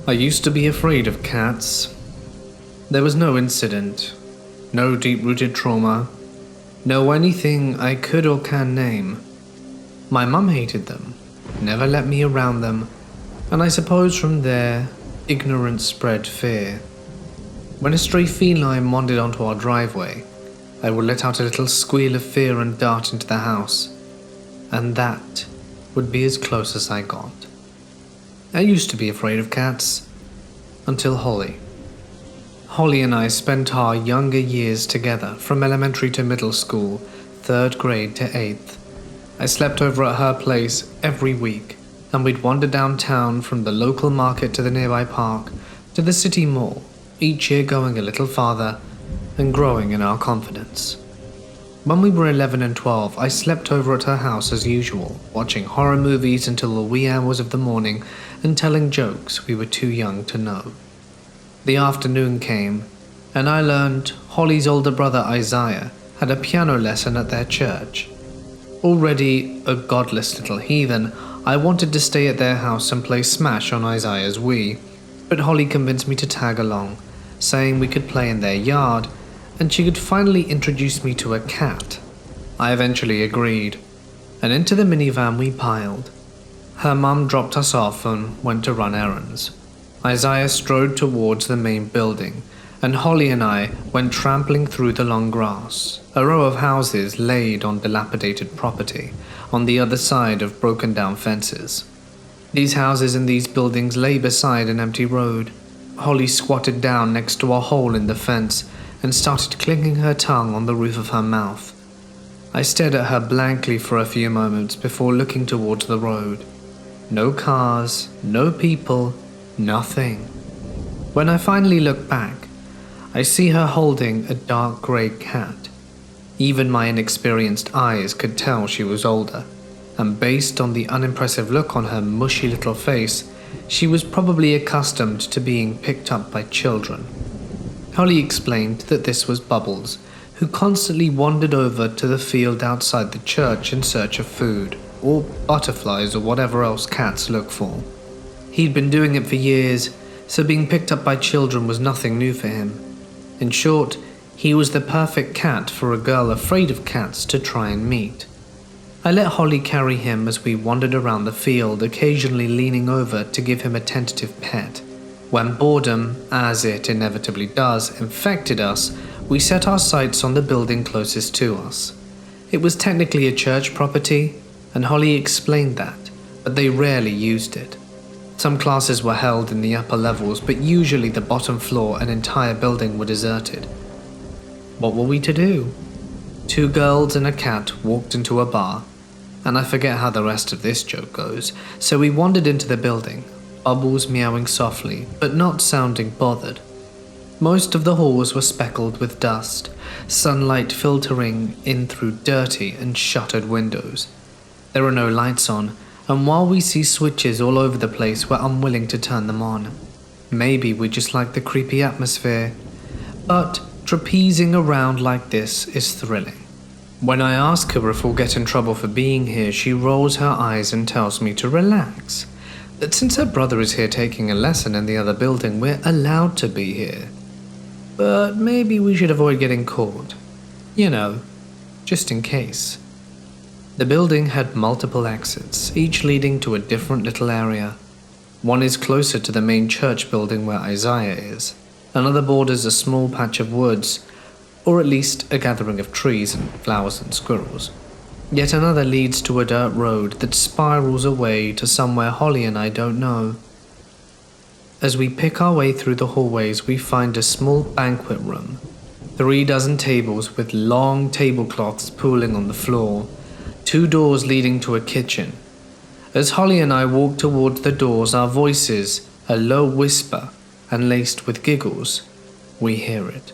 I used to be afraid of cats. There was no incident, no deep-rooted trauma, no anything I could or can name. My mum hated them, never let me around them, and I suppose from there, ignorance spread fear. When a stray feline wandered onto our driveway, I would let out a little squeal of fear and dart into the house, and that would be as close as I got. I used to be afraid of cats, until Holly. Holly and I spent our younger years together, from elementary to middle school, 3rd grade to 8th. I slept over at her place every week, and we'd wander downtown from the local market to the nearby park to the city mall, each year going a little farther and growing in our confidence. When we were 11 and 12, I slept over at her house as usual, watching horror movies until the wee hours of the morning and telling jokes we were too young to know. The afternoon came, and I learned Holly's older brother Isaiah had a piano lesson at their church. Already a godless little heathen, I wanted to stay at their house and play Smash on Isaiah's Wii, but Holly convinced me to tag along, saying we could play in their yard, and she could finally introduce me to a cat. I eventually agreed, and into the minivan we piled. Her mum dropped us off and went to run errands. Isaiah strode towards the main building, and Holly and I went trampling through the long grass, a row of houses laid on dilapidated property, on the other side of broken down fences. These houses and these buildings lay beside an empty road. Holly squatted down next to a hole in the fence and started clicking her tongue on the roof of her mouth. I stared at her blankly for a few moments before looking towards the road. No cars, no people, nothing. When I finally look back, I see her holding a dark grey cat. Even my inexperienced eyes could tell she was older, and based on the unimpressive look on her mushy little face, she was probably accustomed to being picked up by children. Holly explained that this was Bubbles, who constantly wandered over to the field outside the church in search of food, or butterflies or whatever else cats look for. He'd been doing it for years, so being picked up by children was nothing new for him. In short, he was the perfect cat for a girl afraid of cats to try and meet. I let Holly carry him as we wandered around the field, occasionally leaning over to give him a tentative pet. When boredom, as it inevitably does, infected us, we set our sights on the building closest to us. It was technically a church property, and Holly explained that, but they rarely used it. Some classes were held in the upper levels, but usually the bottom floor and entire building were deserted. What were we to do? 2 girls and a cat walked into a bar, and I forget how the rest of this joke goes, so we wandered into the building, Bubbles meowing softly, but not sounding bothered. Most of the halls were speckled with dust, sunlight filtering in through dirty and shuttered windows. There were no lights on, and while we see switches all over the place, we're unwilling to turn them on. Maybe we just like the creepy atmosphere, but trapezing around like this is thrilling. When I ask her if we'll get in trouble for being here, she rolls her eyes and tells me to relax. That since her brother is here taking a lesson in the other building, we're allowed to be here. But maybe we should avoid getting caught. You know, just in case. The building had multiple exits, each leading to a different little area. One is closer to the main church building where Isaiah is. Another borders a small patch of woods, or at least a gathering of trees and flowers and squirrels. Yet another leads to a dirt road that spirals away to somewhere Holly and I don't know. As we pick our way through the hallways, we find a small banquet room. 3 dozen tables with long tablecloths pooling on the floor. 2 doors leading to a kitchen. As Holly and I walk towards the doors, our voices, a low whisper and laced with giggles, we hear it.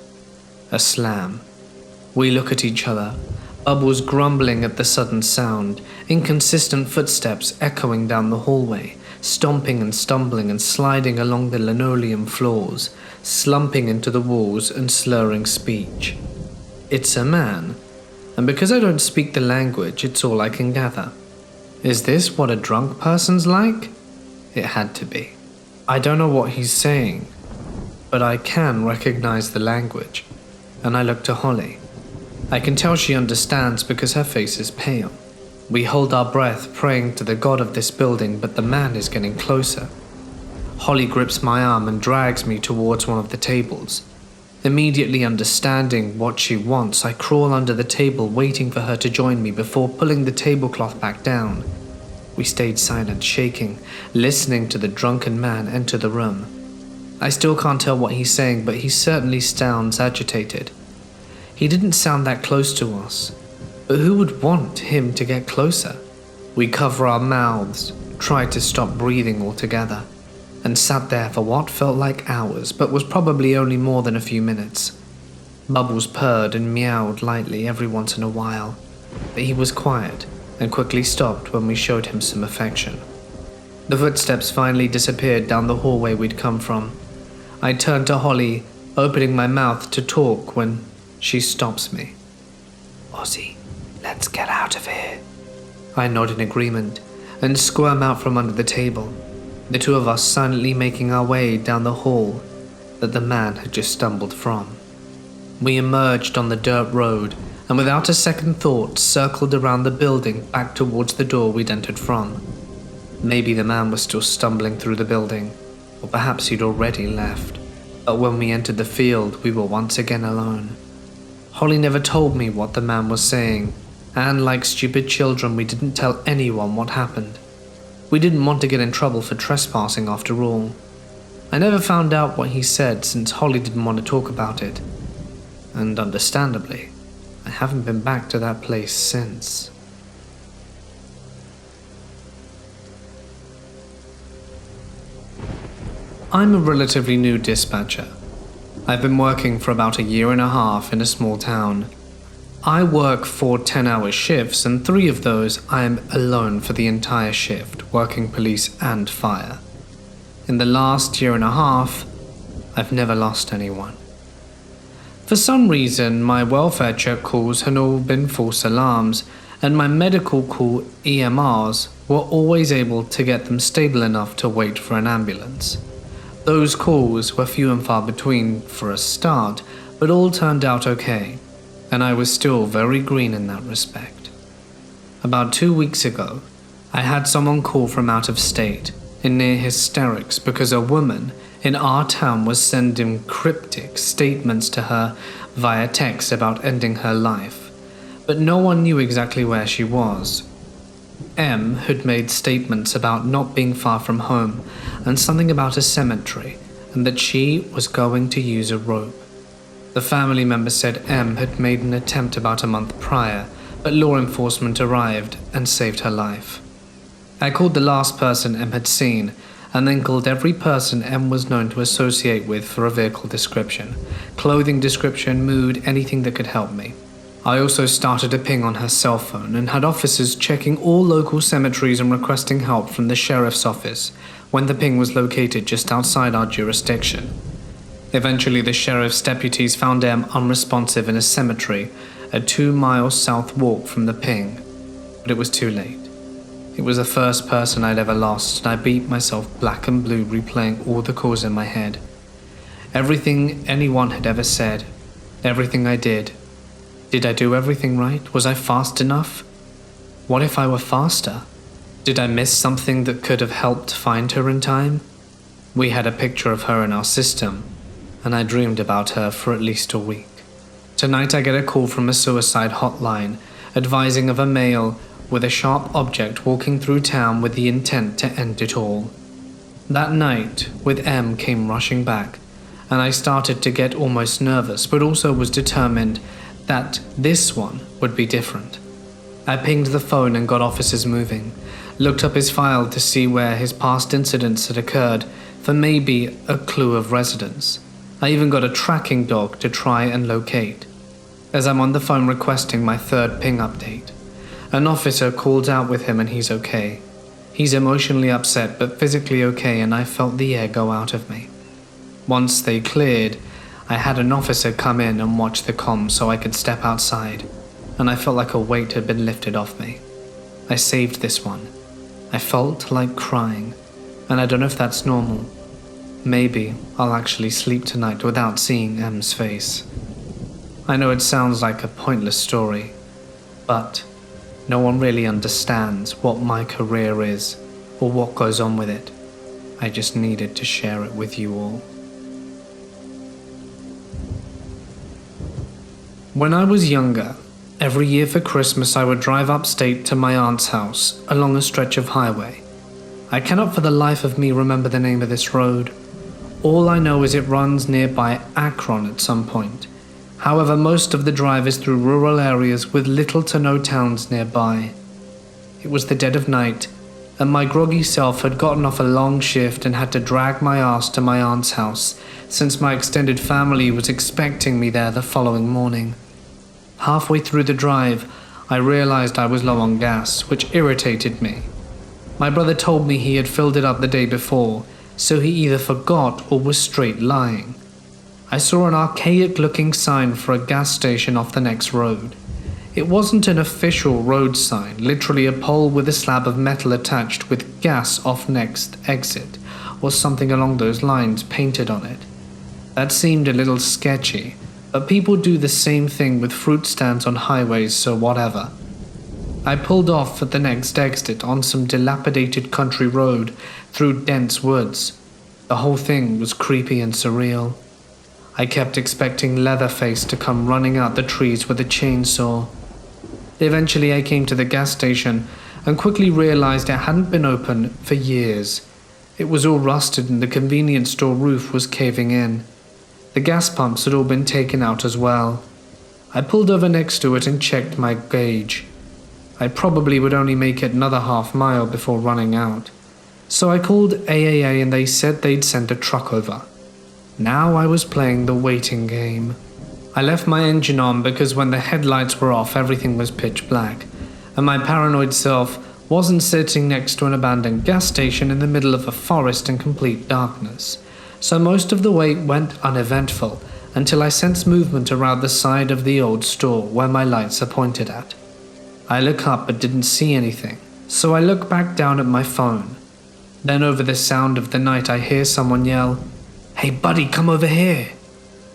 A slam. We look at each other, Bubbles grumbling at the sudden sound, inconsistent footsteps echoing down the hallway, stomping and stumbling and sliding along the linoleum floors, slumping into the walls and slurring speech. It's a man, and because I don't speak the language, it's all I can gather. Is this what a drunk person's like? It had to be. I don't know what he's saying, but I can recognize the language, and I look to Holly. I can tell she understands because her face is pale. We hold our breath, praying to the god of this building, but the man is getting closer. Holly grips my arm and drags me towards one of the tables. Immediately understanding what she wants, I crawl under the table waiting for her to join me before pulling the tablecloth back down. We stayed silent, shaking, listening to the drunken man enter the room. I still can't tell what he's saying, but he certainly sounds agitated. He didn't sound that close to us, but who would want him to get closer? We cover our mouths, tried to stop breathing altogether, and sat there for what felt like hours, but was probably only more than a few minutes. Bubbles purred and meowed lightly every once in a while, but he was quiet and quickly stopped when we showed him some affection. The footsteps finally disappeared down the hallway we'd come from. I turned to Holly, opening my mouth to talk when she stops me. "Ozzy, let's get out of here." I nod in agreement and squirm out from under the table, the two of us silently making our way down the hall that the man had just stumbled from. We emerged on the dirt road and without a second thought circled around the building back towards the door we'd entered from. Maybe the man was still stumbling through the building, or perhaps he'd already left. But when we entered the field, we were once again alone. Holly never told me what the man was saying, and like stupid children, we didn't tell anyone what happened. We didn't want to get in trouble for trespassing after all. I never found out what he said since Holly didn't want to talk about it. And understandably, I haven't been back to that place since. I'm a relatively new dispatcher. I've been working for about a year and a half in a small town. I work 4 10-hour shifts, and 3 of those I am alone for the entire shift, working police and fire. In the last year and a half, I've never lost anyone. For some reason, my welfare check calls had all been false alarms, and my medical call EMRs were always able to get them stable enough to wait for an ambulance. Those calls were few and far between for a start, but all turned out okay, and I was still very green in that respect. About 2 weeks ago, I had someone call from out of state in near hysterics because a woman in our town was sending cryptic statements to her via text about ending her life, but no one knew exactly where she was. M had made statements about not being far from home and something about a cemetery, and that she was going to use a rope. The family member said M had made an attempt about a month prior, but law enforcement arrived and saved her life. I called the last person M had seen, and then called every person M was known to associate with for a vehicle description, clothing description, mood, anything that could help me. I also started a ping on her cell phone and had officers checking all local cemeteries and requesting help from the sheriff's office when the ping was located just outside our jurisdiction. Eventually, the sheriff's deputies found M unresponsive in a cemetery a 2-mile south walk from the ping, but it was too late. It was the first person I'd ever lost, and I beat myself black and blue replaying all the calls in my head. Everything anyone had ever said, everything I did. Did I do everything right? Was I fast enough? What if I were faster? Did I miss something that could have helped find her in time? We had a picture of her in our system, and I dreamed about her for at least a week. Tonight I get a call from a suicide hotline, advising of a male with a sharp object walking through town with the intent to end it all. That night, with M came rushing back, and I started to get almost nervous, but also was determined that this one would be different. I pinged the phone and got officers moving, looked up his file to see where his past incidents had occurred for maybe a clue of residence. I even got a tracking dog to try and locate. As I'm on the phone requesting my 3rd ping update, an officer called out with him and he's okay. He's emotionally upset but physically okay, and I felt the air go out of me. Once they cleared, I had an officer come in and watch the comms so I could step outside, and I felt like a weight had been lifted off me. I saved this one. I felt like crying, and I don't know if that's normal, Maybe I'll actually sleep tonight without seeing M's face. I know it sounds like a pointless story, but no one really understands what my career is or what goes on with it. I just needed to share it with you all. When I was younger, every year for Christmas I would drive upstate to my aunt's house along a stretch of highway. I cannot for the life of me remember the name of this road. All I know is it runs nearby Akron at some point. However, most of the drive is through rural areas with little to no towns nearby. It was the dead of night, and my groggy self had gotten off a long shift and had to drag my ass to my aunt's house, since my extended family was expecting me there the following morning. Halfway through the drive, I realized I was low on gas, which irritated me. My brother told me he had filled it up the day before, so he either forgot or was straight lying. I saw an archaic-looking sign for a gas station off the next road. It wasn't an official road sign, literally a pole with a slab of metal attached with gas off next exit, or something along those lines painted on it. That seemed a little sketchy, but people do the same thing with fruit stands on highways, so whatever. I pulled off at the next exit on some dilapidated country road through dense woods. The whole thing was creepy and surreal. I kept expecting Leatherface to come running out the trees with a chainsaw. Eventually I came to the gas station and quickly realized it hadn't been open for years. It was all rusted and the convenience store roof was caving in. The gas pumps had all been taken out as well. I pulled over next to it and checked my gauge. I probably would only make it another half mile before running out. So I called AAA and they said they'd send a truck over. Now I was playing the waiting game. I left my engine on because when the headlights were off everything was pitch black, and my paranoid self wasn't sitting next to an abandoned gas station in the middle of a forest in complete darkness. So most of the wait went uneventful until I sensed movement around the side of the old store where my lights are pointed at. I look up but didn't see anything, so I look back down at my phone. Then over the sound of the night I hear someone yell, "Hey buddy, come over here,"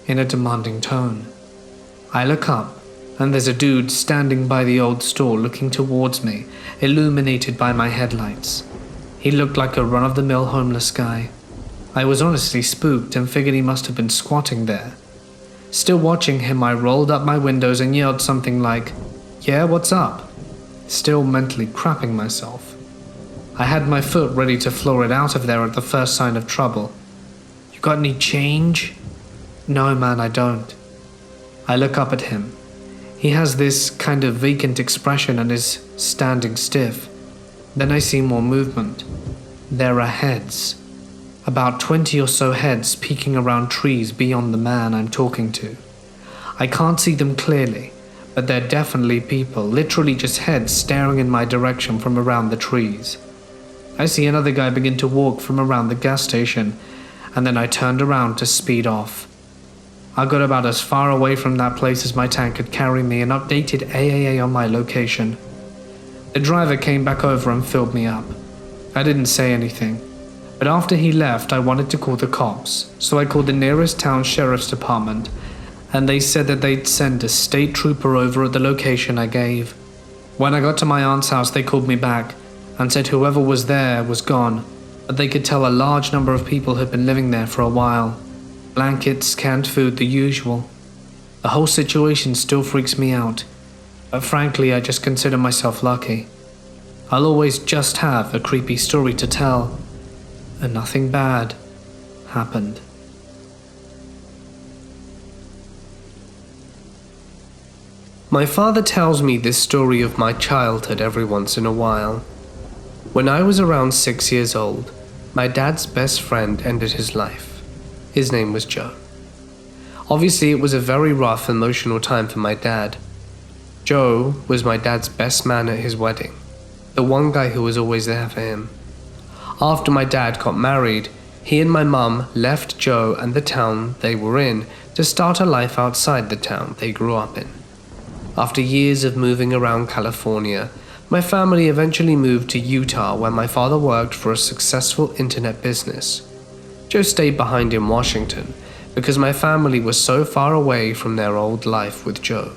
in a demanding tone. I look up, and there's a dude standing by the old store looking towards me, illuminated by my headlights. He looked like a run-of-the-mill homeless guy. I was honestly spooked and figured he must have been squatting there. Still watching him, I rolled up my windows and yelled something like, "Yeah, what's up?" Still mentally crapping myself. I had my foot ready to floor it out of there at the first sign of trouble. "You got any change?" "No, man, I don't." I look up at him. He has this kind of vacant expression and is standing stiff. Then I see more movement. There are heads. About 20 or so heads peeking around trees beyond the man I'm talking to. I can't see them clearly, but they're definitely people, literally just heads staring in my direction from around the trees. I see another guy begin to walk from around the gas station, and then I turned around to speed off. I got about as far away from that place as my tank could carry me and updated AAA on my location. The driver came back over and filled me up. I didn't say anything, but after he left I wanted to call the cops, so I called the nearest town sheriff's department, and they said that they'd send a state trooper over at the location I gave. When I got to my aunt's house they called me back and said whoever was there was gone, but they could tell a large number of people had been living there for a while. Blankets, canned food, the usual. The whole situation still freaks me out, but frankly I just consider myself lucky. I'll always just have a creepy story to tell, and nothing bad happened. My father tells me this story of my childhood every once in a while. When I was around 6 years old, my dad's best friend ended his life. His name was Joe. Obviously, it was a very rough, emotional time for my dad. Joe was my dad's best man at his wedding, the one guy who was always there for him. After my dad got married, he and my mum left Joe and the town they were in to start a life outside the town they grew up in. After years of moving around California, my family eventually moved to Utah, where my father worked for a successful internet business. Joe stayed behind in Washington because my family was so far away from their old life with Joe.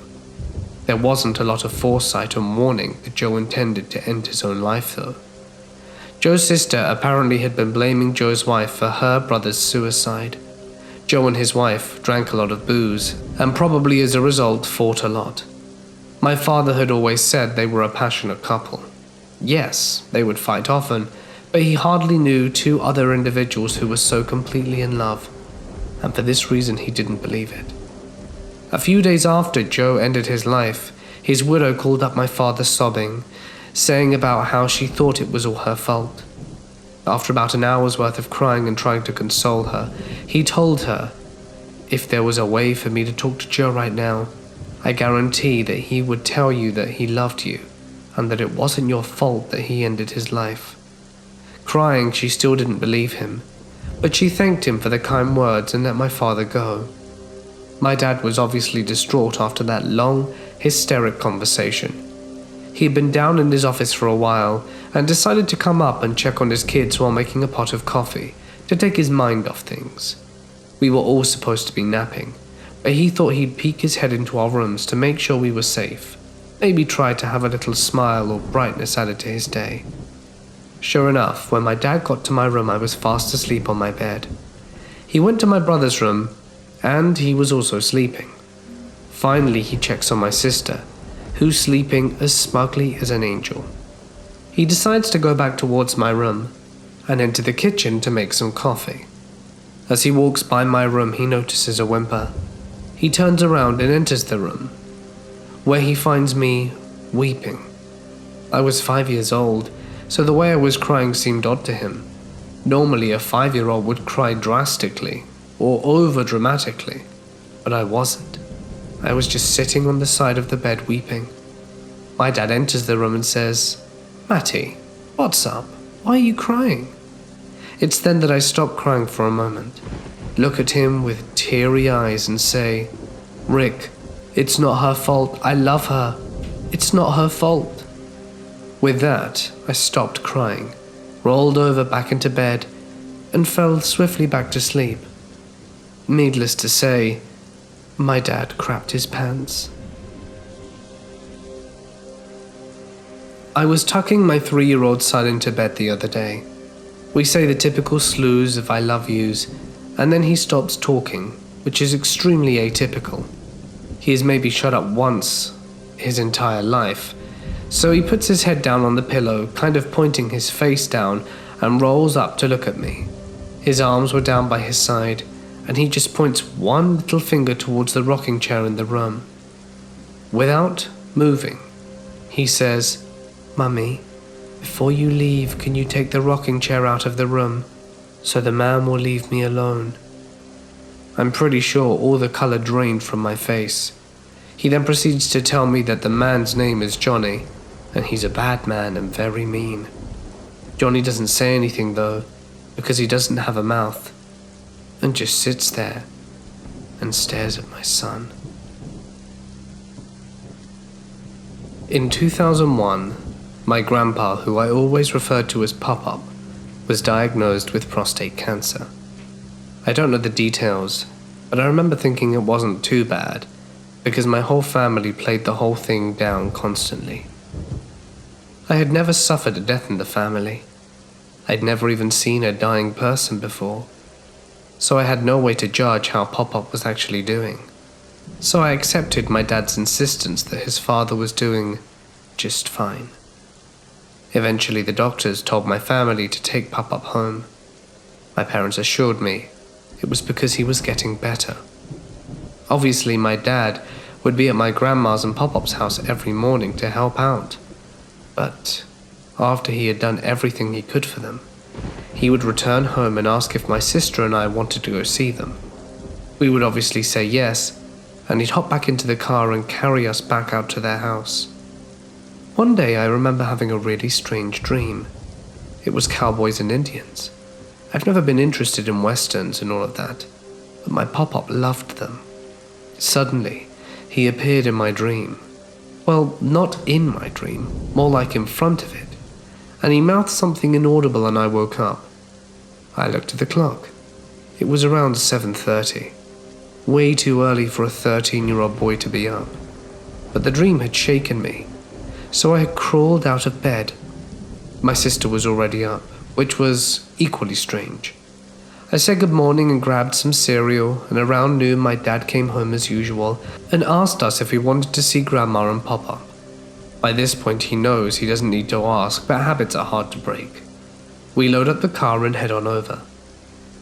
There wasn't a lot of foresight and warning that Joe intended to end his own life though. Joe's sister apparently had been blaming Joe's wife for her brother's suicide. Joe and his wife drank a lot of booze, and probably as a result fought a lot. My father had always said they were a passionate couple. Yes, they would fight often, but he hardly knew two other individuals who were so completely in love, and for this reason he didn't believe it. A few days after Joe ended his life, his widow called up my father sobbing, saying about how she thought it was all her fault. After about an hour's worth of crying and trying to console her, he told her, "If there was a way for me to talk to Joe right now, I guarantee that he would tell you that he loved you and that it wasn't your fault that he ended his life." Crying, she still didn't believe him, but she thanked him for the kind words and let my father go. My dad was obviously distraught after that long, hysteric conversation. He'd been down in his office for a while and decided to come up and check on his kids while making a pot of coffee to take his mind off things. We were all supposed to be napping, but he thought he'd peek his head into our rooms to make sure we were safe, maybe try to have a little smile or brightness added to his day. Sure enough, when my dad got to my room, I was fast asleep on my bed. He went to my brother's room, and he was also sleeping. Finally, he checks on my sister, who's sleeping as smugly as an angel. He decides to go back towards my room and into the kitchen to make some coffee. As he walks by my room, he notices a whimper. He turns around and enters the room, where he finds me weeping. I was 5 years old, so the way I was crying seemed odd to him. Normally, a 5-year-old would cry drastically or over-dramatically, but I wasn't. I was just sitting on the side of the bed weeping. My dad enters the room and says, "Matty, what's up? Why are you crying?" It's then that I stop crying for a moment, look at him with teary eyes and say, "Rick, it's not her fault. I love her. It's not her fault." With that, I stopped crying, rolled over back into bed, and fell swiftly back to sleep. Needless to say, my dad crapped his pants. I was tucking my 3-year-old son into bed the other day. We say the typical slews of I love yous, and then he stops talking, which is extremely atypical. He has maybe shut up once his entire life, so he puts his head down on the pillow, kind of pointing his face down, and rolls up to look at me. His arms were down by his side, and he just points one little finger towards the rocking chair in the room. Without moving, he says, "Mummy, before you leave, can you take the rocking chair out of the room, so the man will leave me alone?" I'm pretty sure all the color drained from my face. He then proceeds to tell me that the man's name is Johnny, and he's a bad man and very mean. Johnny doesn't say anything though, because he doesn't have a mouth, and just sits there and stares at my son. In 2001, my grandpa, who I always referred to as Pop-Up, was diagnosed with prostate cancer. I don't know the details, but I remember thinking it wasn't too bad, because my whole family played the whole thing down constantly. I had never suffered a death in the family. I'd never even seen a dying person before, so I had no way to judge how Pop-Up was actually doing. So I accepted my dad's insistence that his father was doing just fine. Eventually the doctors told my family to take Pop-Up home. My parents assured me it was because he was getting better. Obviously my dad would be at my grandma's and Pop-Up's house every morning to help out, but after he had done everything he could for them, he would return home and ask if my sister and I wanted to go see them. We would obviously say yes, and he'd hop back into the car and carry us back out to their house. One day I remember having a really strange dream. It was cowboys and Indians. I've never been interested in westerns and all of that, but my Pop-Up loved them. Suddenly, he appeared in my dream. Well, not in my dream, more like in front of it, and he mouthed something inaudible and I woke up. I looked at the clock. It was around 7:30. Way too early for a 13-year-old boy to be up. But the dream had shaken me, so I had crawled out of bed. My sister was already up, which was equally strange. I said good morning and grabbed some cereal, and around noon my dad came home as usual and asked us if we wanted to see Grandma and Papa. By this point he knows he doesn't need to ask, but habits are hard to break. We load up the car and head on over.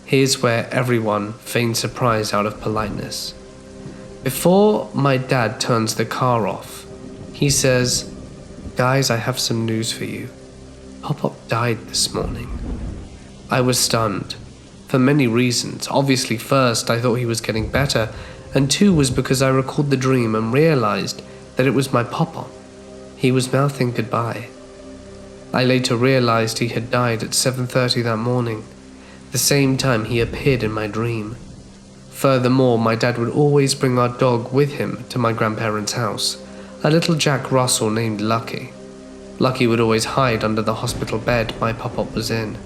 Here's where everyone feigns surprise out of politeness. Before my dad turns the car off, he says, "Guys, I have some news for you. Pop-Pop died this morning." I was stunned, for many reasons. Obviously, first, I thought he was getting better, and two was because I recalled the dream and realized that it was my Papa. He was mouthing goodbye. I later realized he had died at 7:30 that morning, the same time he appeared in my dream. Furthermore, my dad would always bring our dog with him to my grandparents' house, a little Jack Russell named Lucky. Lucky would always hide under the hospital bed my Pop-Pop was in.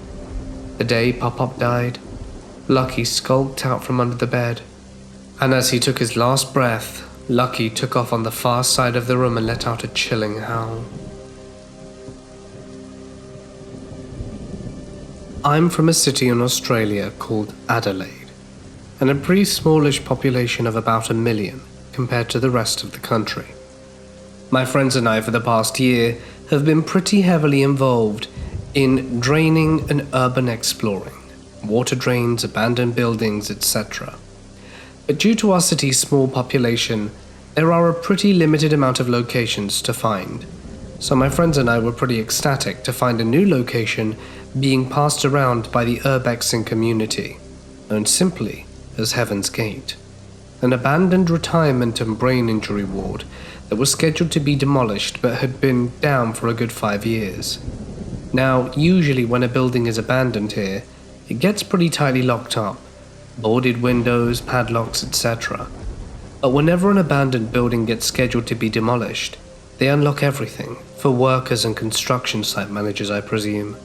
The day Pop-Pop died, Lucky skulked out from under the bed, and as he took his last breath, Lucky took off on the far side of the room and let out a chilling howl. I'm from a city in Australia called Adelaide, and a pretty smallish population of about 1 million compared to the rest of the country. My friends and I for the past year have been pretty heavily involved in draining and urban exploring, water drains, abandoned buildings, etc. But due to our city's small population, there are a pretty limited amount of locations to find. So my friends and I were pretty ecstatic to find a new location being passed around by the urbexing community, known simply as Heaven's Gate, an abandoned retirement and brain injury ward that was scheduled to be demolished but had been down for a good 5 years. Now, usually when a building is abandoned here, it gets pretty tightly locked up, boarded windows, padlocks, etc. But whenever an abandoned building gets scheduled to be demolished, they unlock everything, for workers and construction site managers, I presume.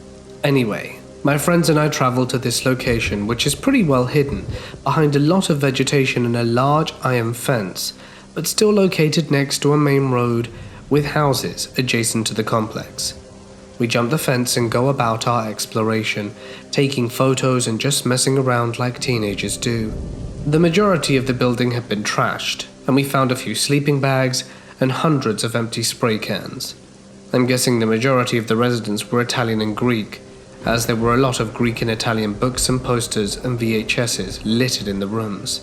Anyway, my friends and I traveled to this location, which is pretty well hidden behind a lot of vegetation and a large iron fence, but still located next to a main road with houses adjacent to the complex. We jump the fence and go about our exploration, taking photos and just messing around like teenagers do. The majority of the building had been trashed, and we found a few sleeping bags and hundreds of empty spray cans. I'm guessing the majority of the residents were Italian and Greek, as there were a lot of Greek and Italian books and posters and VHSs littered in the rooms.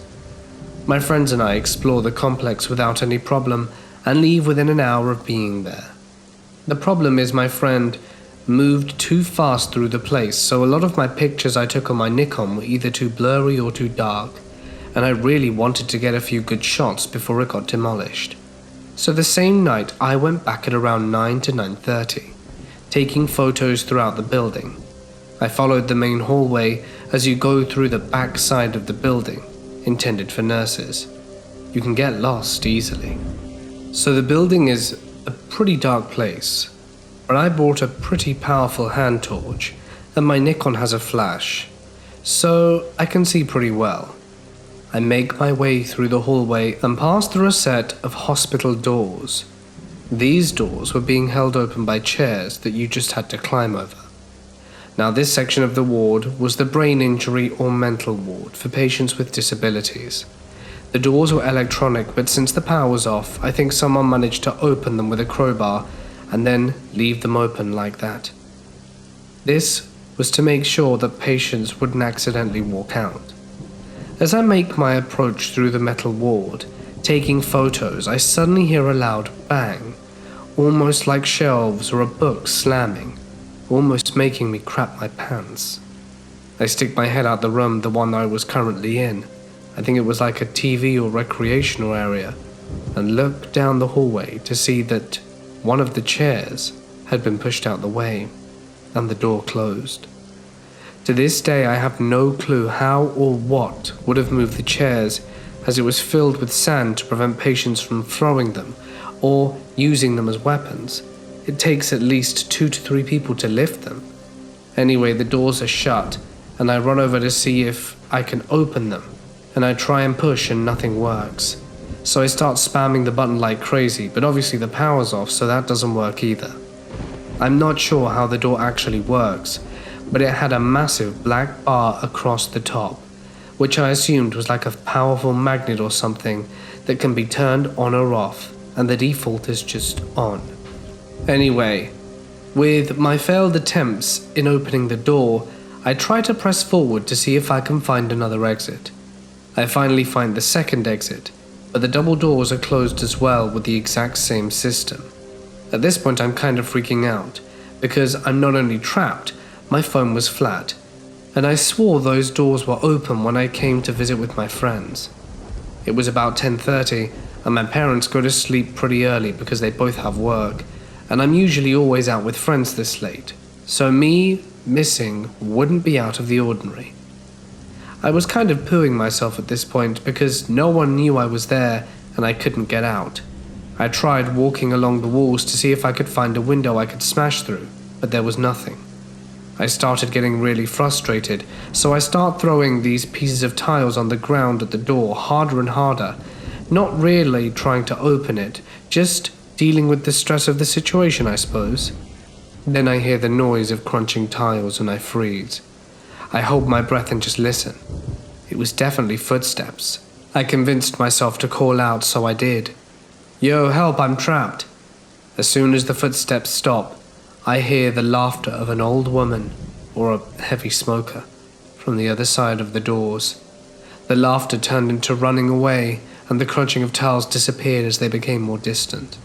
My friends and I explore the complex without any problem and leave within an hour of being there. The problem is my friend moved too fast through the place, so a lot of my pictures I took on my Nikon were either too blurry or too dark, and I really wanted to get a few good shots before it got demolished. So the same night I went back at around 9 to 9:30, taking photos throughout the building. I followed the main hallway as you go through the back side of the building, intended for nurses. You can get lost easily. So the building is a pretty dark place, but I brought a pretty powerful hand torch, and my Nikon has a flash, so I can see pretty well. I make my way through the hallway and pass through a set of hospital doors. These doors were being held open by chairs that you just had to climb over. Now, this section of the ward was the brain injury or mental ward for patients with disabilities. The doors were electronic, but since the power was off, I think someone managed to open them with a crowbar and then leave them open like that. This was to make sure that patients wouldn't accidentally walk out. As I make my approach through the metal ward, taking photos, I suddenly hear a loud bang, almost like shelves or a book slamming, almost making me crap my pants. I stick my head out the room, the one I was currently in, I think it was like a TV or recreational area, and look down the hallway to see that one of the chairs had been pushed out the way, and the door closed. To this day, I have no clue how or what would have moved the chairs, as it was filled with sand to prevent patients from throwing them or using them as weapons. It takes at least 2 to 3 people to lift them. Anyway, the doors are shut, and I run over to see if I can open them, and I try and push and nothing works. So I start spamming the button like crazy, but obviously the power's off, so that doesn't work either. I'm not sure how the door actually works, but it had a massive black bar across the top, which I assumed was like a powerful magnet or something that can be turned on or off, and the default is just on. Anyway, with my failed attempts in opening the door, I try to press forward to see if I can find another exit. I finally find the second exit, but the double doors are closed as well with the exact same system. At this point I'm kind of freaking out, because I'm not only trapped, my phone was flat, and I swore those doors were open when I came to visit with my friends. It was about 10:30, and my parents go to sleep pretty early because they both have work, and I'm usually always out with friends this late, so me missing wouldn't be out of the ordinary. I was kind of pooing myself at this point because no one knew I was there and I couldn't get out. I tried walking along the walls to see if I could find a window I could smash through, but there was nothing. I started getting really frustrated, so I start throwing these pieces of tiles on the ground at the door harder and harder, not really trying to open it, just dealing with the stress of the situation, I suppose. Then I hear the noise of crunching tiles and I freeze. I hold my breath and just listen. It was definitely footsteps. I convinced myself to call out, so I did. "Yo, help, I'm trapped." As soon as the footsteps stop, I hear the laughter of an old woman, or a heavy smoker, from the other side of the doors. The laughter turned into running away, and the crunching of tiles disappeared as they became more distant.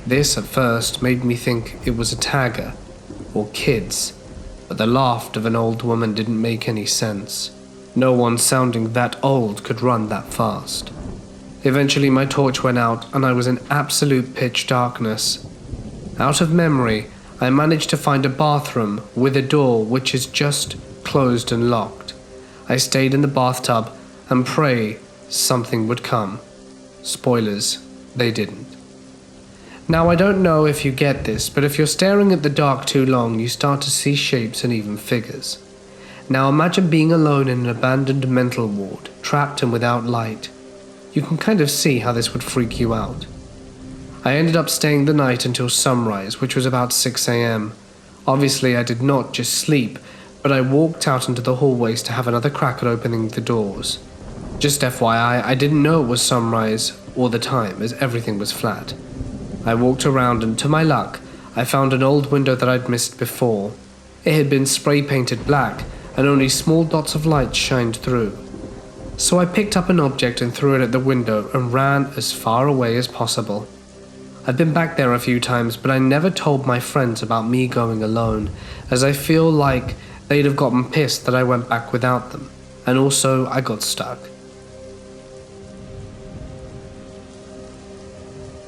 This at first made me think it was a tagger, or kids, but the laugh of an old woman didn't make any sense. No one sounding that old could run that fast. Eventually my torch went out and I was in absolute pitch darkness. Out of memory, I managed to find a bathroom with a door which is just closed and locked. I stayed in the bathtub and pray something would come. Spoilers, they didn't. Now I don't know if you get this, but if you're staring at the dark too long, you start to see shapes and even figures. Now imagine being alone in an abandoned mental ward, trapped and without light. You can kind of see how this would freak you out. I ended up staying the night until sunrise, which was about 6 a.m. Obviously I did not just sleep, but I walked out into the hallways to have another crack at opening the doors. Just FYI, I didn't know it was sunrise all the time, as everything was flat. I walked around and, to my luck, I found an old window that I'd missed before. It had been spray painted black, and only small dots of light shined through. So I picked up an object and threw it at the window and ran as far away as possible. I've been back there a few times, but I never told my friends about me going alone, as I feel like they'd have gotten pissed that I went back without them, and also I got stuck.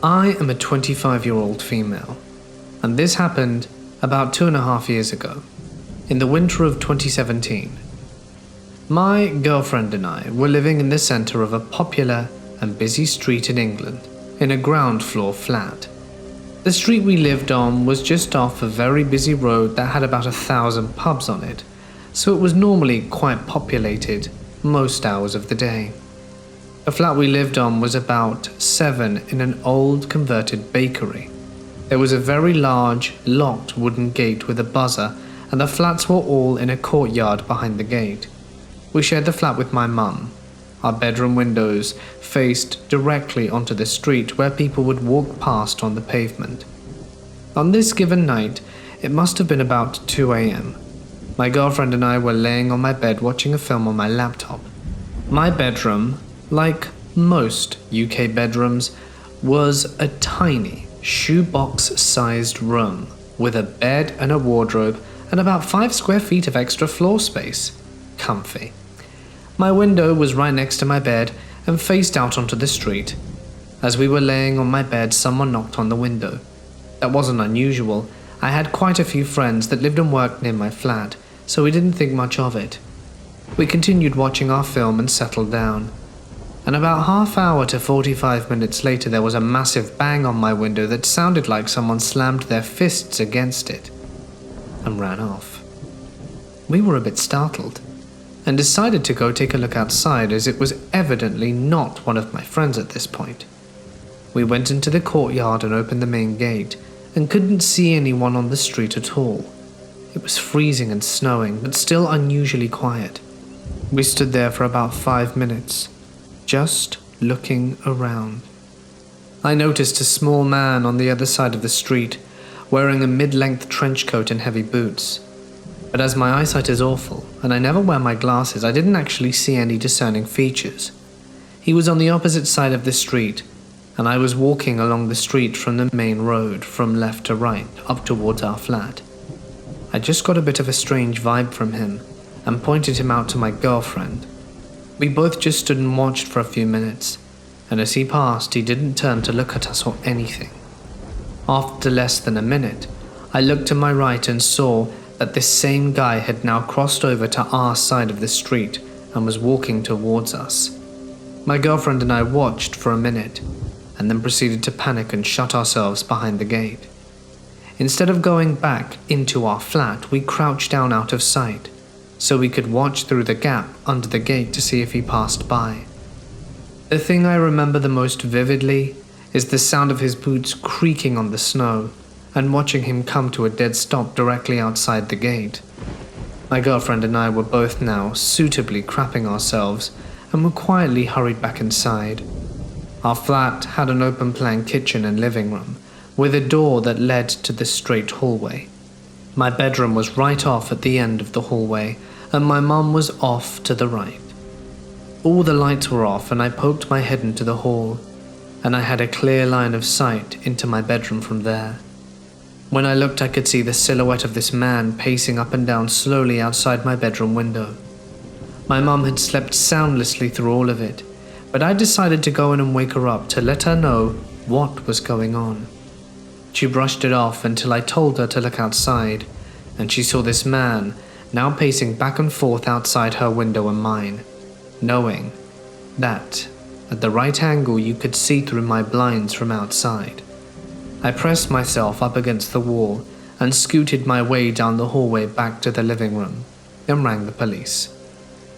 I am a 25-year-old female, and this happened about 2.5 years ago, in the winter of 2017. My girlfriend and I were living in the centre of a popular and busy street in England, in a ground floor flat. The street we lived on was just off a very busy road that had about 1,000 pubs on it, so it was normally quite populated most hours of the day. The flat we lived on was about 7 in an old converted bakery. There was a very large, locked wooden gate with a buzzer, and the flats were all in a courtyard behind the gate. We shared the flat with my mum. Our bedroom windows faced directly onto the street where people would walk past on the pavement. On this given night, it must have been about 2 a.m. My girlfriend and I were laying on my bed watching a film on my laptop. My bedroom, like most UK bedrooms, was a tiny, shoebox-sized room with a bed and a wardrobe and about 5 square feet of extra floor space. Comfy. My window was right next to my bed and faced out onto the street. As we were laying on my bed, someone knocked on the window. That wasn't unusual. I had quite a few friends that lived and worked near my flat, so we didn't think much of it. We continued watching our film and settled down. And about half hour to 45 minutes later, there was a massive bang on my window that sounded like someone slammed their fists against it and ran off. We were a bit startled, and decided to go take a look outside, as it was evidently not one of my friends at this point. We went into the courtyard and opened the main gate, and couldn't see anyone on the street at all. It was freezing and snowing, but still unusually quiet. We stood there for about 5 minutes, just looking around. I noticed a small man on the other side of the street, wearing a mid-length trench coat and heavy boots. But as my eyesight is awful, and I never wear my glasses, I didn't actually see any discerning features. He was on the opposite side of the street, and I was walking along the street from the main road, from left to right, up towards our flat. I just got a bit of a strange vibe from him, and pointed him out to my girlfriend. We both just stood and watched for a few minutes, and as he passed, he didn't turn to look at us or anything. After less than a minute, I looked to my right and saw that this same guy had now crossed over to our side of the street and was walking towards us. My girlfriend and I watched for a minute, and then proceeded to panic and shut ourselves behind the gate. Instead of going back into our flat, we crouched down out of sight, so we could watch through the gap under the gate to see if he passed by. The thing I remember the most vividly is the sound of his boots creaking on the snow, and watching him come to a dead stop directly outside the gate. My girlfriend and I were both now suitably crapping ourselves, and were quietly hurried back inside. Our flat had an open-plan kitchen and living room, with a door that led to the straight hallway. My bedroom was right off at the end of the hallway, and my mum was off to the right. All the lights were off, and I poked my head into the hall, and I had a clear line of sight into my bedroom from there. When I looked, I could see the silhouette of this man pacing up and down slowly outside my bedroom window. My mum had slept soundlessly through all of it, but I decided to go in and wake her up to let her know what was going on. She brushed it off until I told her to look outside, and she saw this man now pacing back and forth outside her window and mine, knowing that at the right angle you could see through my blinds from outside. I pressed myself up against the wall and scooted my way down the hallway back to the living room, and rang the police.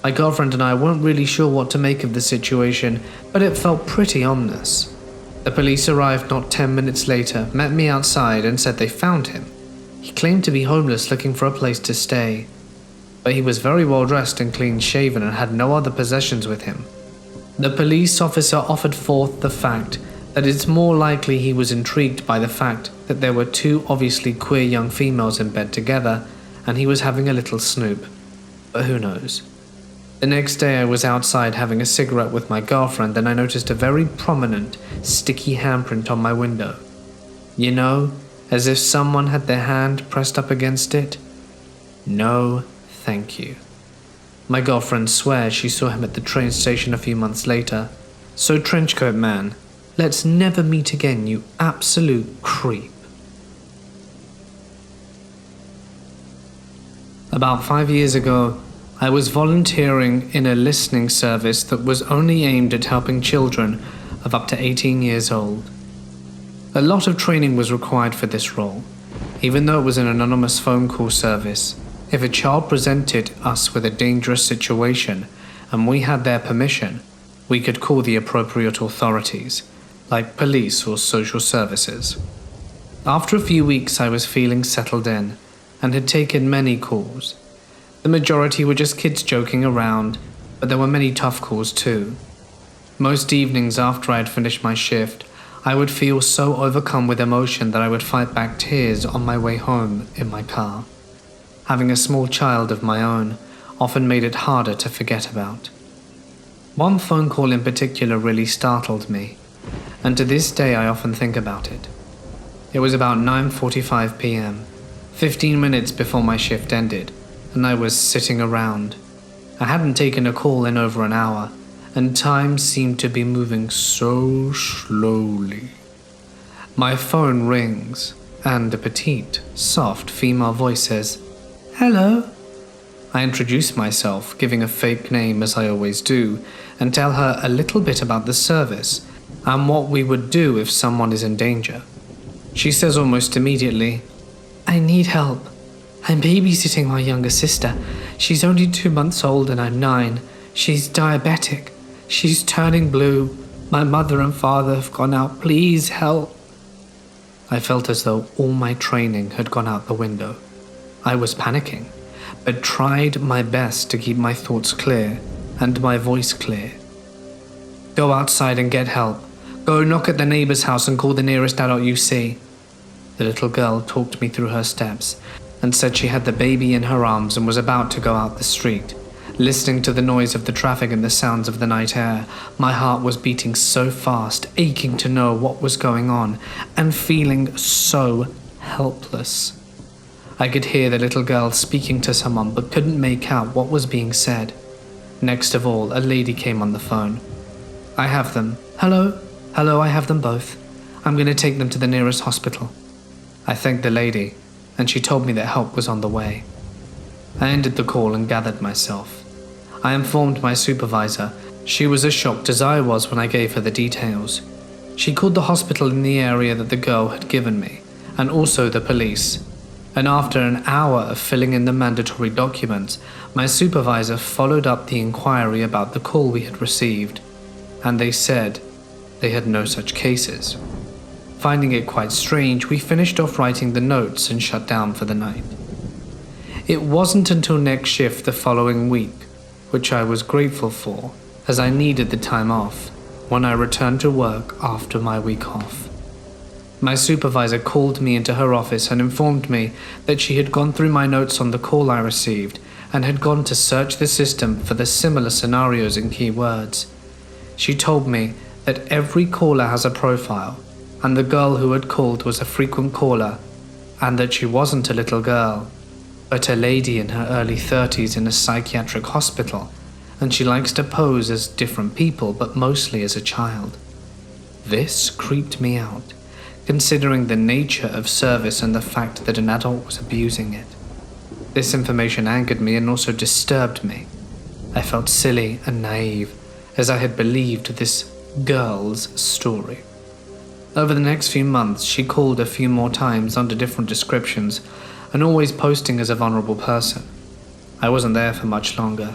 My girlfriend and I weren't really sure what to make of the situation, but it felt pretty ominous. The police arrived not 10 minutes later, met me outside, and said they found him. He claimed to be homeless looking for a place to stay, but he was very well dressed and clean shaven and had no other possessions with him. The police officer offered forth the fact that it's more likely he was intrigued by the fact that there were two obviously queer young females in bed together, and he was having a little snoop. But who knows? The next day I was outside having a cigarette with my girlfriend, and I noticed a very prominent, sticky handprint on my window. You know, as if someone had their hand pressed up against it. No, thank you. My girlfriend swears she saw him at the train station a few months later. So trenchcoat man, let's never meet again, you absolute creep. About 5 years ago, I was volunteering in a listening service that was only aimed at helping children of up to 18 years old. A lot of training was required for this role, even though it was an anonymous phone call service. If a child presented us with a dangerous situation and we had their permission, we could call the appropriate authorities, like police or social services. After a few weeks, I was feeling settled in and had taken many calls. The majority were just kids joking around, but there were many tough calls too. Most evenings after I had finished my shift, I would feel so overcome with emotion that I would fight back tears on my way home in my car. Having a small child of my own often made it harder to forget about. One phone call in particular really startled me, and to this day I often think about it. It was about 9:45 p.m., 15 minutes before my shift ended, and I was sitting around. I hadn't taken a call in over an hour, and time seemed to be moving so slowly. My phone rings, and a petite, soft female voice says, "Hello." I introduce myself, giving a fake name as I always do, and tell her a little bit about the service and what we would do if someone is in danger. She says almost immediately, "I need help. I'm babysitting my younger sister, She's only 2 months old and I'm 9. She's diabetic. She's turning blue. My mother and father have gone out. Please help." I felt as though all my training had gone out the window. I was panicking, but tried my best to keep my thoughts clear and my voice clear. "Go outside and get help. Go knock at the neighbor's house and call the nearest adult you see." The little girl talked me through her steps and said she had the baby in her arms and was about to go out the street. Listening to the noise of the traffic and the sounds of the night air, my heart was beating so fast, aching to know what was going on, and feeling so helpless. I could hear the little girl speaking to someone but couldn't make out what was being said. Next of all, a lady came on the phone. "I have them. Hello? Hello, I have them both. I'm going to take them to the nearest hospital." I thanked the lady, and she told me that help was on the way. I ended the call and gathered myself. I informed my supervisor. She was as shocked as I was when I gave her the details. She called the hospital in the area that the girl had given me, and also the police. And after an hour of filling in the mandatory documents, my supervisor followed up the inquiry about the call we had received, and they said they had no such cases. Finding it quite strange, we finished off writing the notes and shut down for the night. It wasn't until next shift the following week, which I was grateful for, as I needed the time off, when I returned to work after my week off. My supervisor called me into her office and informed me that she had gone through my notes on the call I received and had gone to search the system for the similar scenarios and keywords. She told me that every caller has a profile, and the girl who had called was a frequent caller, and that she wasn't a little girl, but a lady in her early 30s in a psychiatric hospital, and she likes to pose as different people, but mostly as a child. This creeped me out, considering the nature of service and the fact that an adult was abusing it. This information angered me and also disturbed me. I felt silly and naive, as I had believed this girl's story. Over the next few months, she called a few more times under different descriptions, and always posting as a vulnerable person. I wasn't there for much longer,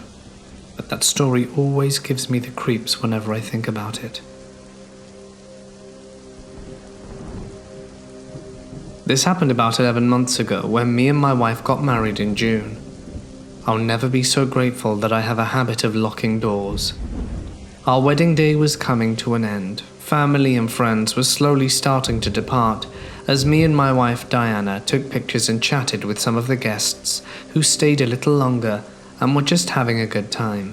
but that story always gives me the creeps whenever I think about it. This happened about 11 months ago when me and my wife got married in June. I'll never be so grateful that I have a habit of locking doors. Our wedding day was coming to an end. Family and friends were slowly starting to depart, as me and my wife Diana took pictures and chatted with some of the guests who stayed a little longer and were just having a good time.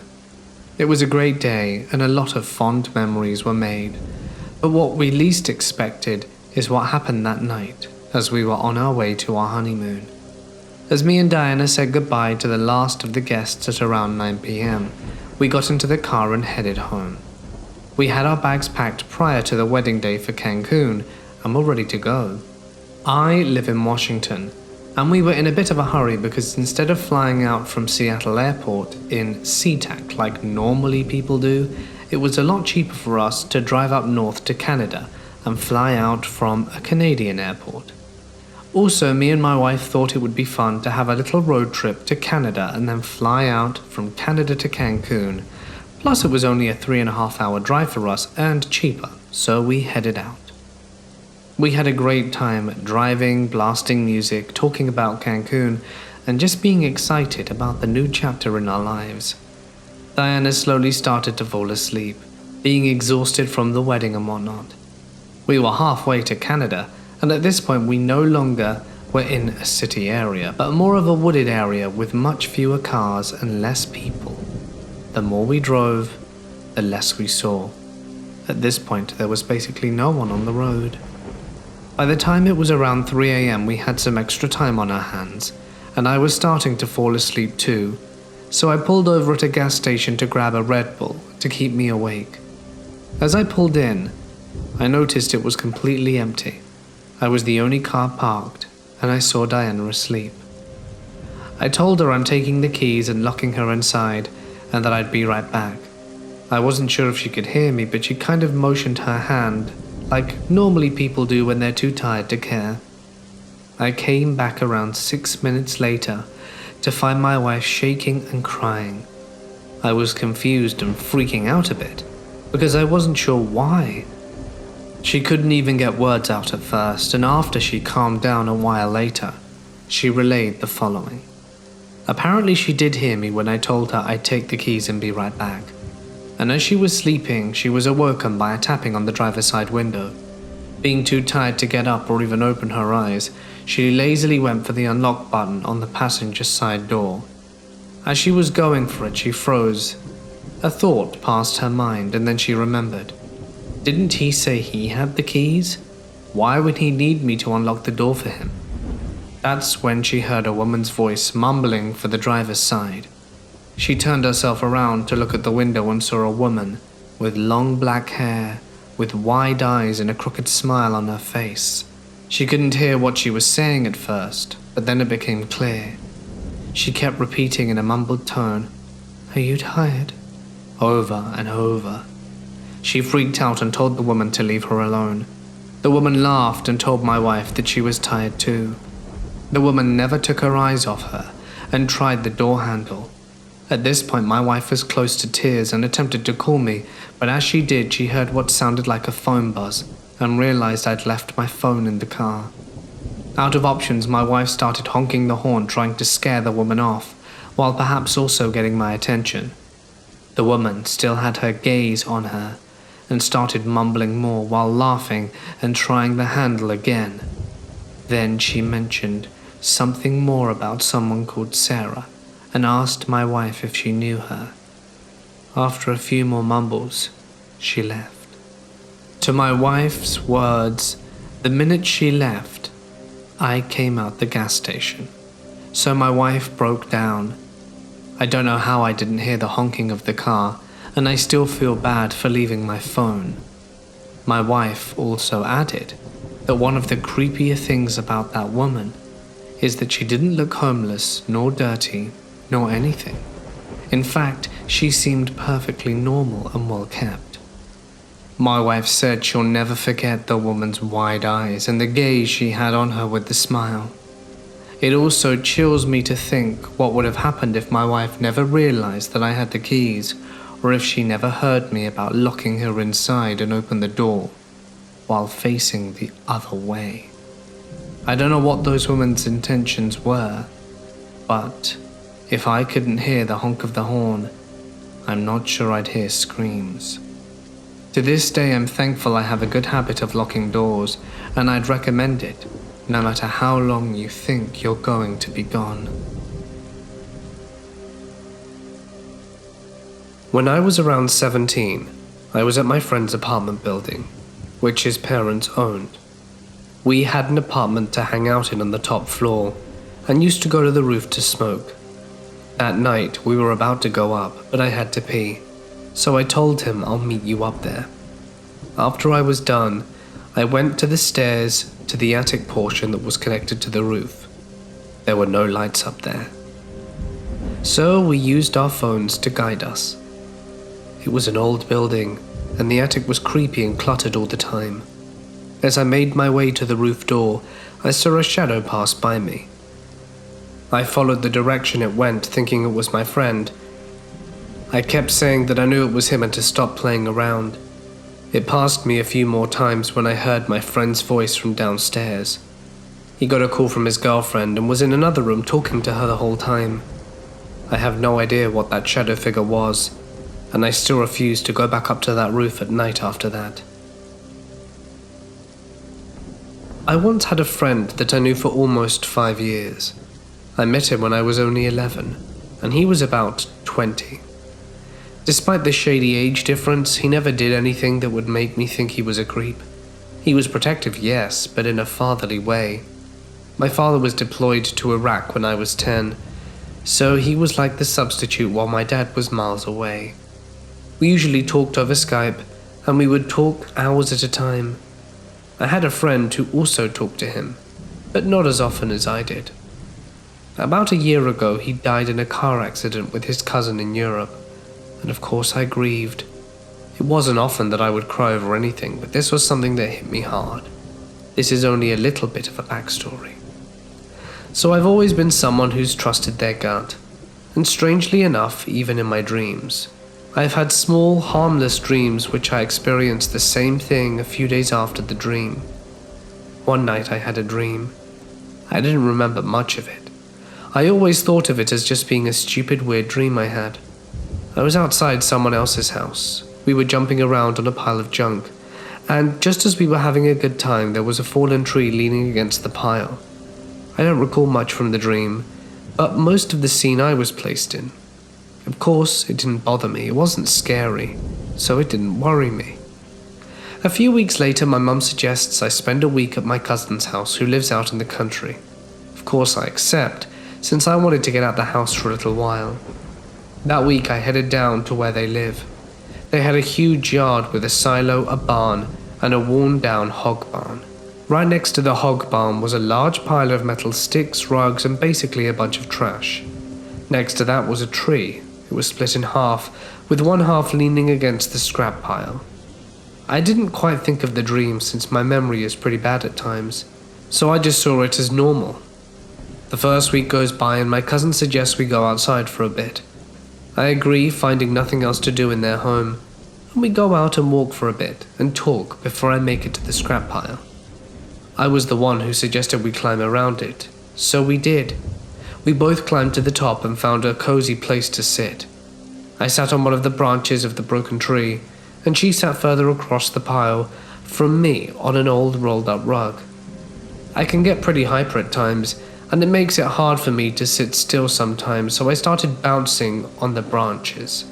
It was a great day and a lot of fond memories were made, but what we least expected is what happened that night as we were on our way to our honeymoon. As me and Diana said goodbye to the last of the guests at around 9 p.m, we got into the car and headed home. We had our bags packed prior to the wedding day for Cancun and were ready to go. I live in Washington, and we were in a bit of a hurry because instead of flying out from Seattle Airport in SeaTac like normally people do, it was a lot cheaper for us to drive up north to Canada and fly out from a Canadian airport. Also, me and my wife thought it would be fun to have a little road trip to Canada and then fly out from Canada to Cancun. Plus, it was only a 3.5-hour drive for us and cheaper, so we headed out. We had a great time driving, blasting music, talking about Cancun, and just being excited about the new chapter in our lives. Diana slowly started to fall asleep, being exhausted from the wedding and whatnot. We were halfway to Canada, and at this point we no longer were in a city area, but more of a wooded area with much fewer cars and less people. The more we drove, the less we saw. At this point, there was basically no one on the road. By the time it was around 3 a.m, we had some extra time on our hands, and I was starting to fall asleep too, so I pulled over at a gas station to grab a Red Bull to keep me awake. As I pulled in, I noticed it was completely empty. I was the only car parked, and I saw Diana asleep. I told her I'm taking the keys and locking her inside, and that I'd be right back. I wasn't sure if she could hear me, but she kind of motioned her hand, like normally people do when they're too tired to care. I came back around 6 minutes later to find my wife shaking and crying. I was confused and freaking out a bit, because I wasn't sure why. She couldn't even get words out at first, and after she calmed down a while later, she relayed the following. Apparently she did hear me when I told her I'd take the keys and be right back. And as she was sleeping, she was awoken by a tapping on the driver's side window. Being too tired to get up or even open her eyes, she lazily went for the unlock button on the passenger side door. As she was going for it, she froze. A thought passed her mind, and then she remembered. Didn't he say he had the keys? Why would he need me to unlock the door for him? That's when she heard a woman's voice mumbling for the driver's side. She turned herself around to look at the window and saw a woman with long black hair, with wide eyes and a crooked smile on her face. She couldn't hear what she was saying at first, but then it became clear. She kept repeating in a mumbled tone, "Are you tired?" over and over. She freaked out and told the woman to leave her alone. The woman laughed and told my wife that she was tired too. The woman never took her eyes off her and tried the door handle. At this point, my wife was close to tears and attempted to call me, but as she did, she heard what sounded like a phone buzz and realized I'd left my phone in the car. Out of options, my wife started honking the horn, trying to scare the woman off, while perhaps also getting my attention. The woman still had her gaze on her and started mumbling more while laughing and trying the handle again. Then she mentioned something more about someone called Sarah and asked my wife if she knew her. After a few more mumbles, she left. To my wife's words, the minute she left, I came out the gas station. So my wife broke down. I don't know how I didn't hear the honking of the car, and I still feel bad for leaving my phone. My wife also added that one of the creepier things about that woman is that she didn't look homeless, nor dirty, nor anything. In fact, she seemed perfectly normal and well kept. My wife said she'll never forget the woman's wide eyes and the gaze she had on her with the smile. It also chills me to think what would have happened if my wife never realized that I had the keys, or if she never heard me about locking her inside and opened the door while facing the other way. I don't know what those women's intentions were, but if I couldn't hear the honk of the horn, I'm not sure I'd hear screams. To this day, I'm thankful I have a good habit of locking doors, and I'd recommend it, no matter how long you think you're going to be gone. When I was around 17, I was at my friend's apartment building, which his parents owned. We had an apartment to hang out in on the top floor, and used to go to the roof to smoke. That night, we were about to go up, but I had to pee, so I told him I'll meet you up there. After I was done, I went to the stairs to the attic portion that was connected to the roof. There were no lights up there. So we used our phones to guide us. It was an old building, and the attic was creepy and cluttered all the time. As I made my way to the roof door, I saw a shadow pass by me. I followed the direction it went, thinking it was my friend. I kept saying that I knew it was him and to stop playing around. It passed me a few more times when I heard my friend's voice from downstairs. He got a call from his girlfriend and was in another room talking to her the whole time. I have no idea what that shadow figure was, and I still refused to go back up to that roof at night after that. I once had a friend that I knew for almost 5 years. I met him when I was only 11, and he was about 20. Despite the shady age difference, he never did anything that would make me think he was a creep. He was protective, yes, but in a fatherly way. My father was deployed to Iraq when I was 10, so he was like the substitute while my dad was miles away. We usually talked over Skype, and we would talk hours at a time. I had a friend who also talked to him, but not as often as I did. About a year ago, he died in a car accident with his cousin in Europe, and of course I grieved. It wasn't often that I would cry over anything, but this was something that hit me hard. This is only a little bit of a backstory. So I've always been someone who's trusted their gut. And strangely enough, even in my dreams, I've had small, harmless dreams which I experienced the same thing a few days after the dream. One night I had a dream. I didn't remember much of it. I always thought of it as just being a stupid, weird dream I had. I was outside someone else's house. We were jumping around on a pile of junk, and just as we were having a good time, there was a fallen tree leaning against the pile. I don't recall much from the dream, but most of the scene I was placed in. Of course, it didn't bother me. It wasn't scary, so it didn't worry me. A few weeks later, my mum suggests I spend a week at my cousin's house, who lives out in the country. Of course, I accept, since I wanted to get out the house for a little while. That week, I headed down to where they live. They had a huge yard with a silo, a barn, and a worn-down hog barn. Right next to the hog barn was a large pile of metal sticks, rugs, and basically a bunch of trash. Next to that was a tree. It was split in half, with one half leaning against the scrap pile. I didn't quite think of the dream since my memory is pretty bad at times, so I just saw it as normal. The first week goes by and my cousin suggests we go outside for a bit. I agree, finding nothing else to do in their home, and we go out and walk for a bit and talk before I make it to the scrap pile. I was the one who suggested we climb around it, so we did. We both climbed to the top and found a cozy place to sit. I sat on one of the branches of the broken tree, and she sat further across the pile from me on an old rolled-up rug. I can get pretty hyper at times, and it makes it hard for me to sit still sometimes, so I started bouncing on the branches.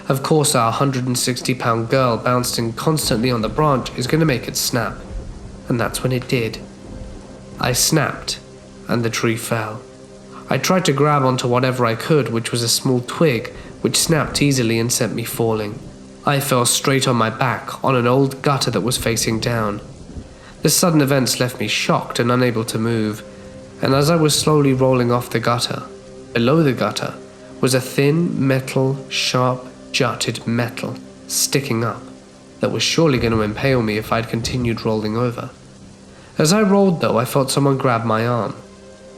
Of course, our 160-pound girl bouncing constantly on the branch is going to make it snap. And that's when it did. I snapped, and the tree fell. I tried to grab onto whatever I could, which was a small twig, which snapped easily and sent me falling. I fell straight on my back on an old gutter that was facing down. The sudden events left me shocked and unable to move, and as I was slowly rolling off the gutter, below the gutter was a thin metal, sharp, jutted metal sticking up that was surely going to impale me if I'd continued rolling over. As I rolled though, I felt someone grab my arm.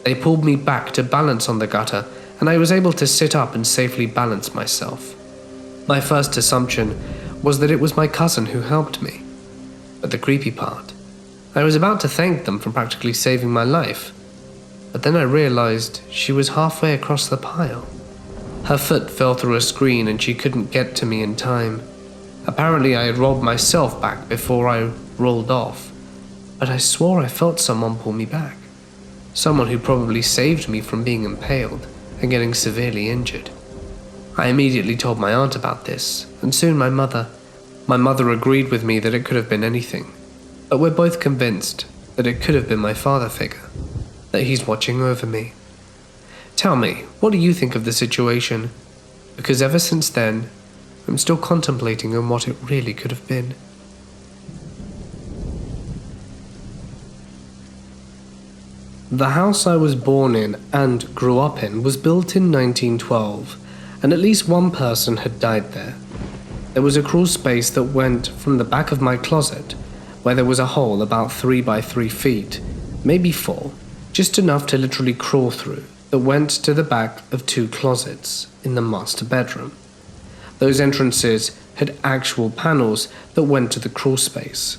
They pulled me back to balance on the gutter, and I was able to sit up and safely balance myself. My first assumption was that it was my cousin who helped me. But the creepy part, I was about to thank them for practically saving my life, but then I realized she was halfway across the pile. Her foot fell through a screen and she couldn't get to me in time. Apparently I had rolled myself back before I rolled off. But I swore I felt someone pull me back. Someone who probably saved me from being impaled and getting severely injured. I immediately told my aunt about this, and soon my mother. My mother agreed with me that it could have been anything, but we're both convinced that it could have been my father figure, that he's watching over me. Tell me, what do you think of the situation? Because ever since then, I'm still contemplating on what it really could have been. The house I was born in and grew up in was built in 1912, and at least one person had died there. There was a crawl space that went from the back of my closet, where there was a hole about 3 by 3 feet, maybe 4, just enough to literally crawl through, that went to the back of 2 closets in the master bedroom. Those entrances had actual panels that went to the crawl space.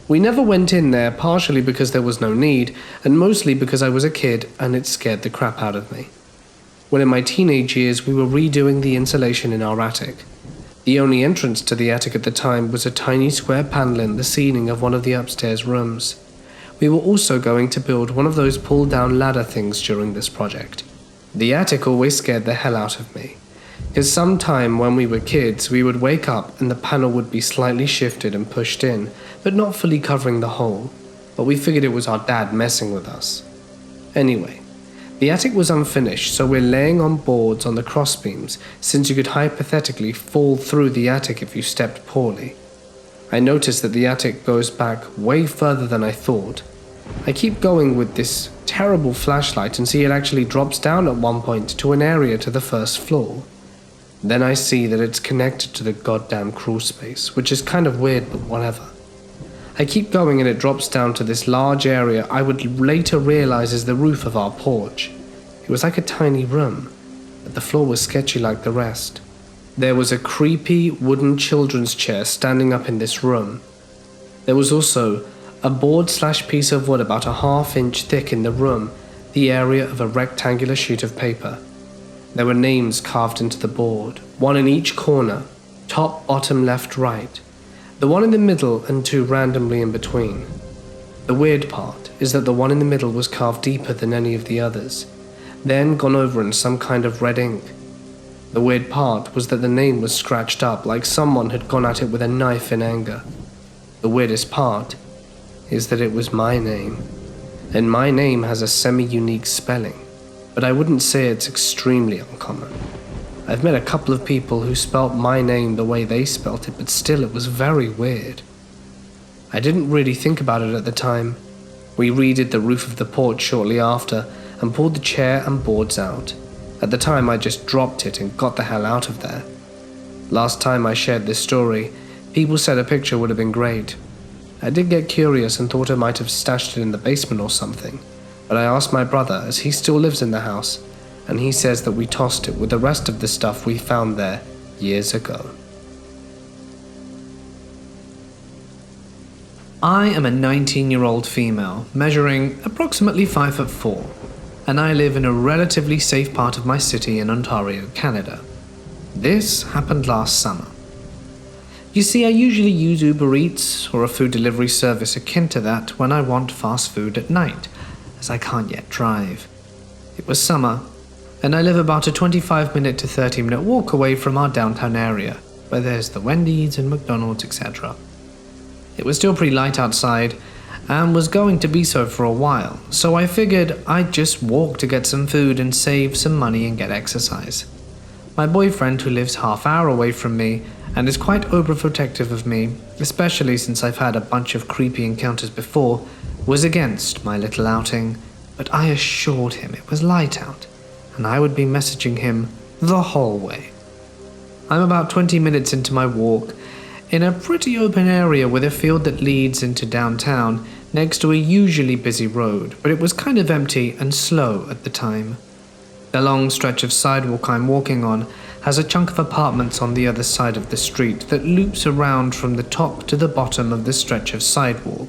We never went in there, partially because there was no need, and mostly because I was a kid and it scared the crap out of me. When in my teenage years we were redoing the insulation in our attic. The only entrance to the attic at the time was a tiny square panel in the ceiling of one of the upstairs rooms. We were also going to build one of those pull-down ladder things during this project. The attic always scared the hell out of me, because sometime when we were kids we would wake up and the panel would be slightly shifted and pushed in, but not fully covering the hole, but we figured it was our dad messing with us. Anyway, the attic was unfinished, so we're laying on boards on the crossbeams, since you could hypothetically fall through the attic if you stepped poorly. I noticed that the attic goes back way further than I thought. I keep going with this terrible flashlight and see it actually drops down at one point to an area to the first floor. Then I see that it's connected to the goddamn crawl space, which is kind of weird, but whatever. I keep going and it drops down to this large area I would later realize is the roof of our porch. It was like a tiny room, but the floor was sketchy like the rest. There was a creepy wooden children's chair standing up in this room. There was also a board/piece of wood about a ½ inch thick in the room, the area of a rectangular sheet of paper. There were names carved into the board, one in each corner, top, bottom, left, right. The one in the middle and two randomly in between. The weird part is that the one in the middle was carved deeper than any of the others, then gone over in some kind of red ink. The weird part was that the name was scratched up like someone had gone at it with a knife in anger. The weirdest part is that it was my name, and my name has a semi-unique spelling, but I wouldn't say it's extremely uncommon. I've met a couple of people who spelt my name the way they spelt it, but still it was very weird. I didn't really think about it at the time. We redid the roof of the porch shortly after and pulled the chair and boards out. At the time I just dropped it and got the hell out of there. Last time I shared this story, people said a picture would have been great. I did get curious and thought I might have stashed it in the basement or something, but I asked my brother as he still lives in the house, and he says that we tossed it with the rest of the stuff we found there years ago. I am a 19-year-old female, measuring approximately 5'4", and I live in a relatively safe part of my city in Ontario, Canada. This happened last summer. You see, I usually use Uber Eats or a food delivery service akin to that when I want fast food at night, as I can't yet drive. It was summer, and I live about a 25-minute to 30-minute walk away from our downtown area, where there's the Wendy's and McDonald's, etc. It was still pretty light outside, and was going to be so for a while, so I figured I'd just walk to get some food and save some money and get exercise. My boyfriend, who lives half-hour away from me, and is quite overprotective of me, especially since I've had a bunch of creepy encounters before, was against my little outing, but I assured him it was light out, and I would be messaging him the whole way. I'm about 20 minutes into my walk, in a pretty open area with a field that leads into downtown, next to a usually busy road, but it was kind of empty and slow at the time. The long stretch of sidewalk I'm walking on has a chunk of apartments on the other side of the street that loops around from the top to the bottom of the stretch of sidewalk.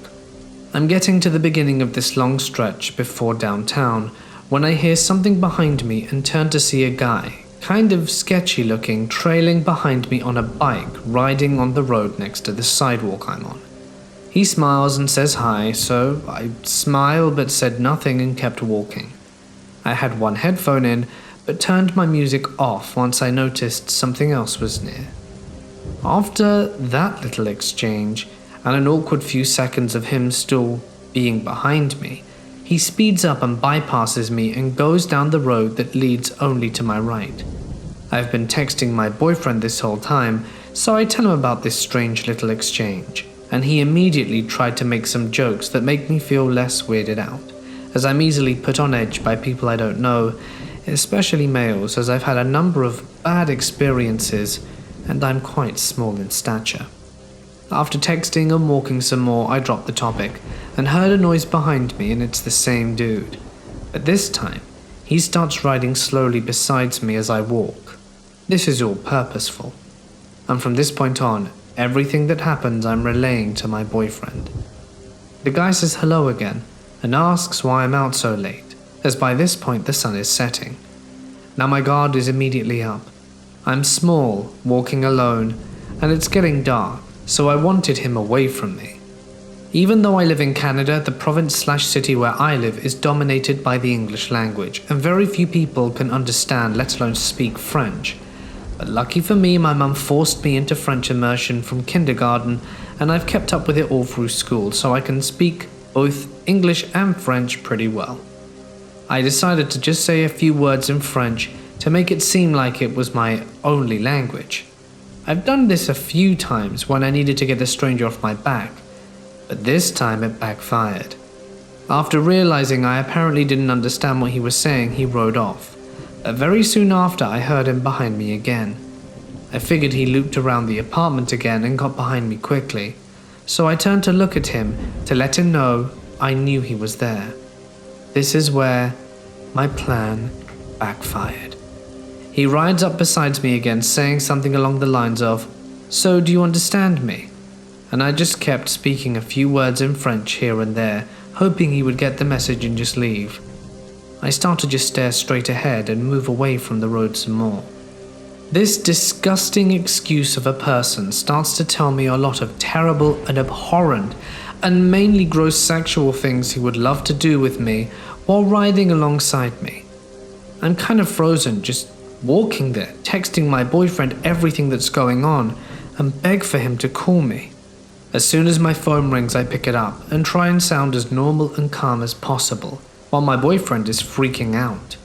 I'm getting to the beginning of this long stretch before downtown when I hear something behind me and turn to see a guy, kind of sketchy looking, trailing behind me on a bike riding on the road next to the sidewalk I'm on. He smiles and says hi, so I smiled but said nothing and kept walking. I had one headphone in, but turned my music off once I noticed something else was near. After that little exchange, and an awkward few seconds of him still being behind me, he speeds up and bypasses me and goes down the road that leads only to my right. I've been texting my boyfriend this whole time, so I tell him about this strange little exchange, and he immediately tried to make some jokes that make me feel less weirded out, as I'm easily put on edge by people I don't know, especially males, as I've had a number of bad experiences and I'm quite small in stature. After texting and walking some more, I dropped the topic and heard a noise behind me, and it's the same dude. But this time, he starts riding slowly beside me as I walk. This is all purposeful. And from this point on, everything that happens I'm relaying to my boyfriend. The guy says hello again and asks why I'm out so late, as by this point the sun is setting. Now my guard is immediately up. I'm small, walking alone, and it's getting dark, so I wanted him away from me. Even though I live in Canada, the province/city where I live is dominated by the English language, and very few people can understand, let alone speak French. But lucky for me, my mum forced me into French immersion from kindergarten, and I've kept up with it all through school, so I can speak both English and French pretty well. I decided to just say a few words in French to make it seem like it was my only language. I've done this a few times when I needed to get a stranger off my back, but this time it backfired. After realizing I apparently didn't understand what he was saying, he rode off. But very soon after, I heard him behind me again. I figured he looped around the apartment again and got behind me quickly, so I turned to look at him to let him know I knew he was there. This is where my plan backfired. He rides up beside me again, saying something along the lines of, "So do you understand me?" And I just kept speaking a few words in French here and there, hoping he would get the message and just leave. I start to just stare straight ahead and move away from the road some more. This disgusting excuse of a person starts to tell me a lot of terrible and abhorrent and mainly gross sexual things he would love to do with me while riding alongside me. I'm kind of frozen, just walking there, texting my boyfriend everything that's going on and beg for him to call me. As soon as my phone rings, I pick it up and try and sound as normal and calm as possible, while my boyfriend is freaking out.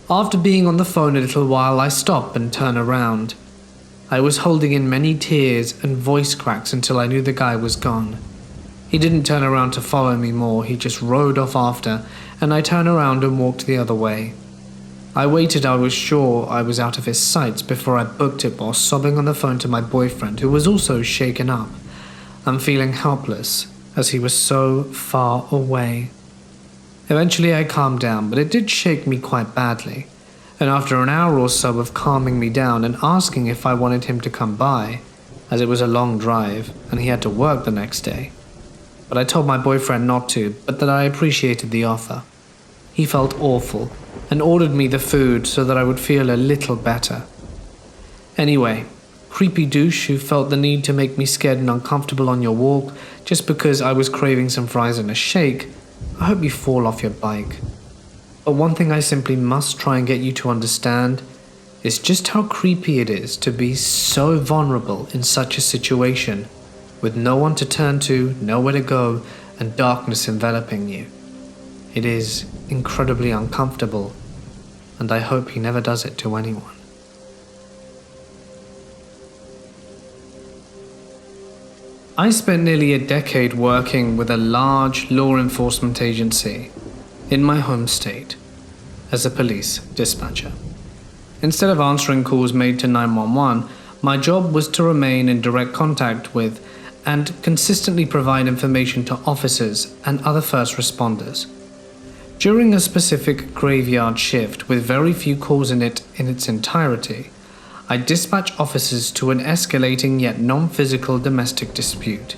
After being on the phone a little while, I stop and turn around. I was holding in many tears and voice cracks until I knew the guy was gone. He didn't turn around to follow me more, he just rode off after, and I turned around and walked the other way. I waited, I was sure I was out of his sights before I booked it while sobbing on the phone to my boyfriend, who was also shaken up. I'm feeling helpless, as he was so far away. Eventually I calmed down, but it did shake me quite badly, and after an hour or so of calming me down and asking if I wanted him to come by, as it was a long drive and he had to work the next day. But I told my boyfriend not to, but that I appreciated the offer. He felt awful and ordered me the food so that I would feel a little better. Anyway, creepy douche who felt the need to make me scared and uncomfortable on your walk just because I was craving some fries and a shake, I hope you fall off your bike. But one thing I simply must try and get you to understand is just how creepy it is to be so vulnerable in such a situation, with no one to turn to, nowhere to go, and darkness enveloping you. It is incredibly uncomfortable, and I hope he never does it to anyone. I spent nearly a decade working with a large law enforcement agency in my home state as a police dispatcher. Instead of answering calls made to 911, my job was to remain in direct contact with and consistently provide information to officers and other first responders. During a specific graveyard shift with very few calls in its entirety, I dispatch officers to an escalating yet non-physical domestic dispute.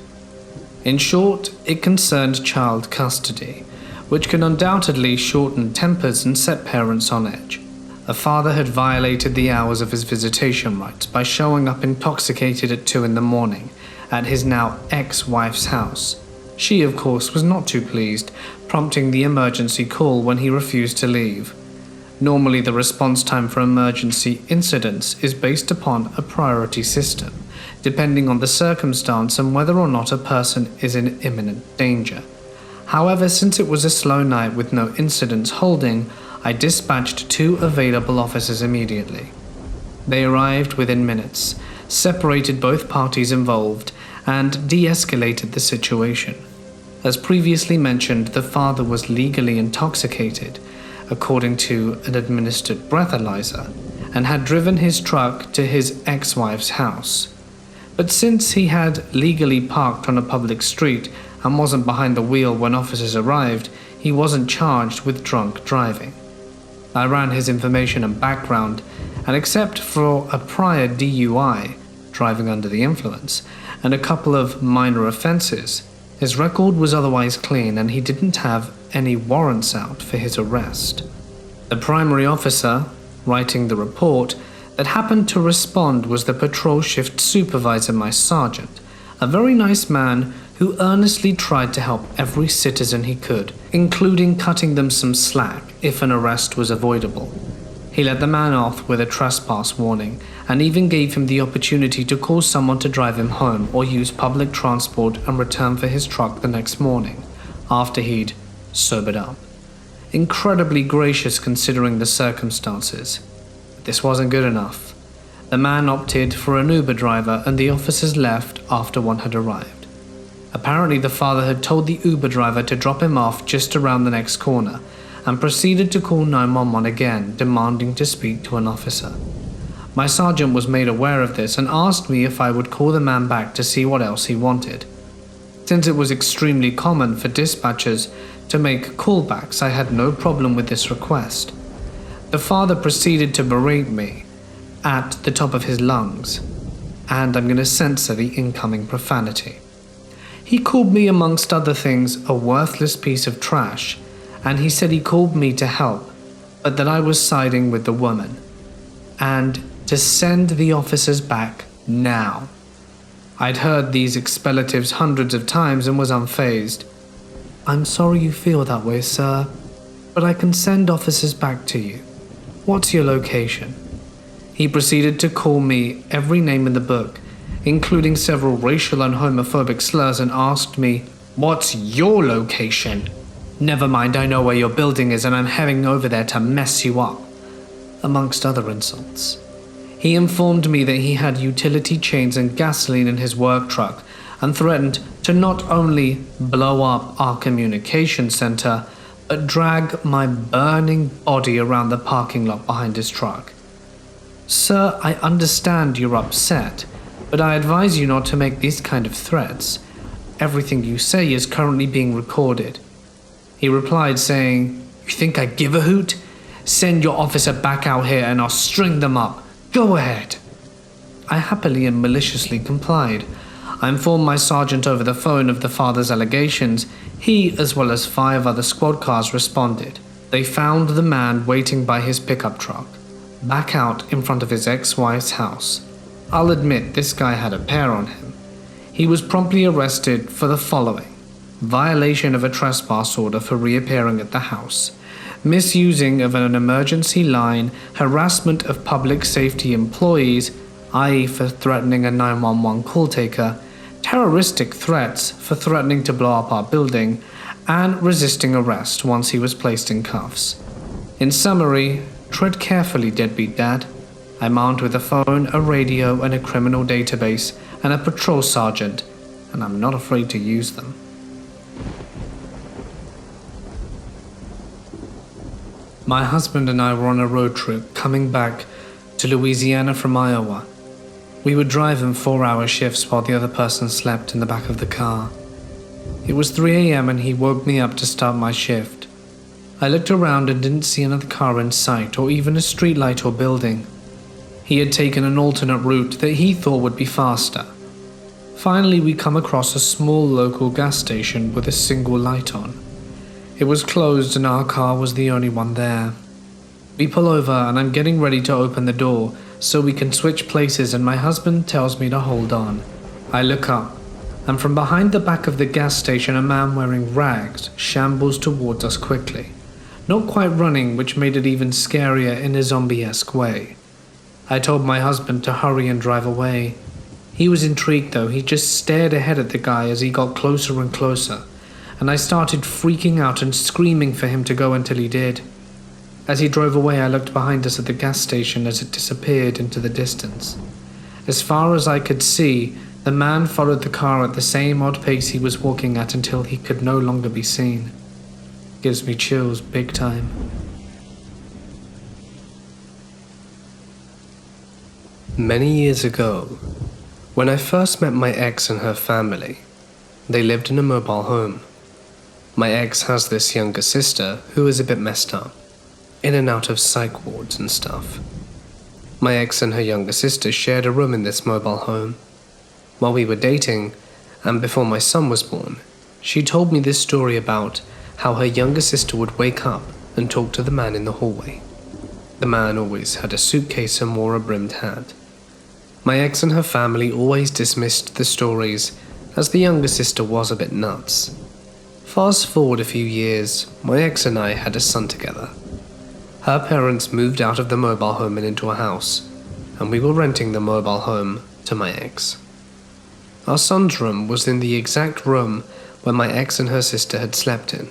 In short, it concerned child custody, which can undoubtedly shorten tempers and set parents on edge. A father had violated the hours of his visitation rights by showing up intoxicated at 2 a.m. at his now ex-wife's house. She, of course, was not too pleased, prompting the emergency call when he refused to leave. Normally, the response time for emergency incidents is based upon a priority system, depending on the circumstance and whether or not a person is in imminent danger. However, since it was a slow night with no incidents holding, I dispatched 2 available officers immediately. They arrived within minutes, separated both parties involved, and de-escalated the situation. As previously mentioned, the father was legally intoxicated, according to an administered breathalyzer, and had driven his truck to his ex-wife's house. But since he had legally parked on a public street and wasn't behind the wheel when officers arrived, he wasn't charged with drunk driving. I ran his information and background, and except for a prior DUI, driving under the influence, and a couple of minor offenses, his record was otherwise clean and he didn't have any warrants out for his arrest. The primary officer, writing the report, that happened to respond was the patrol shift supervisor, my sergeant, a very nice man who earnestly tried to help every citizen he could, including cutting them some slack if an arrest was avoidable. He let the man off with a trespass warning and even gave him the opportunity to call someone to drive him home or use public transport and return for his truck the next morning, after he'd sobered up. Incredibly gracious considering the circumstances. But this wasn't good enough. The man opted for an Uber driver and the officers left after one had arrived. Apparently the father had told the Uber driver to drop him off just around the next corner and proceeded to call 911 again, demanding to speak to an officer. My sergeant was made aware of this and asked me if I would call the man back to see what else he wanted. Since it was extremely common for dispatchers to make callbacks, I had no problem with this request. The father proceeded to berate me at the top of his lungs, and I'm going to censor the incoming profanity. He called me, amongst other things, a worthless piece of trash, and he said he called me to help, but that I was siding with the woman, and to send the officers back now. I'd heard these expellatives hundreds of times and was unfazed. "I'm sorry you feel that way, sir, but I can send officers back to you. What's your location?" He proceeded to call me every name in the book, including several racial and homophobic slurs, and asked me, "What's your location?" "Never mind, I know where your building is and I'm heading over there to mess you up," amongst other insults. He informed me that he had utility chains and gasoline in his work truck and threatened to not only blow up our communication center, but drag my burning body around the parking lot behind his truck. "Sir, I understand you're upset, but I advise you not to make these kind of threats. Everything you say is currently being recorded." He replied saying, "You think I give a hoot? Send your officer back out here and I'll string them up. Go ahead." I happily and maliciously complied. I informed my sergeant over the phone of the father's allegations. He, as well as 5 other squad cars, responded. They found the man waiting by his pickup truck, back out in front of his ex-wife's house. I'll admit this guy had a pair on him. He was promptly arrested for the following: violation of a trespass order for reappearing at the house, misusing of an emergency line, harassment of public safety employees, i.e. for threatening a 911 call taker, terroristic threats for threatening to blow up our building, and resisting arrest once he was placed in cuffs. In summary, tread carefully, deadbeat dad. I'm armed with a phone, a radio, and a criminal database, and a patrol sergeant, and I'm not afraid to use them. My husband and I were on a road trip coming back to Louisiana from Iowa. We would drive in 4-hour shifts while the other person slept in the back of the car. It was 3 a.m. and he woke me up to start my shift. I looked around and didn't see another car in sight or even a streetlight or building. He had taken an alternate route that he thought would be faster. Finally, we come across a small local gas station with a single light on. It was closed and our car was the only one there. We pull over and I'm getting ready to open the door so we can switch places, and my husband tells me to hold on. I look up, and from behind the back of the gas station a man wearing rags shambles towards us quickly. Not quite running, which made it even scarier in a zombie-esque way. I told my husband to hurry and drive away. He was intrigued though. He just stared ahead at the guy as he got closer and closer, and I started freaking out and screaming for him to go until he did. As he drove away, I looked behind us at the gas station as it disappeared into the distance. As far as I could see, the man followed the car at the same odd pace he was walking at until he could no longer be seen. Gives me chills big time. Many years ago, when I first met my ex and her family, they lived in a mobile home. My ex has this younger sister who is a bit messed up, in and out of psych wards and stuff. My ex and her younger sister shared a room in this mobile home. While we were dating, and before my son was born, she told me this story about how her younger sister would wake up and talk to the man in the hallway. The man always had a suitcase and wore a brimmed hat. My ex and her family always dismissed the stories as the younger sister was a bit nuts. Fast forward a few years, my ex and I had a son together. Her parents moved out of the mobile home and into a house, and we were renting the mobile home to my ex. Our son's room was in the exact room where my ex and her sister had slept in.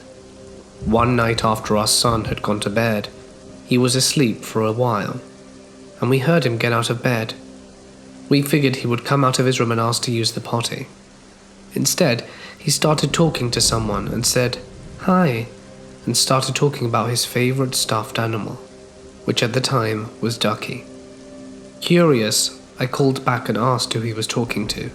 One night after our son had gone to bed, he was asleep for a while, and we heard him get out of bed. We figured he would come out of his room and ask to use the potty. Instead, he started talking to someone and said, "Hi," and started talking about his favorite stuffed animal, which at the time was Ducky. Curious, I called back and asked who he was talking to.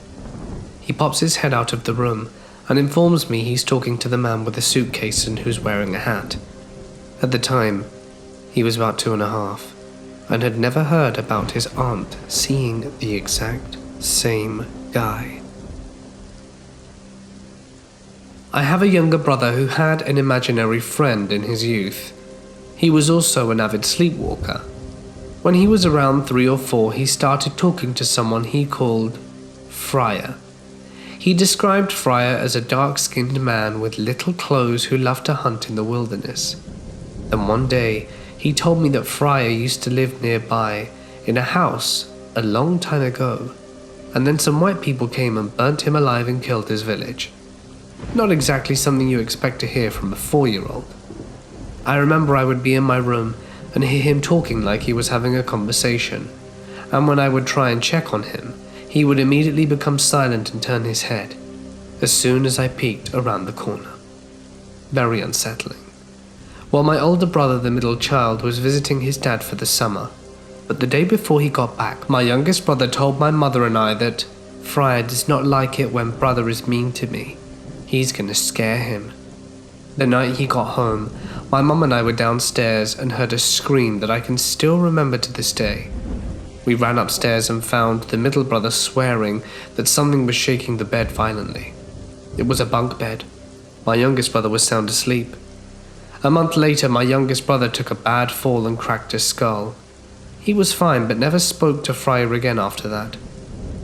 He pops his head out of the room and informs me he's talking to the man with the suitcase and who's wearing a hat. At the time, he was about 2.5, and had never heard about his aunt seeing the exact same guy. I have a younger brother who had an imaginary friend in his youth. He was also an avid sleepwalker. When he was around 3 or 4, he started talking to someone he called Friar. He described Friar as a dark-skinned man with little clothes who loved to hunt in the wilderness. Then one day, he told me that Friar used to live nearby in a house a long time ago, and then some white people came and burnt him alive and killed his village. Not exactly something you expect to hear from a 4-year-old. I remember I would be in my room and hear him talking like he was having a conversation, and when I would try and check on him, he would immediately become silent and turn his head as soon as I peeked around the corner. Very unsettling. Well, my older brother, the middle child, was visiting his dad for the summer, but the day before he got back, my youngest brother told my mother and I that Friar does not like it when brother is mean to me. He's gonna scare him. The night he got home, my mum and I were downstairs and heard a scream that I can still remember to this day. We ran upstairs and found the middle brother swearing that something was shaking the bed violently. It was a bunk bed. My youngest brother was sound asleep. A month later, my youngest brother took a bad fall and cracked his skull. He was fine but never spoke to Friar again after that.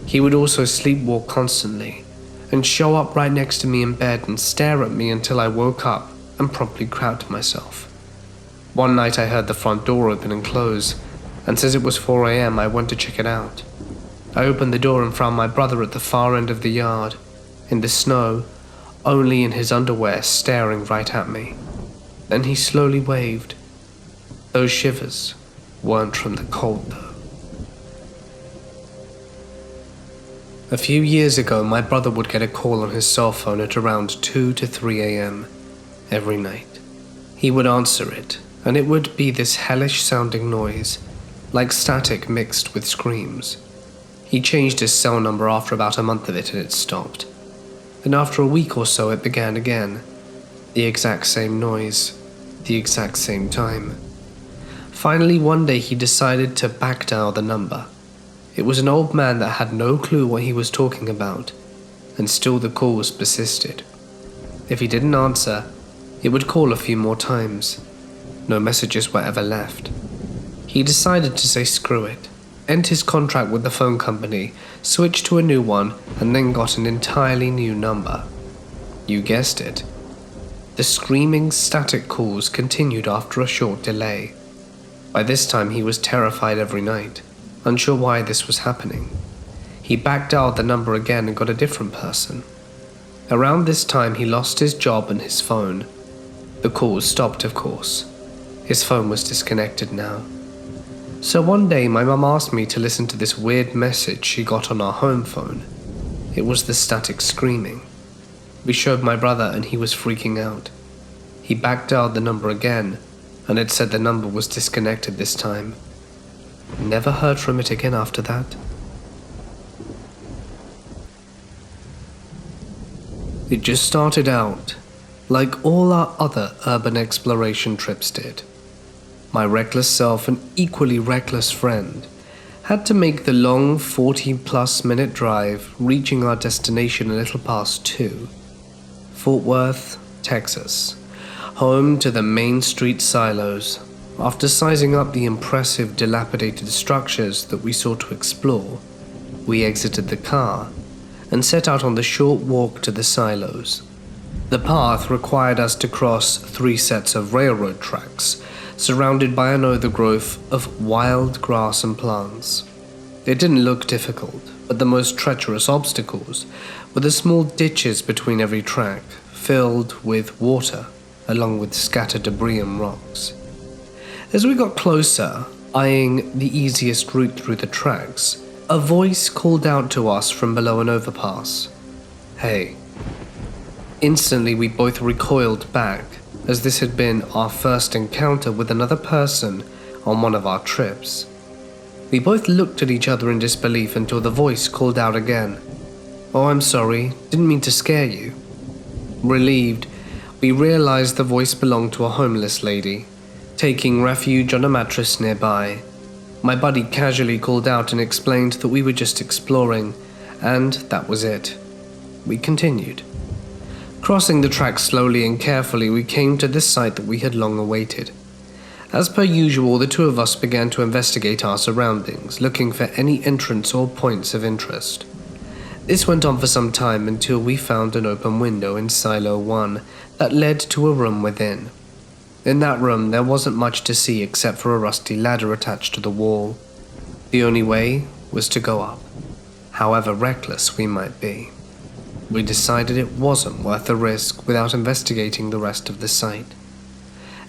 He would also sleepwalk constantly and show up right next to me in bed and stare at me until I woke up and promptly crapped myself. One night I heard the front door open and close, and since it was 4 a.m. I went to check it out. I opened the door and found my brother at the far end of the yard, in the snow, only in his underwear, staring right at me. Then he slowly waved. Those shivers weren't from the cold though. A few years ago, my brother would get a call on his cell phone at around 2 to 3 a.m. every night. He would answer it, and it would be this hellish-sounding noise, like static mixed with screams. He changed his cell number after about a month of it and it stopped. Then after a week or so it began again. The exact same noise, the exact same time. Finally one day he decided to backdial the number. It was an old man that had no clue what he was talking about, and still the calls persisted. If he didn't answer, it would call a few more times. No messages were ever left. He decided to say screw it, end his contract with the phone company, switched to a new one, and then got an entirely new number. You guessed it. The screaming static calls continued after a short delay. By this time he was terrified every night, unsure why this was happening. He backdialed the number again and got a different person. Around this time he lost his job and his phone. The calls stopped, of course. His phone was disconnected now. So one day my mum asked me to listen to this weird message she got on our home phone. It was the static screaming. We showed my brother and he was freaking out. He backdialed the number again, and it said the number was disconnected this time. Never heard from it again after that. It just started out like all our other urban exploration trips did. My reckless self and equally reckless friend had to make the long 40-plus minute drive, reaching our destination a little past 2. Fort Worth, Texas, home to the Main Street silos. After sizing up the impressive dilapidated structures that we sought to explore, we exited the car and set out on the short walk to the silos. The path required us to cross 3 sets of railroad tracks, surrounded by an overgrowth of wild grass and plants. It didn't look difficult, but the most treacherous obstacles were the small ditches between every track, filled with water, along with scattered debris and rocks. As we got closer, eyeing the easiest route through the tracks, a voice called out to us from below an overpass. "Hey." Instantly we both recoiled back, as this had been our first encounter with another person on one of our trips. We both looked at each other in disbelief until the voice called out again. "Oh, I'm sorry, didn't mean to scare you." Relieved, we realized the voice belonged to a homeless lady, taking refuge on a mattress nearby. My buddy casually called out and explained that we were just exploring, and that was it. We continued. Crossing the track slowly and carefully, we came to the site that we had long awaited. As per usual, the two of us began to investigate our surroundings, looking for any entrance or points of interest. This went on for some time until we found an open window in Silo 1 that led to a room within. In that room, there wasn't much to see except for a rusty ladder attached to the wall. The only way was to go up, however reckless we might be. We decided it wasn't worth the risk without investigating the rest of the site.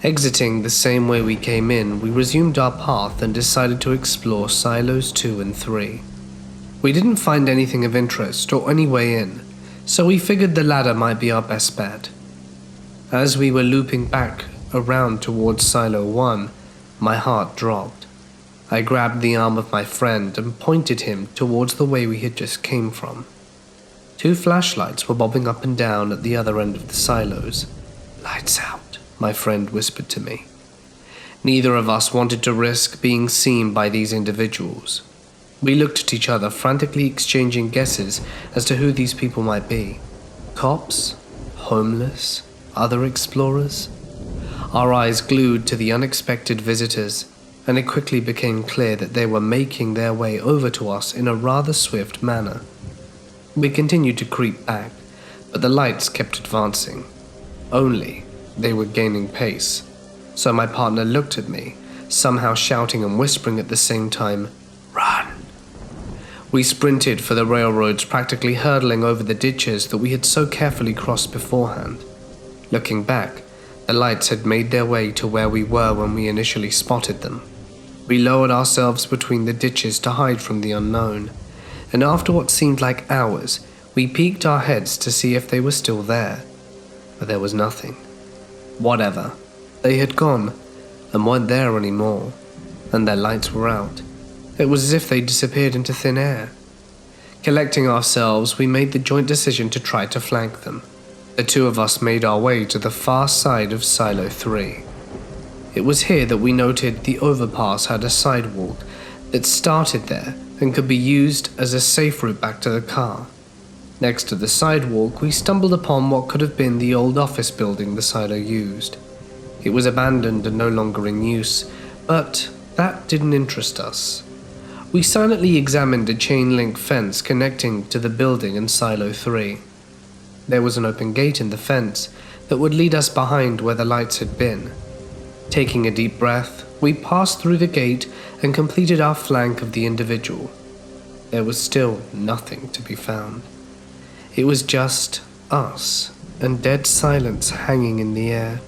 Exiting the same way we came in, we resumed our path and decided to explore Silos 2 and 3. We didn't find anything of interest or any way in, so we figured the ladder might be our best bet. As we were looping back around towards Silo 1, my heart dropped. I grabbed the arm of my friend and pointed him towards the way we had just came from. 2 flashlights were bobbing up and down at the other end of the silos. "Lights out," my friend whispered to me. Neither of us wanted to risk being seen by these individuals. We looked at each other, frantically exchanging guesses as to who these people might be. Cops? Homeless? Other explorers? Our eyes glued to the unexpected visitors, and it quickly became clear that they were making their way over to us in a rather swift manner. We continued to creep back, but the lights kept advancing. Only they were gaining pace, so my partner looked at me, somehow shouting and whispering at the same time, "Run!" We sprinted for the railroads, practically hurtling over the ditches that we had so carefully crossed beforehand. Looking back, the lights had made their way to where we were when we initially spotted them. We lowered ourselves between the ditches to hide from the unknown, and after what seemed like hours, we peeked our heads to see if they were still there. But there was nothing. Whatever. They had gone, and weren't there anymore, and their lights were out. It was as if they disappeared into thin air. Collecting ourselves, we made the joint decision to try to flank them. The two of us made our way to the far side of Silo 3. It was here that we noted the overpass had a sidewalk that started there and could be used as a safe route back to the car. Next to the sidewalk, we stumbled upon what could have been the old office building the silo used. It was abandoned and no longer in use, but that didn't interest us. We silently examined a chain-link fence connecting to the building in Silo 3. There was an open gate in the fence that would lead us behind where the lights had been. Taking a deep breath, we passed through the gate and completed our flank of the individual. There was still nothing to be found. It was just us and dead silence hanging in the air.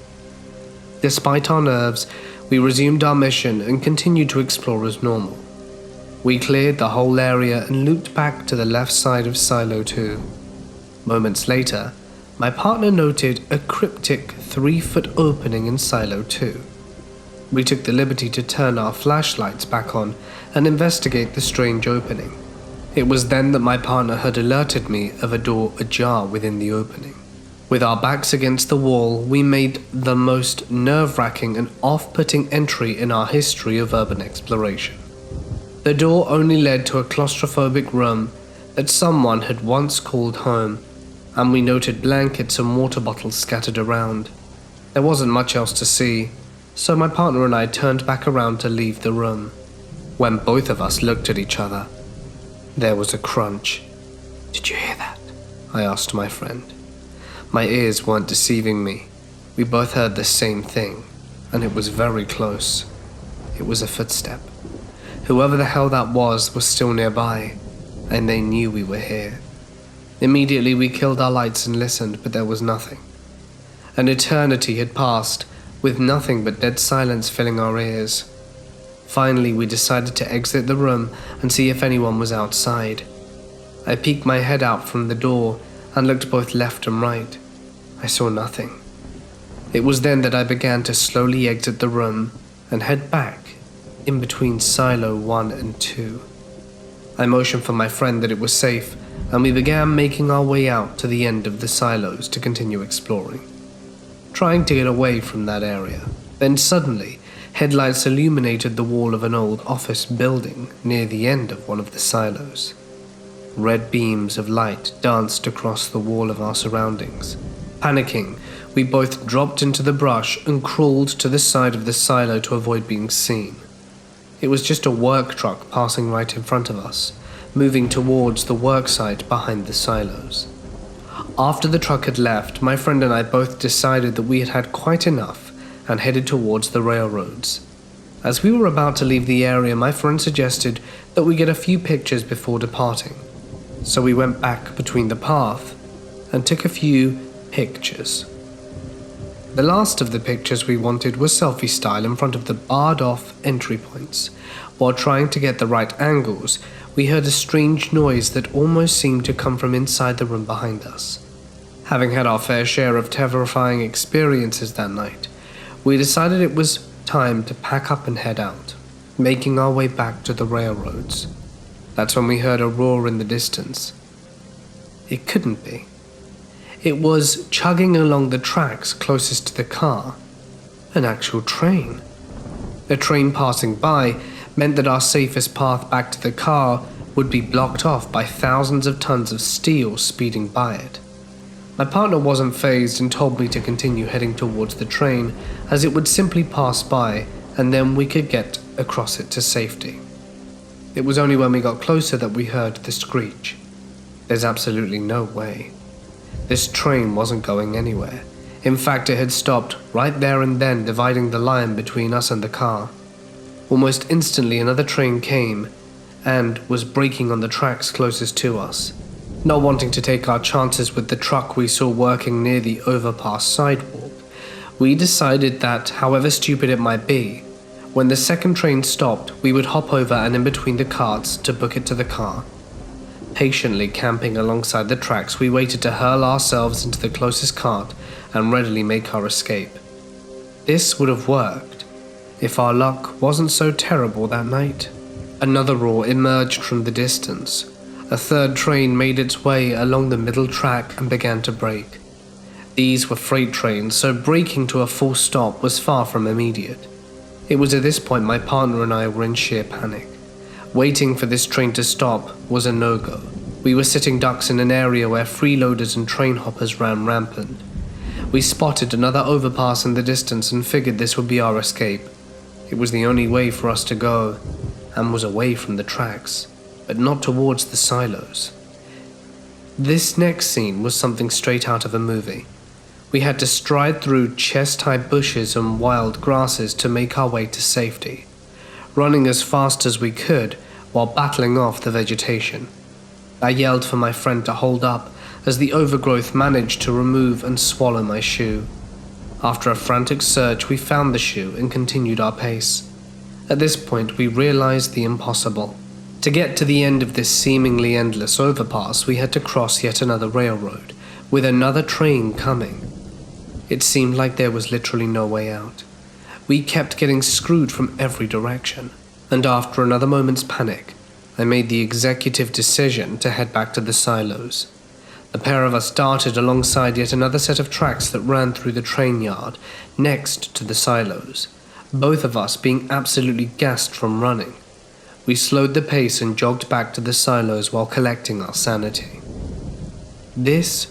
Despite our nerves, we resumed our mission and continued to explore as normal. We cleared the whole area and looped back to the left side of Silo 2. Moments later, my partner noted a cryptic 3-foot opening in Silo 2. We took the liberty to turn our flashlights back on and investigate the strange opening. It was then that my partner had alerted me of a door ajar within the opening. With our backs against the wall, we made the most nerve-wracking and off-putting entry in our history of urban exploration. The door only led to a claustrophobic room that someone had once called home, and we noted blankets and water bottles scattered around. There wasn't much else to see, so my partner and I turned back around to leave the room. When both of us looked at each other, there was a crunch. "Did you hear that?" I asked my friend. My ears weren't deceiving me. We both heard the same thing, and it was very close. It was a footstep. Whoever the hell that was still nearby, and they knew we were here. Immediately we killed our lights and listened, but there was nothing. An eternity had passed, with nothing but dead silence filling our ears. Finally, we decided to exit the room and see if anyone was outside. I peeked my head out from the door and looked both left and right. I saw nothing. It was then that I began to slowly exit the room and head back in between Silo 1 and 2. I motioned for my friend that it was safe, and we began making our way out to the end of the silos to continue exploring, trying to get away from that area. Then suddenly, headlights illuminated the wall of an old office building near the end of one of the silos. Red beams of light danced across the wall of our surroundings. Panicking, we both dropped into the brush and crawled to the side of the silo to avoid being seen. It was just a work truck passing right in front of us, moving towards the work site behind the silos. After the truck had left, my friend and I both decided that we had had quite enough and headed towards the railroads. As we were about to leave the area, my friend suggested that we get a few pictures before departing. So we went back between the path and took a few pictures. The last of the pictures we wanted was selfie style in front of the barred off entry points. While trying to get the right angles, we heard a strange noise that almost seemed to come from inside the room behind us. Having had our fair share of terrifying experiences that night, we decided it was time to pack up and head out, making our way back to the railroads. That's when we heard a roar in the distance. It couldn't be. It was chugging along the tracks closest to the car. An actual train. The train passing by meant that our safest path back to the car would be blocked off by thousands of tons of steel speeding by it. My partner wasn't fazed and told me to continue heading towards the train, as it would simply pass by and then we could get across it to safety. It was only when we got closer that we heard the screech. There's absolutely no way. This train wasn't going anywhere. In fact, it had stopped right there and then, dividing the line between us and the car. Almost instantly, another train came and was braking on the tracks closest to us. Not wanting to take our chances with the truck we saw working near the overpass sidewalk, we decided that, however stupid it might be, when the second train stopped, we would hop over and in between the carts to book it to the car. Patiently camping alongside the tracks, we waited to hurl ourselves into the closest cart and readily make our escape. This would have worked if our luck wasn't so terrible that night. Another roar emerged from the distance. A third train made its way along the middle track and began to brake. These were freight trains, so braking to a full stop was far from immediate. It was at this point my partner and I were in sheer panic. Waiting for this train to stop was a no-go. We were sitting ducks in an area where freeloaders and train hoppers ran rampant. We spotted another overpass in the distance and figured this would be our escape. It was the only way for us to go, and was away from the tracks, but not towards the silos. This next scene was something straight out of a movie. We had to stride through chest-high bushes and wild grasses to make our way to safety, running as fast as we could while battling off the vegetation. I yelled for my friend to hold up as the overgrowth managed to remove and swallow my shoe. After a frantic search, we found the shoe and continued our pace. At this point, we realized the impossible. To get to the end of this seemingly endless overpass, we had to cross yet another railroad, with another train coming. It seemed like there was literally no way out. We kept getting screwed from every direction, and after another moment's panic, I made the executive decision to head back to the silos. The pair of us darted alongside yet another set of tracks that ran through the train yard, next to the silos, both of us being absolutely gassed from running. We slowed the pace and jogged back to the silos while collecting our sanity. This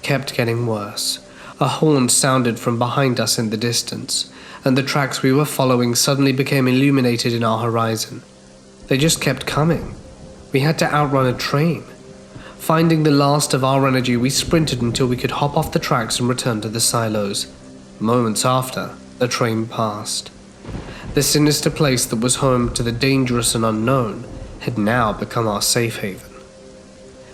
kept getting worse. A horn sounded from behind us in the distance, and the tracks we were following suddenly became illuminated in our horizon. They just kept coming. We had to outrun a train. Finding the last of our energy, we sprinted until we could hop off the tracks and return to the silos. Moments after, the train passed. The sinister place that was home to the dangerous and unknown had now become our safe haven.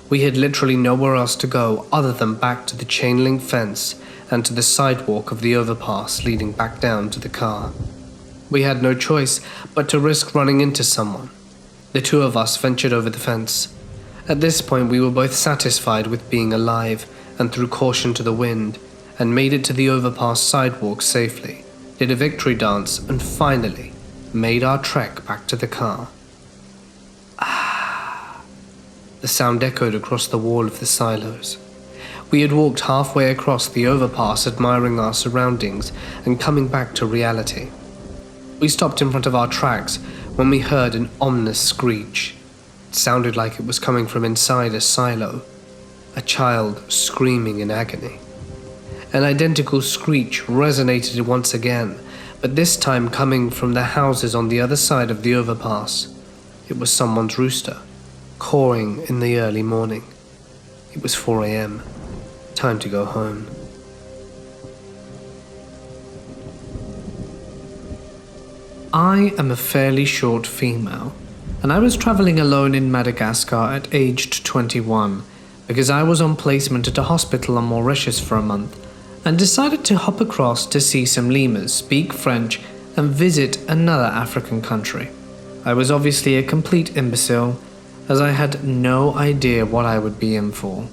We had literally nowhere else to go other than back to the chain link fence and to the sidewalk of the overpass leading back down to the car. We had no choice but to risk running into someone. The two of us ventured over the fence. At this point, we were both satisfied with being alive and threw caution to the wind and made it to the overpass sidewalk safely, did a victory dance, and finally made our trek back to the car. The The sound echoed across the wall of the silos. We had walked halfway across the overpass, admiring our surroundings and coming back to reality. We stopped in front of our tracks when we heard an ominous screech. It sounded like it was coming from inside a silo, a child screaming in agony. An identical screech resonated once again, but this time coming from the houses on the other side of the overpass. It was someone's rooster, cawing in the early morning. It was 4 a.m. Time to go home. I am a fairly short female, and I was traveling alone in Madagascar at aged 21 because I was on placement at a hospital on Mauritius for a month and decided to hop across to see some lemurs, speak French, and visit another African country. I was obviously a complete imbecile, as I had no idea what I would be in for.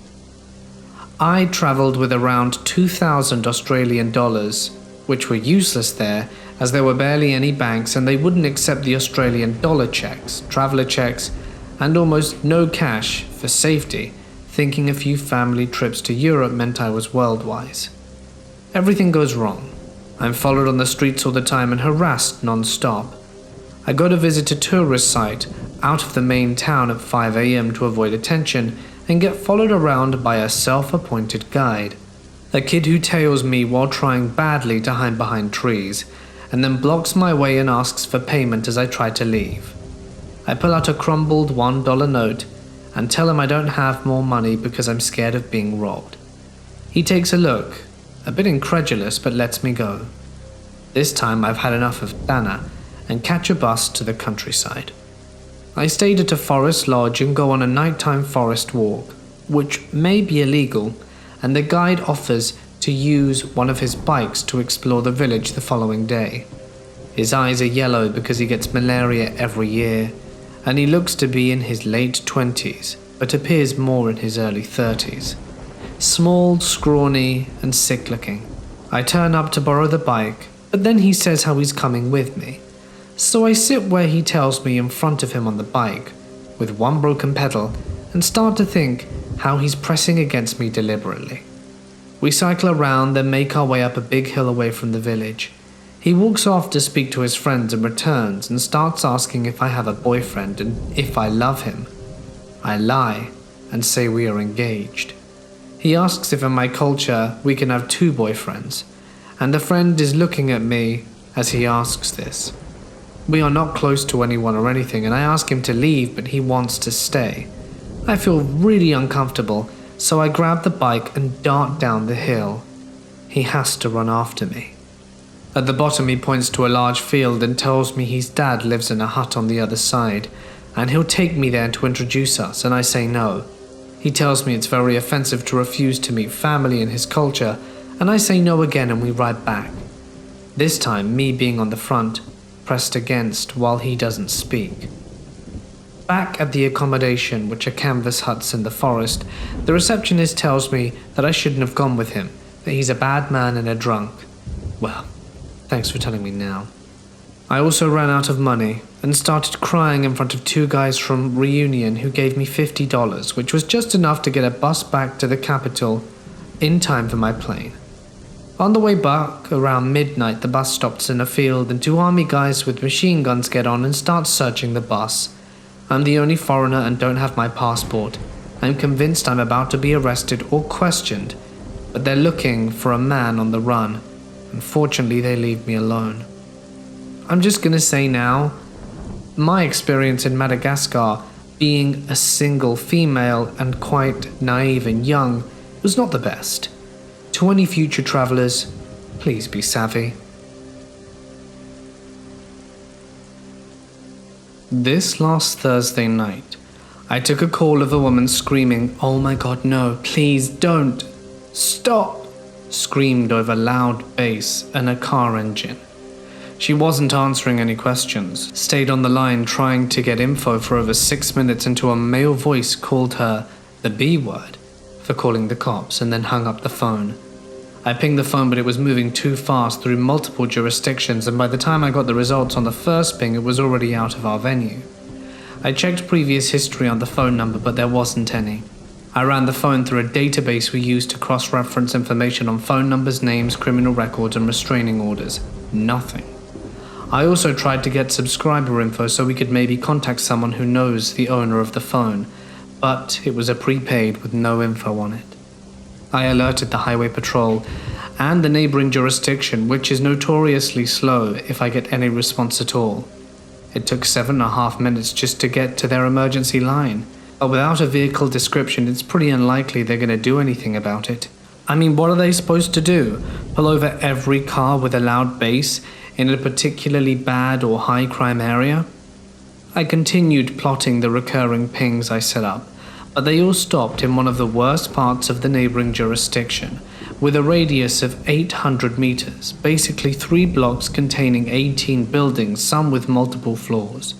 I travelled with around 2,000 Australian dollars, which were useless there as there were barely any banks and they wouldn't accept the Australian dollar checks, traveller checks, and almost no cash for safety, thinking a few family trips to Europe meant I was world-wise. Everything goes wrong. I'm followed on the streets all the time and harassed non-stop. I go to visit a tourist site out of the main town at 5 a.m. to avoid attention and get followed around by a self-appointed guide. A kid who tails me while trying badly to hide behind trees, and then blocks my way and asks for payment as I try to leave. I pull out a crumbled $1 note and tell him I don't have more money because I'm scared of being robbed. He takes a look, a bit incredulous, but lets me go. This time I've had enough of Dana and catch a bus to the countryside. I stayed at a forest lodge and go on a nighttime forest walk, which may be illegal, and the guide offers to use one of his bikes to explore the village the following day. His eyes are yellow because he gets malaria every year, and he looks to be in his late 20s, but appears more in his early 30s. Small, scrawny, and sick-looking. I turn up to borrow the bike, but then he says how he's coming with me. So I sit where he tells me in front of him on the bike, with one broken pedal, and start to think how he's pressing against me deliberately. We cycle around, then make our way up a big hill away from the village. He walks off to speak to his friends and returns and starts asking if I have a boyfriend and if I love him. I lie and say we are engaged. He asks if in my culture we can have 2 boyfriends, and the friend is looking at me as he asks this. We are not close to anyone or anything, and I ask him to leave, but he wants to stay. I feel really uncomfortable, so I grab the bike and dart down the hill. He has to run after me. At the bottom he points to a large field and tells me his dad lives in a hut on the other side, and he'll take me there to introduce us, and I say no. He tells me it's very offensive to refuse to meet family in his culture, and I say no again and we ride back. This time, me being on the front, pressed against while he doesn't speak. Back at the accommodation, which are canvas huts in the forest, the receptionist tells me that I shouldn't have gone with him, that he's a bad man and a drunk. Well, thanks for telling me now. I also ran out of money and started crying in front of 2 guys from Reunion who gave me $50, which was just enough to get a bus back to the capital in time for my plane. On the way back, around midnight, the bus stops in a field and 2 army guys with machine guns get on and start searching the bus. I'm the only foreigner and don't have my passport. I'm convinced I'm about to be arrested or questioned, but they're looking for a man on the run. Unfortunately, they leave me alone. I'm just gonna say now, my experience in Madagascar, being a single female and quite naive and young, was not the best. To any future travellers, please be savvy. This last Thursday night, I took a call of a woman screaming, "Oh my God, no, please don't, stop," screamed over loud bass and a car engine. She wasn't answering any questions, stayed on the line trying to get info for over 6 minutes until a male voice called her the B word for calling the cops and then hung up the phone. I pinged the phone, but it was moving too fast through multiple jurisdictions, and by the time I got the results on the first ping, it was already out of our venue. I checked previous history on the phone number, but there wasn't any. I ran the phone through a database we used to cross-reference information on phone numbers, names, criminal records, and restraining orders. Nothing. I also tried to get subscriber info so we could maybe contact someone who knows the owner of the phone, but it was a prepaid with no info on it. I alerted the highway patrol and the neighboring jurisdiction, which is notoriously slow if I get any response at all. It took 7.5 minutes just to get to their emergency line, but without a vehicle description, it's pretty unlikely they're going to do anything about it. I mean, what are they supposed to do? Pull over every car with a loud bass in a particularly bad or high crime area? I continued plotting the recurring pings I set up, but they all stopped in one of the worst parts of the neighboring jurisdiction, with a radius of 800 meters, basically 3 blocks containing 18 buildings, some with multiple floors.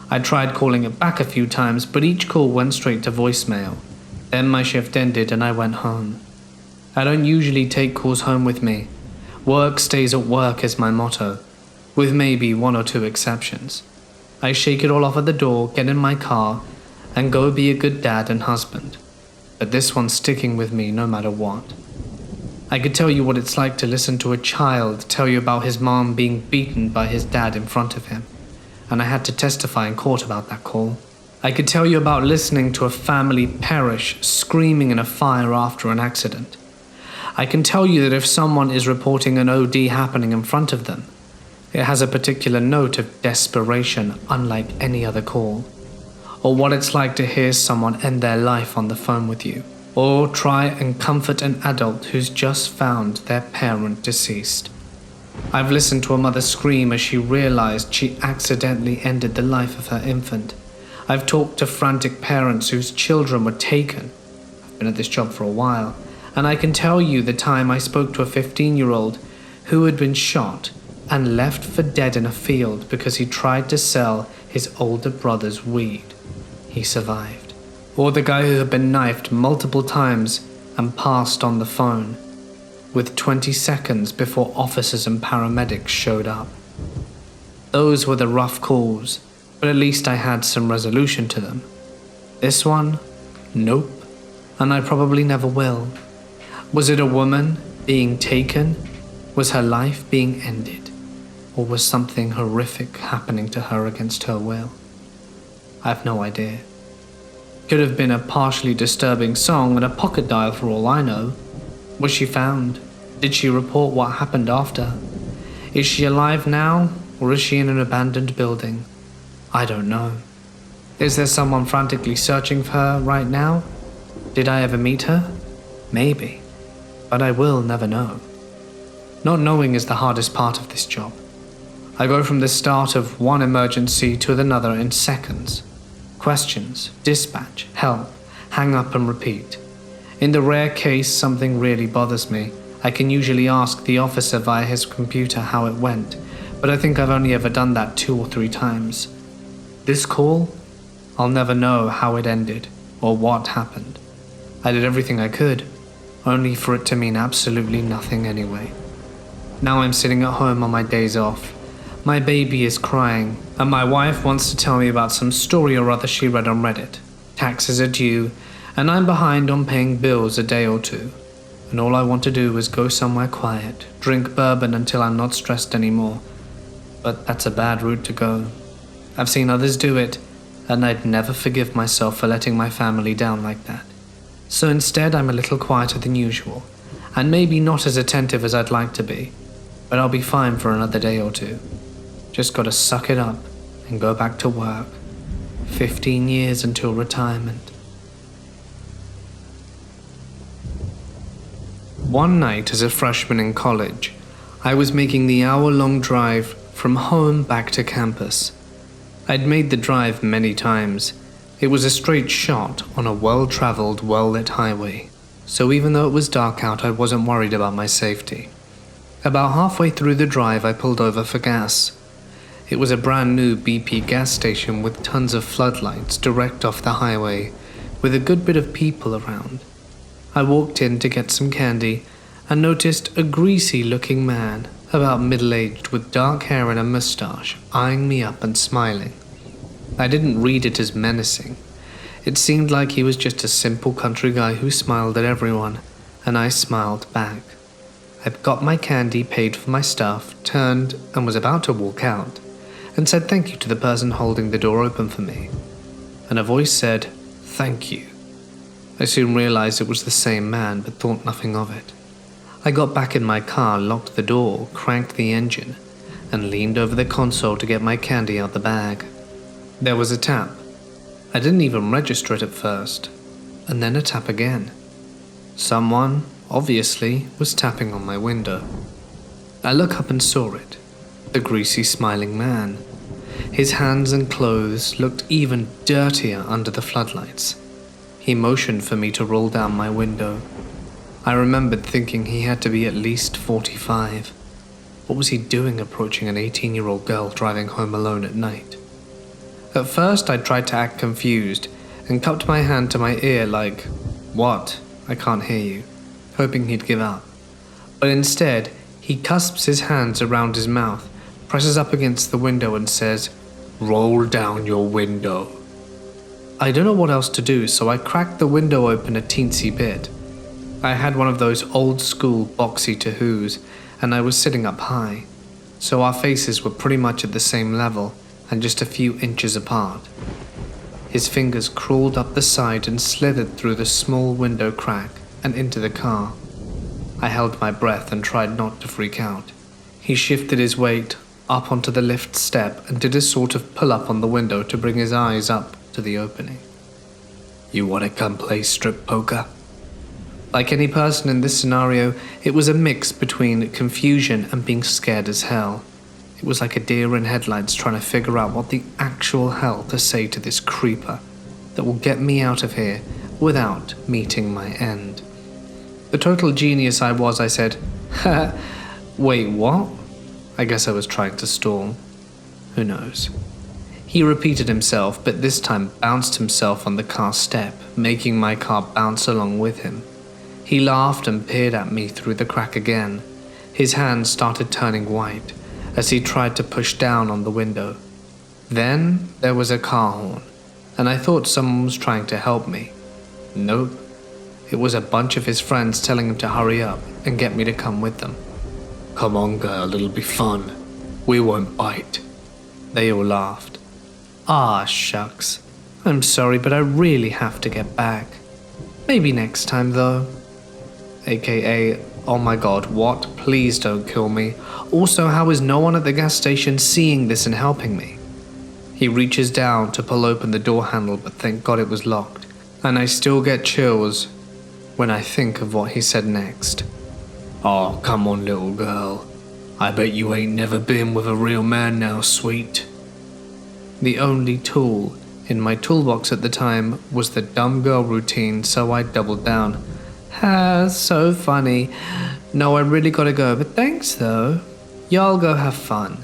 I tried calling it back a few times, but each call went straight to voicemail. Then my shift ended and I went home. I don't usually take calls home with me. Work stays at work is my motto, with maybe 1 or 2 exceptions. I shake it all off at the door, get in my car, and go be a good dad and husband. But this one's sticking with me no matter what. I could tell you what it's like to listen to a child tell you about his mom being beaten by his dad in front of him, and I had to testify in court about that call. I could tell you about listening to a family perish screaming in a fire after an accident. I can tell you that if someone is reporting an OD happening in front of them, it has a particular note of desperation unlike any other call. Or what it's like to hear someone end their life on the phone with you, or try and comfort an adult who's just found their parent deceased. I've listened to a mother scream as she realized she accidentally ended the life of her infant. I've talked to frantic parents whose children were taken. I've been at this job for a while, and I can tell you the time I spoke to a 15-year-old who had been shot and left for dead in a field because he tried to sell his older brother's weed. He survived. Or the guy who had been knifed multiple times and passed on the phone, with 20 seconds before officers and paramedics showed up. Those were the rough calls, but at least I had some resolution to them. This one? Nope. And I probably never will. Was it a woman being taken? Was her life being ended? Or was something horrific happening to her against her will? I've no idea. Could have been a partially disturbing song and a pocket dial for all I know. Was she found? Did she report what happened after? Is she alive now, or is she in an abandoned building? I don't know. Is there someone frantically searching for her right now? Did I ever meet her? Maybe. But I will never know. Not knowing is the hardest part of this job. I go from the start of one emergency to another in seconds. Questions, dispatch, help, hang up and repeat. In the rare case something really bothers me, I can usually ask the officer via his computer how it went, but I think I've only ever done that 2 or 3 times. This call? I'll never know how it ended or what happened. I did everything I could, only for it to mean absolutely nothing anyway. Now I'm sitting at home on my days off. My baby is crying, and my wife wants to tell me about some story or other she read on Reddit. Taxes are due, and I'm behind on paying bills a day or 2. And all I want to do is go somewhere quiet, drink bourbon until I'm not stressed anymore. But that's a bad route to go. I've seen others do it, and I'd never forgive myself for letting my family down like that. So instead I'm a little quieter than usual, and maybe not as attentive as I'd like to be, but I'll be fine for another day or 2. Just gotta suck it up and go back to work. 15 years until retirement. One night as a freshman in college, I was making the hour-long drive from home back to campus. I'd made the drive many times. It was a straight shot on a well-traveled, well-lit highway, so even though it was dark out, I wasn't worried about my safety. About halfway through the drive, I pulled over for gas. It was a brand new BP gas station with tons of floodlights direct off the highway, with a good bit of people around. I walked in to get some candy and noticed a greasy-looking man, about middle-aged with dark hair and a mustache, eyeing me up and smiling. I didn't read it as menacing. It seemed like he was just a simple country guy who smiled at everyone, and I smiled back. I got my candy, paid for my stuff, turned and was about to walk out, and said thank you to the person holding the door open for me. And a voice said, "Thank you." I soon realized it was the same man, but thought nothing of it. I got back in my car, locked the door, cranked the engine, and leaned over the console to get my candy out the bag. There was a tap. I didn't even register it at first, and then a tap again. Someone, obviously, was tapping on my window. I looked up and saw it, the greasy smiling man. His hands and clothes looked even dirtier under the floodlights. He motioned for me to roll down my window. I remembered thinking he had to be at least 45. What was he doing approaching an 18-year-old girl driving home alone at night? At first I tried to act confused and cupped my hand to my ear like, "What? I can't hear you," hoping he'd give up. But instead, he cusps his hands around his mouth, presses up against the window and says, "Roll down your window." I don't know what else to do, so I cracked the window open a teensy bit. I had one of those old-school boxy Tahoos, and I was sitting up high, so our faces were pretty much at the same level and just a few inches apart. His fingers crawled up the side and slithered through the small window crack and into the car. I held my breath and tried not to freak out. He shifted his weight up onto the lift step and did a sort of pull-up on the window to bring his eyes up to the opening. "You want to come play strip poker?" Like any person in this scenario, it was a mix between confusion and being scared as hell. It was like a deer in headlights trying to figure out what the actual hell to say to this creeper that will get me out of here without meeting my end. The total genius I was, I said, "Ha, wait, what?" I guess I was trying to stall. Who knows? He repeated himself, but this time bounced himself on the car step, making my car bounce along with him. He laughed and peered at me through the crack again. His hands started turning white as he tried to push down on the window. Then there was a car horn, and I thought someone was trying to help me. Nope. It was a bunch of his friends telling him to hurry up and get me to come with them. "Come on, girl, it'll be fun. We won't bite." They all laughed. "Ah, shucks. I'm sorry, but I really have to get back. Maybe next time, though." AKA, "Oh my god, what? Please don't kill me. Also, how is no one at the gas station seeing this and helping me?" He reaches down to pull open the door handle, but thank god it was locked. And I still get chills when I think of what he said next. "Oh, come on, little girl. I bet you ain't never been with a real man now, sweet." The only tool in my toolbox at the time was the dumb girl routine, so I doubled down. "Ha, so funny. No, I really gotta go, but thanks though. Y'all go have fun."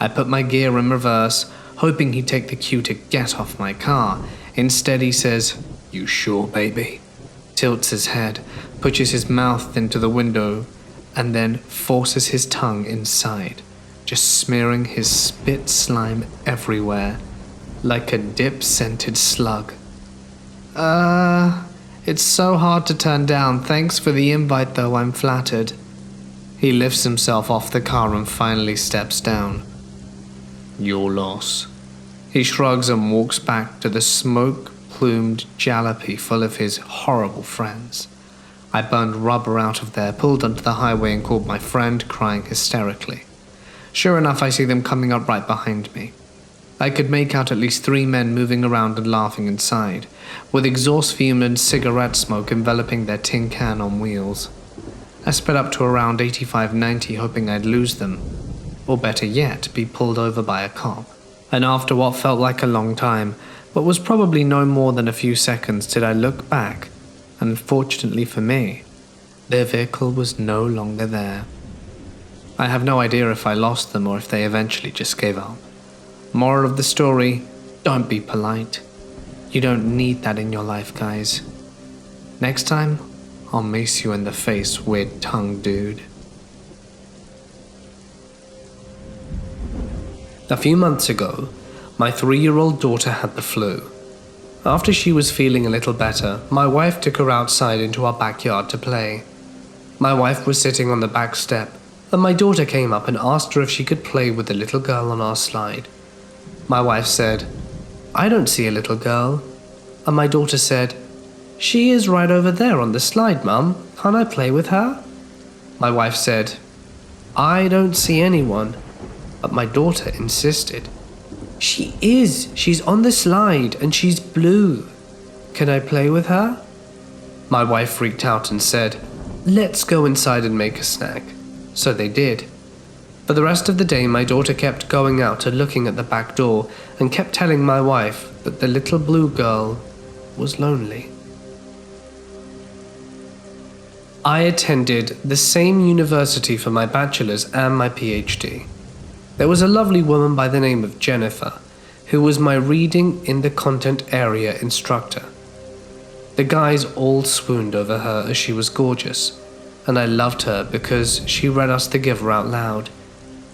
I put my gear in reverse, hoping he'd take the cue to get off my car. Instead he says, "You sure, baby?" Tilts his head, pushes his mouth into the window, and then forces his tongue inside, just smearing his spit slime everywhere, like a dip-scented slug. It's so hard to turn down. Thanks for the invite though, I'm flattered." He lifts himself off the car and finally steps down. "Your loss." He shrugs and walks back to the smoke-plumed jalopy full of his horrible friends. I burned rubber out of there, pulled onto the highway and called my friend, crying hysterically. Sure enough, I see them coming up right behind me. I could make out at least 3 men moving around and laughing inside, with exhaust fume and cigarette smoke enveloping their tin can on wheels. I sped up to around 85-90, hoping I'd lose them, or better yet, be pulled over by a cop. And after what felt like a long time, but was probably no more than a few seconds, did I look back, and fortunately for me, their vehicle was no longer there. I have no idea if I lost them or if they eventually just gave up. Moral of the story, don't be polite. You don't need that in your life, guys. Next time, I'll mace you in the face, weird tongue dude. A few months ago, My 3-year-old daughter had the flu. After she was feeling a little better, my wife took her outside into our backyard to play. My wife was sitting on the back step, and my daughter came up and asked her if she could play with the little girl on our slide. My wife said, "I don't see a little girl." And my daughter said, "She is right over there on the slide, Mum. Can't I play with her?" My wife said, "I don't see anyone." But my daughter insisted, "She is. She's on the slide and she's blue. Can I play with her?" My wife freaked out and said, "Let's go inside and make a snack." So they did. For the rest of the day, my daughter kept going out and looking at the back door and kept telling my wife that the little blue girl was lonely. I attended the same university for my bachelor's and my PhD. There was a lovely woman by the name of Jennifer, who was my reading in the content area instructor. The guys all swooned over her as she was gorgeous, and I loved her because she read us The Giver out loud.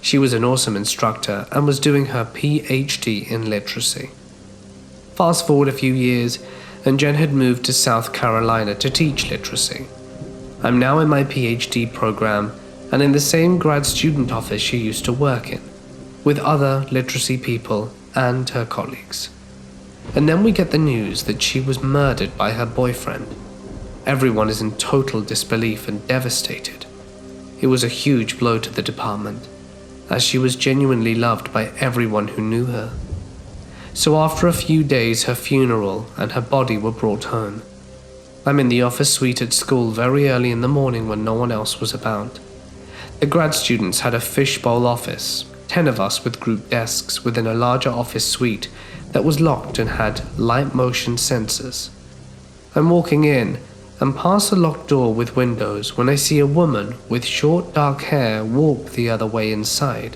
She was an awesome instructor and was doing her PhD in literacy. Fast forward a few years, and Jen had moved to South Carolina to teach literacy. I'm now in my PhD program and in the same grad student office she used to work in, with other literacy people and her colleagues. And then we get the news that she was murdered by her boyfriend. Everyone is in total disbelief and devastated. It was a huge blow to the department, as she was genuinely loved by everyone who knew her. So after a few days, her funeral and her body were brought home. I'm in the office suite at school very early in the morning when no one else was about. The grad students had a fishbowl office, 10 of us with group desks within a larger office suite that was locked and had light motion sensors. I'm walking in and past a locked door with windows when I see a woman with short dark hair walk the other way inside,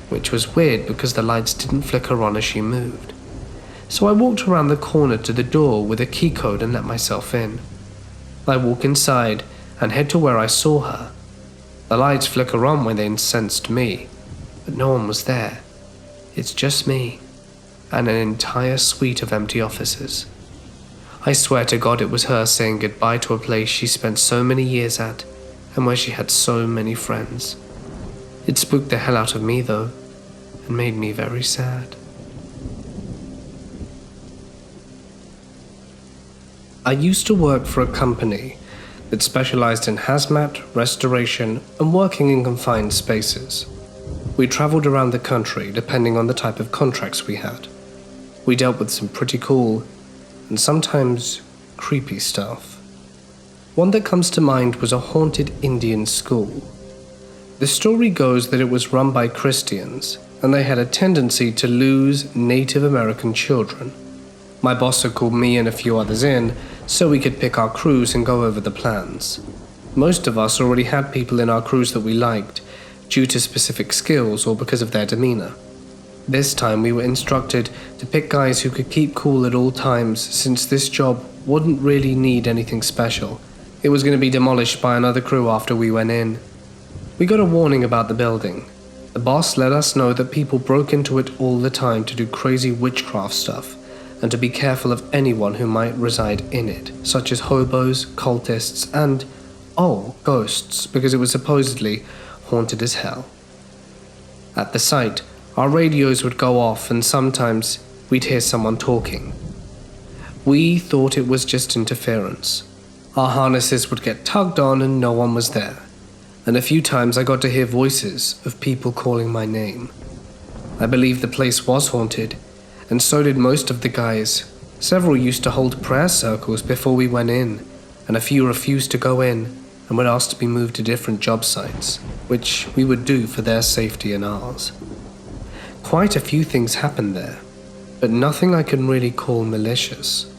which was weird because the lights didn't flicker on as she moved. So I walked around the corner to the door with a key code and let myself in. I walk inside and head to where I saw her. The lights flicker on when they sensed me, but no one was there. It's just me and an entire suite of empty offices. I swear to God it was her saying goodbye to a place she spent so many years at and where she had so many friends. It spooked the hell out of me though, and made me very sad. I used to work for a company that specialized in hazmat, restoration, and working in confined spaces. We traveled around the country depending on the type of contracts we had. We dealt with some pretty cool and sometimes creepy stuff. One that comes to mind was a haunted Indian school. The story goes that it was run by Christians, and they had a tendency to lose Native American children. My boss had called me and a few others in so we could pick our crews and go over the plans. Most of us already had people in our crews that we liked, due to specific skills or because of their demeanor. This time we were instructed to pick guys who could keep cool at all times, since this job wouldn't really need anything special. It was going to be demolished by another crew after we went in. We got a warning about the building. The boss let us know that people broke into it all the time to do crazy witchcraft stuff, and to be careful of anyone who might reside in it, such as hobos, cultists, and, ghosts, because it was supposedly haunted as hell. At the site, our radios would go off and sometimes we'd hear someone talking. We thought it was just interference. Our harnesses would get tugged on and no one was there. And a few times I got to hear voices of people calling my name. I believe the place was haunted, and so did most of the guys. Several used to hold prayer circles before we went in, and a few refused to go in and were asked to be moved to different job sites, which we would do for their safety and ours. Quite a few things happened there, but nothing I can really call malicious.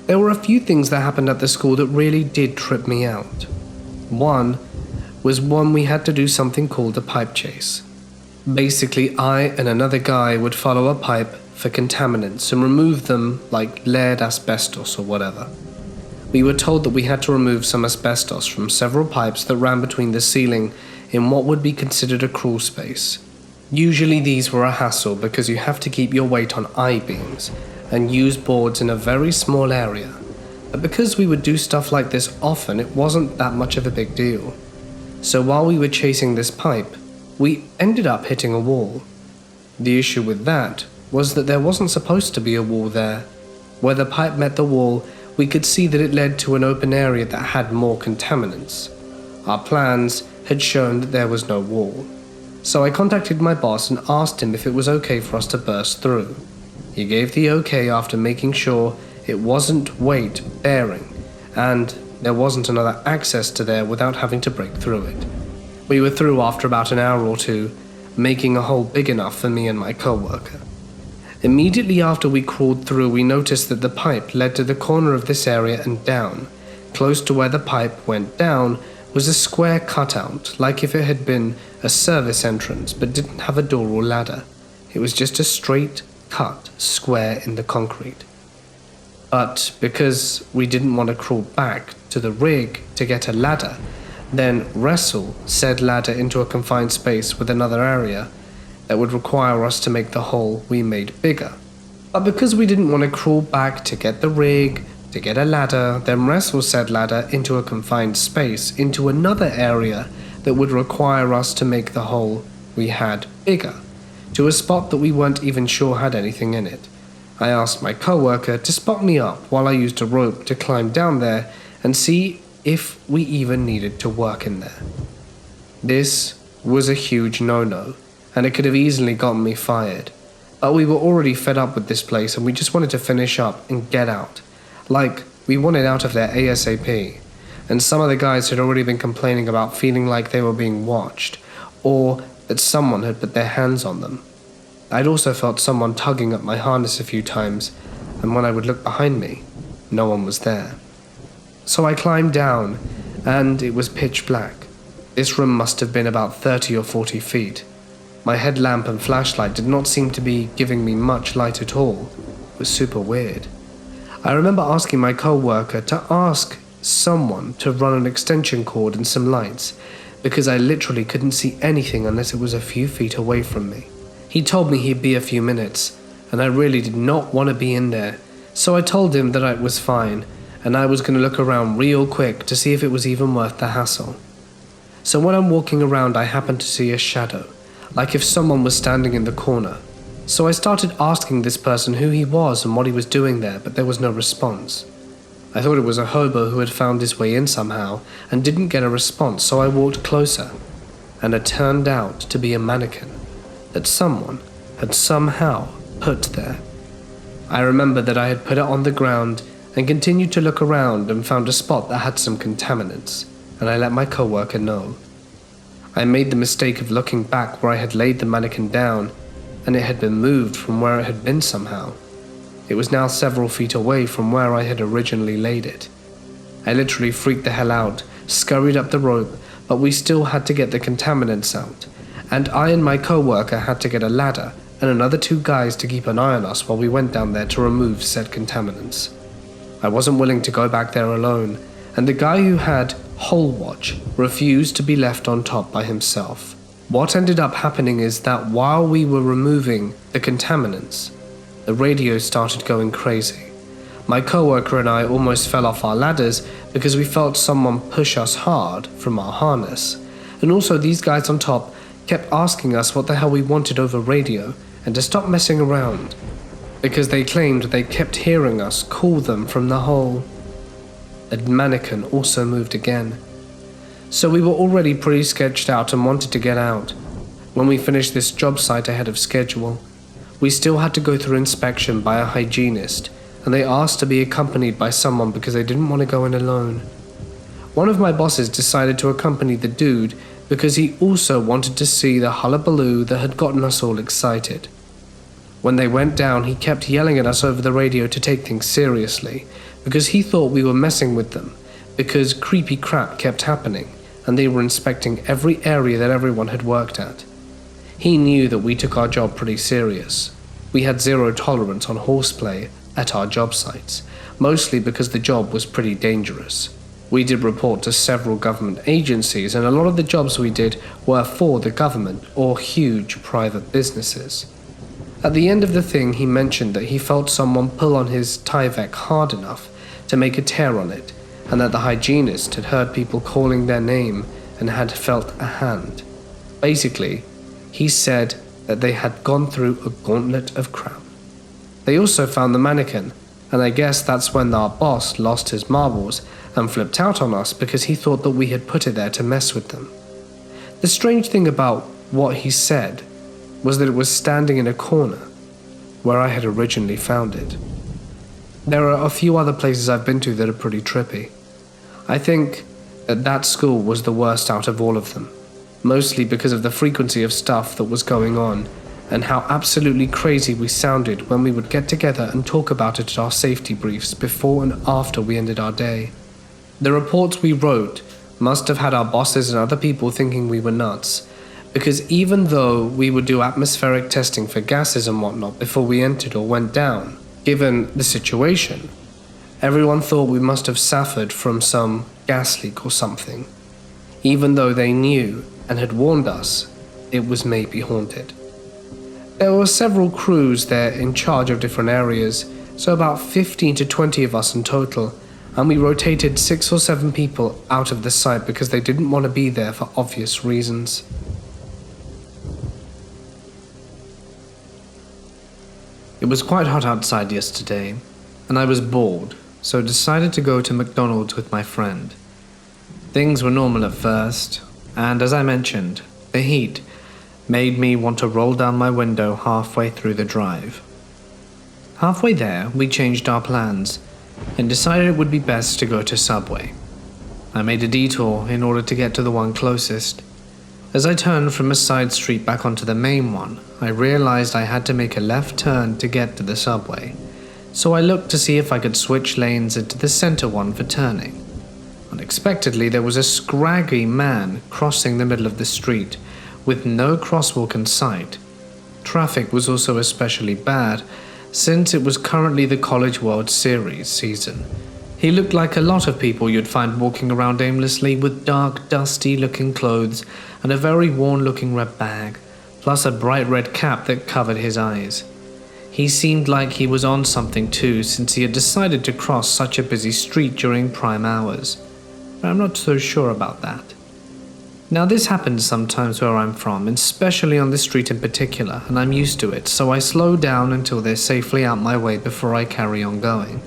There were a few things that happened at the school that really did trip me out. One was when we had to do something called a pipe chase. Basically, I and another guy would follow a pipe for contaminants and remove them like lead, asbestos, or whatever. We were told that we had to remove some asbestos from several pipes that ran between the ceiling in what would be considered a crawl space. Usually these were a hassle because you have to keep your weight on I-beams and use boards in a very small area. But because we would do stuff like this often, it wasn't that much of a big deal. So while we were chasing this pipe, we ended up hitting a wall. The issue with that was that there wasn't supposed to be a wall there. Where the pipe met the wall, we could see that it led to an open area that had more contaminants. Our plans had shown that there was no wall. So I contacted my boss and asked him if it was okay for us to burst through. He gave the okay after making sure it wasn't weight bearing and there wasn't another access to there without having to break through it. We were through after about an hour or two, making a hole big enough for me and my co-worker. Immediately after we crawled through, we noticed that the pipe led to the corner of this area and down. Close to where the pipe went down was a square cutout, like if it had been a service entrance but didn't have a door or ladder. It was just a straight cut square in the concrete. But because we didn't want to crawl back to the rig to get a ladder, then wrestle said ladder into a confined space with another area that would require us to make the hole we made bigger. But because we didn't want to crawl back to get the rig, to get a ladder, then wrestle said ladder into a confined space into another area that would require us to make the hole we had bigger, to a spot that we weren't even sure had anything in it. I asked my co-worker to spot me up while I used a rope to climb down there and see if we even needed to work in there. This was a huge no-no, and it could have easily gotten me fired. But we were already fed up with this place and we just wanted to finish up and get out. Like, we wanted out of there ASAP. And some of the guys had already been complaining about feeling like they were being watched, or that someone had put their hands on them. I'd also felt someone tugging at my harness a few times, and when I would look behind me, no one was there. So I climbed down, and it was pitch black. This room must have been about 30 or 40 feet. My headlamp and flashlight did not seem to be giving me much light at all. It was super weird. I remember asking my co-worker to ask someone to run an extension cord and some lights, because I literally couldn't see anything unless it was a few feet away from me. He told me he'd be a few minutes, and I really did not want to be in there, so I told him that it was fine, and I was going to look around real quick to see if it was even worth the hassle. So when I'm walking around, I happened to see a shadow, like if someone was standing in the corner. So I started asking this person who he was and what he was doing there, but there was no response. I thought it was a hobo who had found his way in somehow and didn't get a response, so I walked closer, and it turned out to be a mannequin that someone had somehow put there. I remember that I had put it on the ground and continued to look around and found a spot that had some contaminants, and I let my co-worker know. I made the mistake of looking back where I had laid the mannequin down, and it had been moved from where it had been somehow. It was now several feet away from where I had originally laid it. I literally freaked the hell out, scurried up the rope, but we still had to get the contaminants out, and I and my co-worker had to get a ladder and another 2 guys to keep an eye on us while we went down there to remove said contaminants. I wasn't willing to go back there alone, and the guy who had hole watch refused to be left on top by himself. What ended up happening is that while we were removing the contaminants, the radio started going crazy. My co-worker and I almost fell off our ladders because we felt someone push us hard from our harness. And also these guys on top kept asking us what the hell we wanted over radio and to stop messing around, because they claimed they kept hearing us call them from the hole. The mannequin also moved again. So we were already pretty sketched out and wanted to get out. When we finished this job site ahead of schedule, we still had to go through inspection by a hygienist, and they asked to be accompanied by someone because they didn't want to go in alone. One of my bosses decided to accompany the dude because he also wanted to see the hullabaloo that had gotten us all excited. When they went down, he kept yelling at us over the radio to take things seriously, because he thought we were messing with them, because creepy crap kept happening, and they were inspecting every area that everyone had worked at. He knew that we took our job pretty serious. We had 0 tolerance on horseplay at our job sites, mostly because the job was pretty dangerous. We did report to several government agencies, and a lot of the jobs we did were for the government or huge private businesses. At the end of the thing, he mentioned that he felt someone pull on his Tyvek hard enough to make a tear on it, and that the hygienist had heard people calling their name and had felt a hand. Basically, he said that they had gone through a gauntlet of crap. They also found the mannequin, and I guess that's when our boss lost his marbles and flipped out on us because he thought that we had put it there to mess with them. The strange thing about what he said was that it was standing in a corner where I had originally found it. There are a few other places I've been to that are pretty trippy. I think that school was the worst out of all of them, mostly because of the frequency of stuff that was going on and how absolutely crazy we sounded when we would get together and talk about it at our safety briefs before and after we ended our day. The reports we wrote must have had our bosses and other people thinking we were nuts, because even though we would do atmospheric testing for gases and whatnot before we entered or went down, given the situation, everyone thought we must have suffered from some gas leak or something, even though they knew and had warned us it was maybe haunted. There were several crews there in charge of different areas, so about 15 to 20 of us in total, and we rotated 6 or 7 people out of the site because they didn't want to be there for obvious reasons. It was quite hot outside yesterday, and I was bored, so decided to go to McDonald's with my friend. Things were normal at first, and as I mentioned, the heat made me want to roll down my window halfway through the drive. Halfway there, we changed our plans and decided it would be best to go to Subway. I made a detour in order to get to the one closest. As I turned from a side street back onto the main one, I realized I had to make a left turn to get to the Subway, so I looked to see if I could switch lanes into the center one for turning. Unexpectedly, there was a scraggy man crossing the middle of the street, with no crosswalk in sight. Traffic was also especially bad, since it was currently the College World Series season. He looked like a lot of people you'd find walking around aimlessly with dark, dusty-looking clothes and a very worn-looking red bag, plus a bright red cap that covered his eyes. He seemed like he was on something too, since he had decided to cross such a busy street during prime hours. But I'm not so sure about that. Now, this happens sometimes where I'm from, especially on this street in particular, and I'm used to it, so I slow down until they're safely out my way before I carry on going.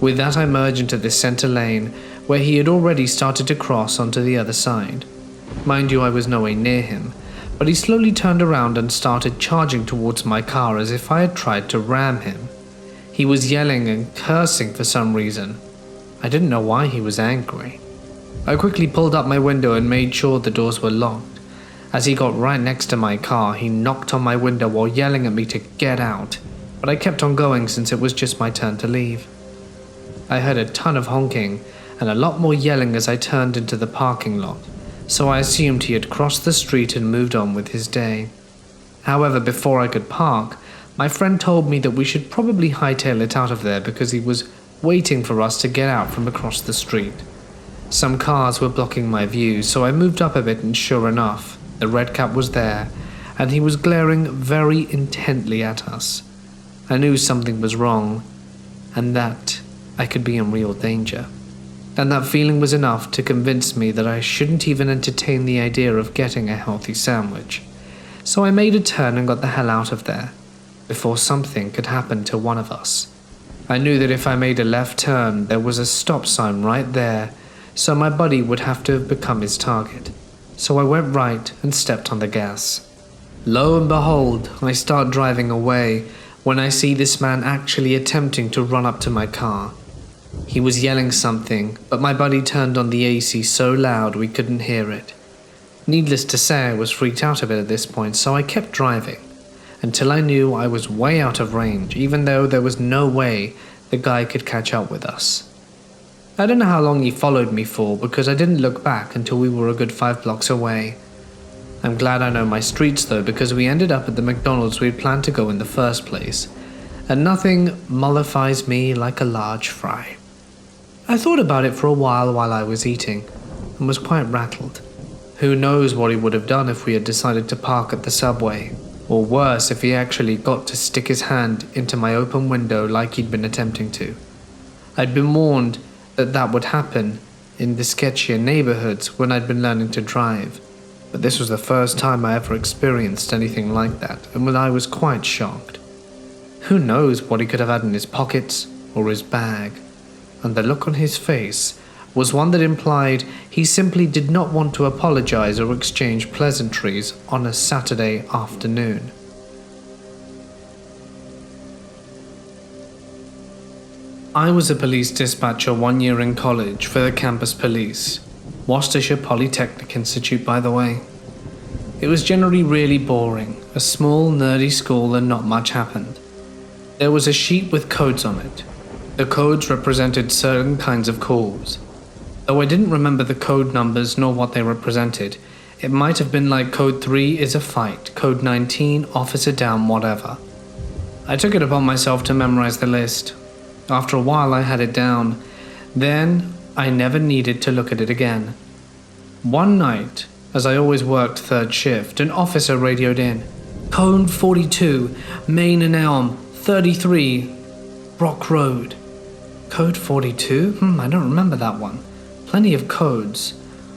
With that, I merge into the center lane, where he had already started to cross onto the other side. Mind you, I was nowhere near him, but he slowly turned around and started charging towards my car as if I had tried to ram him. He was yelling and cursing for some reason. I didn't know why he was angry. I quickly pulled up my window and made sure the doors were locked. As he got right next to my car, he knocked on my window while yelling at me to get out, but I kept on going since it was just my turn to leave. I heard a ton of honking and a lot more yelling as I turned into the parking lot, so I assumed he had crossed the street and moved on with his day. However, before I could park, my friend told me that we should probably hightail it out of there because he was waiting for us to get out from across the street. Some cars were blocking my view, so I moved up a bit, and sure enough, the red cap was there, and he was glaring very intently at us. I knew something was wrong, and that I could be in real danger. And that feeling was enough to convince me that I shouldn't even entertain the idea of getting a healthy sandwich. So I made a turn and got the hell out of there, before something could happen to one of us. I knew that if I made a left turn, there was a stop sign right there, so my buddy would have to have become his target. So I went right and stepped on the gas. Lo and behold, I start driving away when I see this man actually attempting to run up to my car. He was yelling something, but my buddy turned on the AC so loud we couldn't hear it. Needless to say, I was freaked out a bit at this point, so I kept driving, until I knew I was way out of range, even though there was no way the guy could catch up with us. I don't know how long he followed me for, because I didn't look back until we were a good 5 blocks away. I'm glad I know my streets though, because we ended up at the McDonald's we'd planned to go in the first place, and nothing mollifies me like a large fry. I thought about it for a while I was eating, and was quite rattled. Who knows what he would have done if we had decided to park at the subway, or worse, if he actually got to stick his hand into my open window like he'd been attempting to. I'd been warned that that would happen in the sketchier neighborhoods when I'd been learning to drive, but this was the first time I ever experienced anything like that, and I was quite shocked. Who knows what he could have had in his pockets or his bag, and the look on his face was one that implied he simply did not want to apologize or exchange pleasantries on a Saturday afternoon. I was a police dispatcher 1 year in college for the campus police, Worcestershire Polytechnic Institute, by the way. It was generally really boring, a small, nerdy school, and not much happened. There was a sheet with codes on it. The codes represented certain kinds of calls. Though I didn't remember the code numbers nor what they represented, it might have been like code 3 is a fight, code 19, officer down, whatever. I took it upon myself to memorize the list. After a while I had it down. Then I never needed to look at it again. One night, as I always worked third shift, an officer radioed in. Code 42, Main and Elm, 33, Brock Road. Code 42? I don't remember that one. Plenty of codes.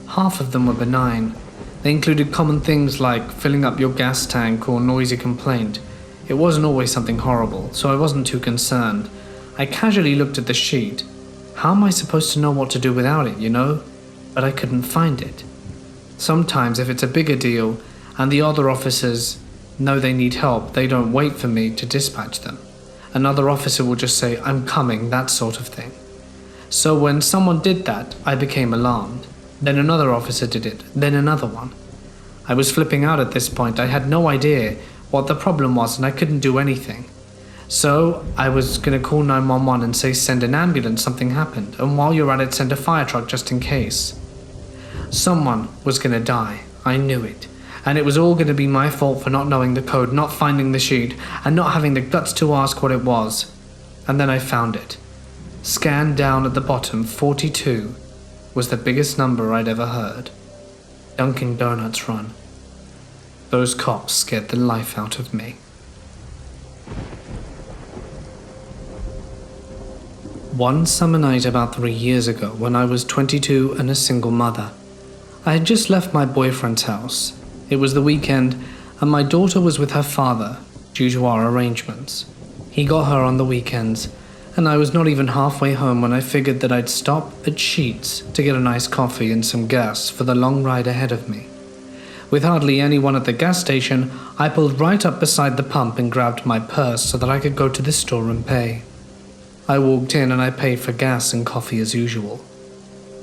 Half of them were benign. They included common things like filling up your gas tank or noisy complaint. It wasn't always something horrible, so I wasn't too concerned. I casually looked at the sheet. How am I supposed to know what to do without it, you know? But I couldn't find it. Sometimes if it's a bigger deal and the other officers know they need help, they don't wait for me to dispatch them. Another officer will just say, I'm coming, that sort of thing. So when someone did that, I became alarmed. Then another officer did it, then another one. I was flipping out at this point. I had no idea what the problem was and I couldn't do anything. So I was going to call 911 and say send an ambulance, something happened, and while you're at it send a fire truck just in case. Someone was going to die, I knew it, and it was all going to be my fault for not knowing the code, not finding the sheet, and not having the guts to ask what it was. And then I found it. Scanned down at the bottom, 42 was the biggest number I'd ever heard. Dunkin' Donuts run. Those cops scared the life out of me. One summer night about 3 years ago, when I was 22 and a single mother, I had just left my boyfriend's house. It was the weekend, and my daughter was with her father, due to our arrangements. He got her on the weekends, and I was not even halfway home when I figured that I'd stop at Sheets to get a nice coffee and some gas for the long ride ahead of me. With hardly anyone at the gas station, I pulled right up beside the pump and grabbed my purse so that I could go to the store and pay. I walked in and I paid for gas and coffee as usual.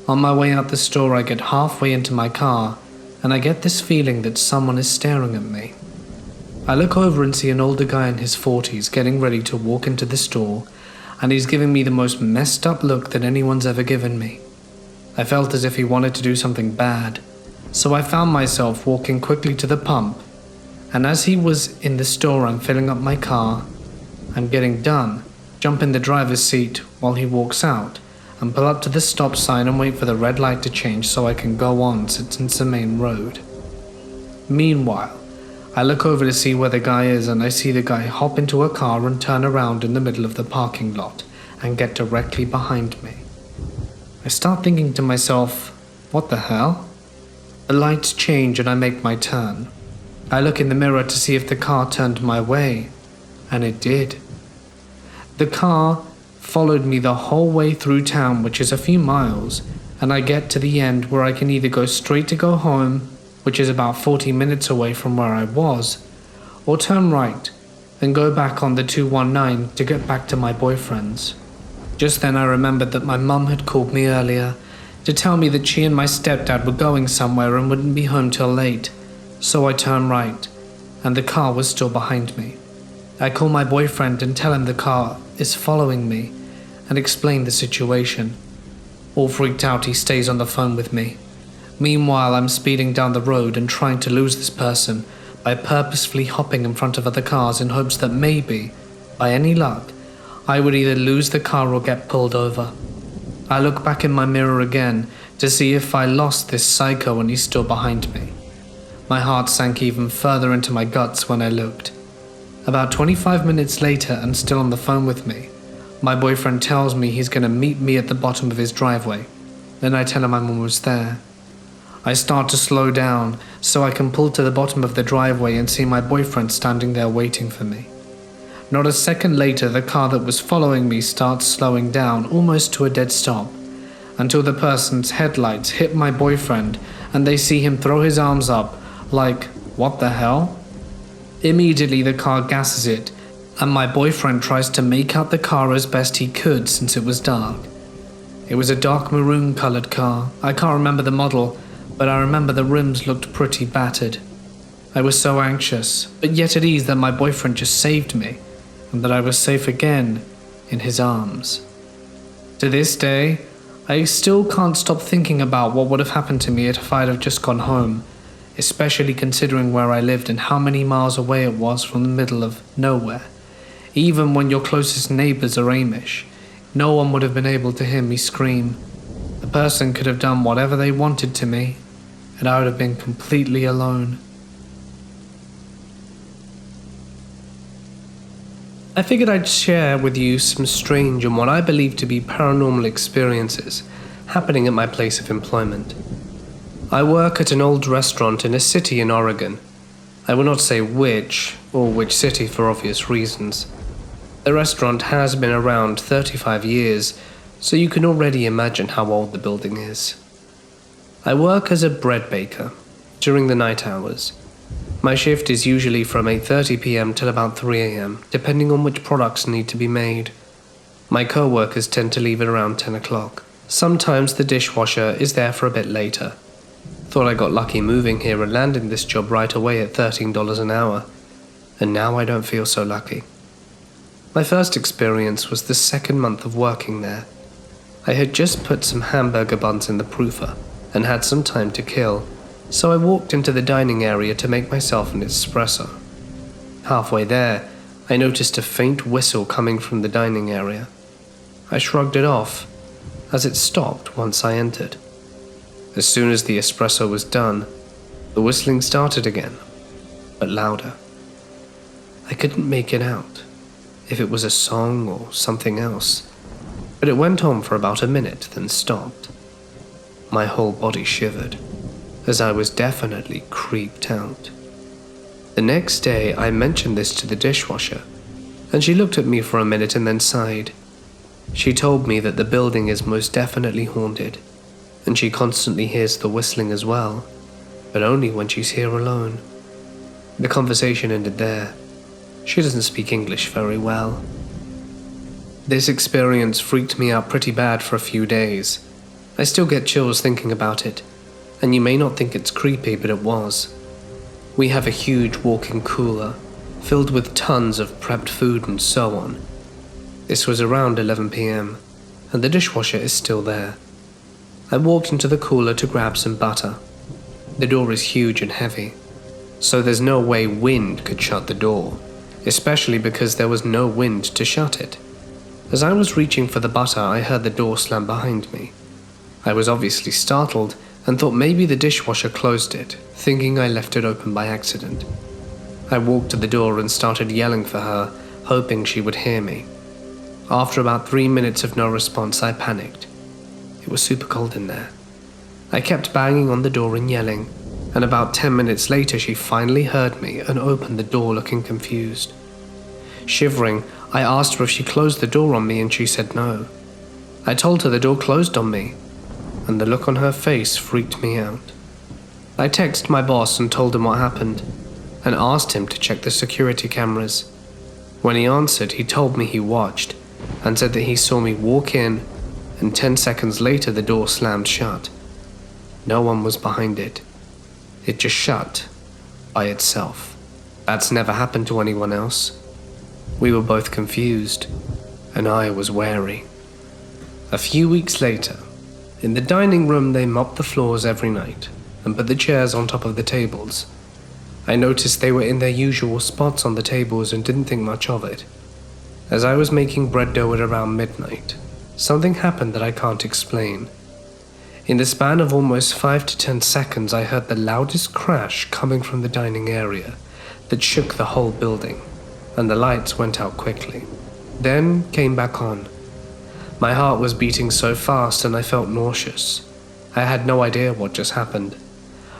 On my way out the store, I get halfway into my car and I get this feeling that someone is staring at me. I look over and see an older guy in his 40s getting ready to walk into the store, and he's giving me the most messed up look that anyone's ever given me. I felt as if he wanted to do something bad, so I found myself walking quickly to the pump, and as he was in the store, I'm filling up my car. I'm getting done, jump in the driver's seat while he walks out, and pull up to the stop sign and wait for the red light to change so I can go on since it's the main road. Meanwhile, I look over to see where the guy is, and I see the guy hop into a car and turn around in the middle of the parking lot and get directly behind me. I start thinking to myself, what the hell? The lights change and I make my turn. I look in the mirror to see if the car turned my way, and it did. The car followed me the whole way through town, which is a few miles, and I get to the end where I can either go straight to go home, which is about 40 minutes away from where I was, or turn right and go back on the 219 to get back to my boyfriend's. Just then I remembered that my mum had called me earlier to tell me that she and my stepdad were going somewhere and wouldn't be home till late, so I turn right, and the car was still behind me. I call my boyfriend and tell him the car is following me and explain the situation. All freaked out, he stays on the phone with me. Meanwhile, I'm speeding down the road and trying to lose this person by purposefully hopping in front of other cars in hopes that maybe, by any luck, I would either lose the car or get pulled over. I look back in my mirror again to see if I lost this psycho when he's still behind me. My heart sank even further into my guts when I looked. About 25 minutes later, and still on the phone with me, my boyfriend tells me he's going to meet me at the bottom of his driveway. Then I tell him I'm almost there. I start to slow down so I can pull to the bottom of the driveway and see my boyfriend standing there waiting for me. Not a second later, the car that was following me starts slowing down almost to a dead stop, until the person's headlights hit my boyfriend and they see him throw his arms up like, what the hell? Immediately the car gasses it, and my boyfriend tries to make out the car as best he could since it was dark. It was a dark maroon colored car. I can't remember the model, but I remember the rims looked pretty battered. I was so anxious, but yet at ease that my boyfriend just saved me, and that I was safe again in his arms. To this day, I still can't stop thinking about what would have happened to me if I'd have just gone home, especially considering where I lived and how many miles away it was from the middle of nowhere. Even when your closest neighbors are Amish, no one would have been able to hear me scream. The person could have done whatever they wanted to me, and I would have been completely alone. I figured I'd share with you some strange and what I believe to be paranormal experiences happening at my place of employment. I work at an old restaurant in a city in Oregon. I will not say which or which city for obvious reasons. The restaurant has been around 35 years, so you can already imagine how old the building is. I work as a bread baker during the night hours. My shift is usually from 8:30 p.m. till about 3 a.m., depending on which products need to be made. My co-workers tend to leave at around 10 o'clock. Sometimes the dishwasher is there for a bit later. Thought I got lucky moving here and landing this job right away at $13 an hour, and now I don't feel so lucky. My first experience was the second month of working there. I had just put some hamburger buns in the proofer and had some time to kill, so I walked into the dining area to make myself an espresso. Halfway there, I noticed a faint whistle coming from the dining area. I shrugged it off, as it stopped once I entered. As soon as the espresso was done, the whistling started again, but louder. I couldn't make it out, if it was a song or something else, but it went on for about a minute, then stopped. My whole body shivered, as I was definitely creeped out. The next day, I mentioned this to the dishwasher, and she looked at me for a minute and then sighed. She told me that the building is most definitely haunted, and she constantly hears the whistling as well, but only when she's here alone. The conversation ended there. She doesn't speak English very well. This experience freaked me out pretty bad for a few days. I still get chills thinking about it, and you may not think it's creepy, but it was. We have a huge walk-in cooler, filled with tons of prepped food and so on. This was around 11 p.m, and the dishwasher is still there. I walked into the cooler to grab some butter. The door is huge and heavy, so there's no way wind could shut the door, especially because there was no wind to shut it. As I was reaching for the butter, I heard the door slam behind me. I was obviously startled and thought maybe the dishwasher closed it, thinking I left it open by accident. I walked to the door and started yelling for her, hoping she would hear me. After about 3 minutes of no response, I panicked. It was super cold in there. I kept banging on the door and yelling, and about 10 minutes later she finally heard me and opened the door looking confused. Shivering, I asked her if she closed the door on me and she said no. I told her the door closed on me, and the look on her face freaked me out. I texted my boss and told him what happened, and asked him to check the security cameras. When he answered, he told me he watched, and said that he saw me walk in, and 10 seconds later the door slammed shut. No one was behind it. It just shut by itself. That's never happened to anyone else. We were both confused, and I was wary. A few weeks later, in the dining room they mopped the floors every night and put the chairs on top of the tables. I noticed they were in their usual spots on the tables and didn't think much of it. As I was making bread dough at around midnight, something happened that I can't explain. In the span of almost 5 to 10 seconds, I heard the loudest crash coming from the dining area that shook the whole building, and the lights went out quickly, then came back on. My heart was beating so fast and I felt nauseous. I had no idea what just happened.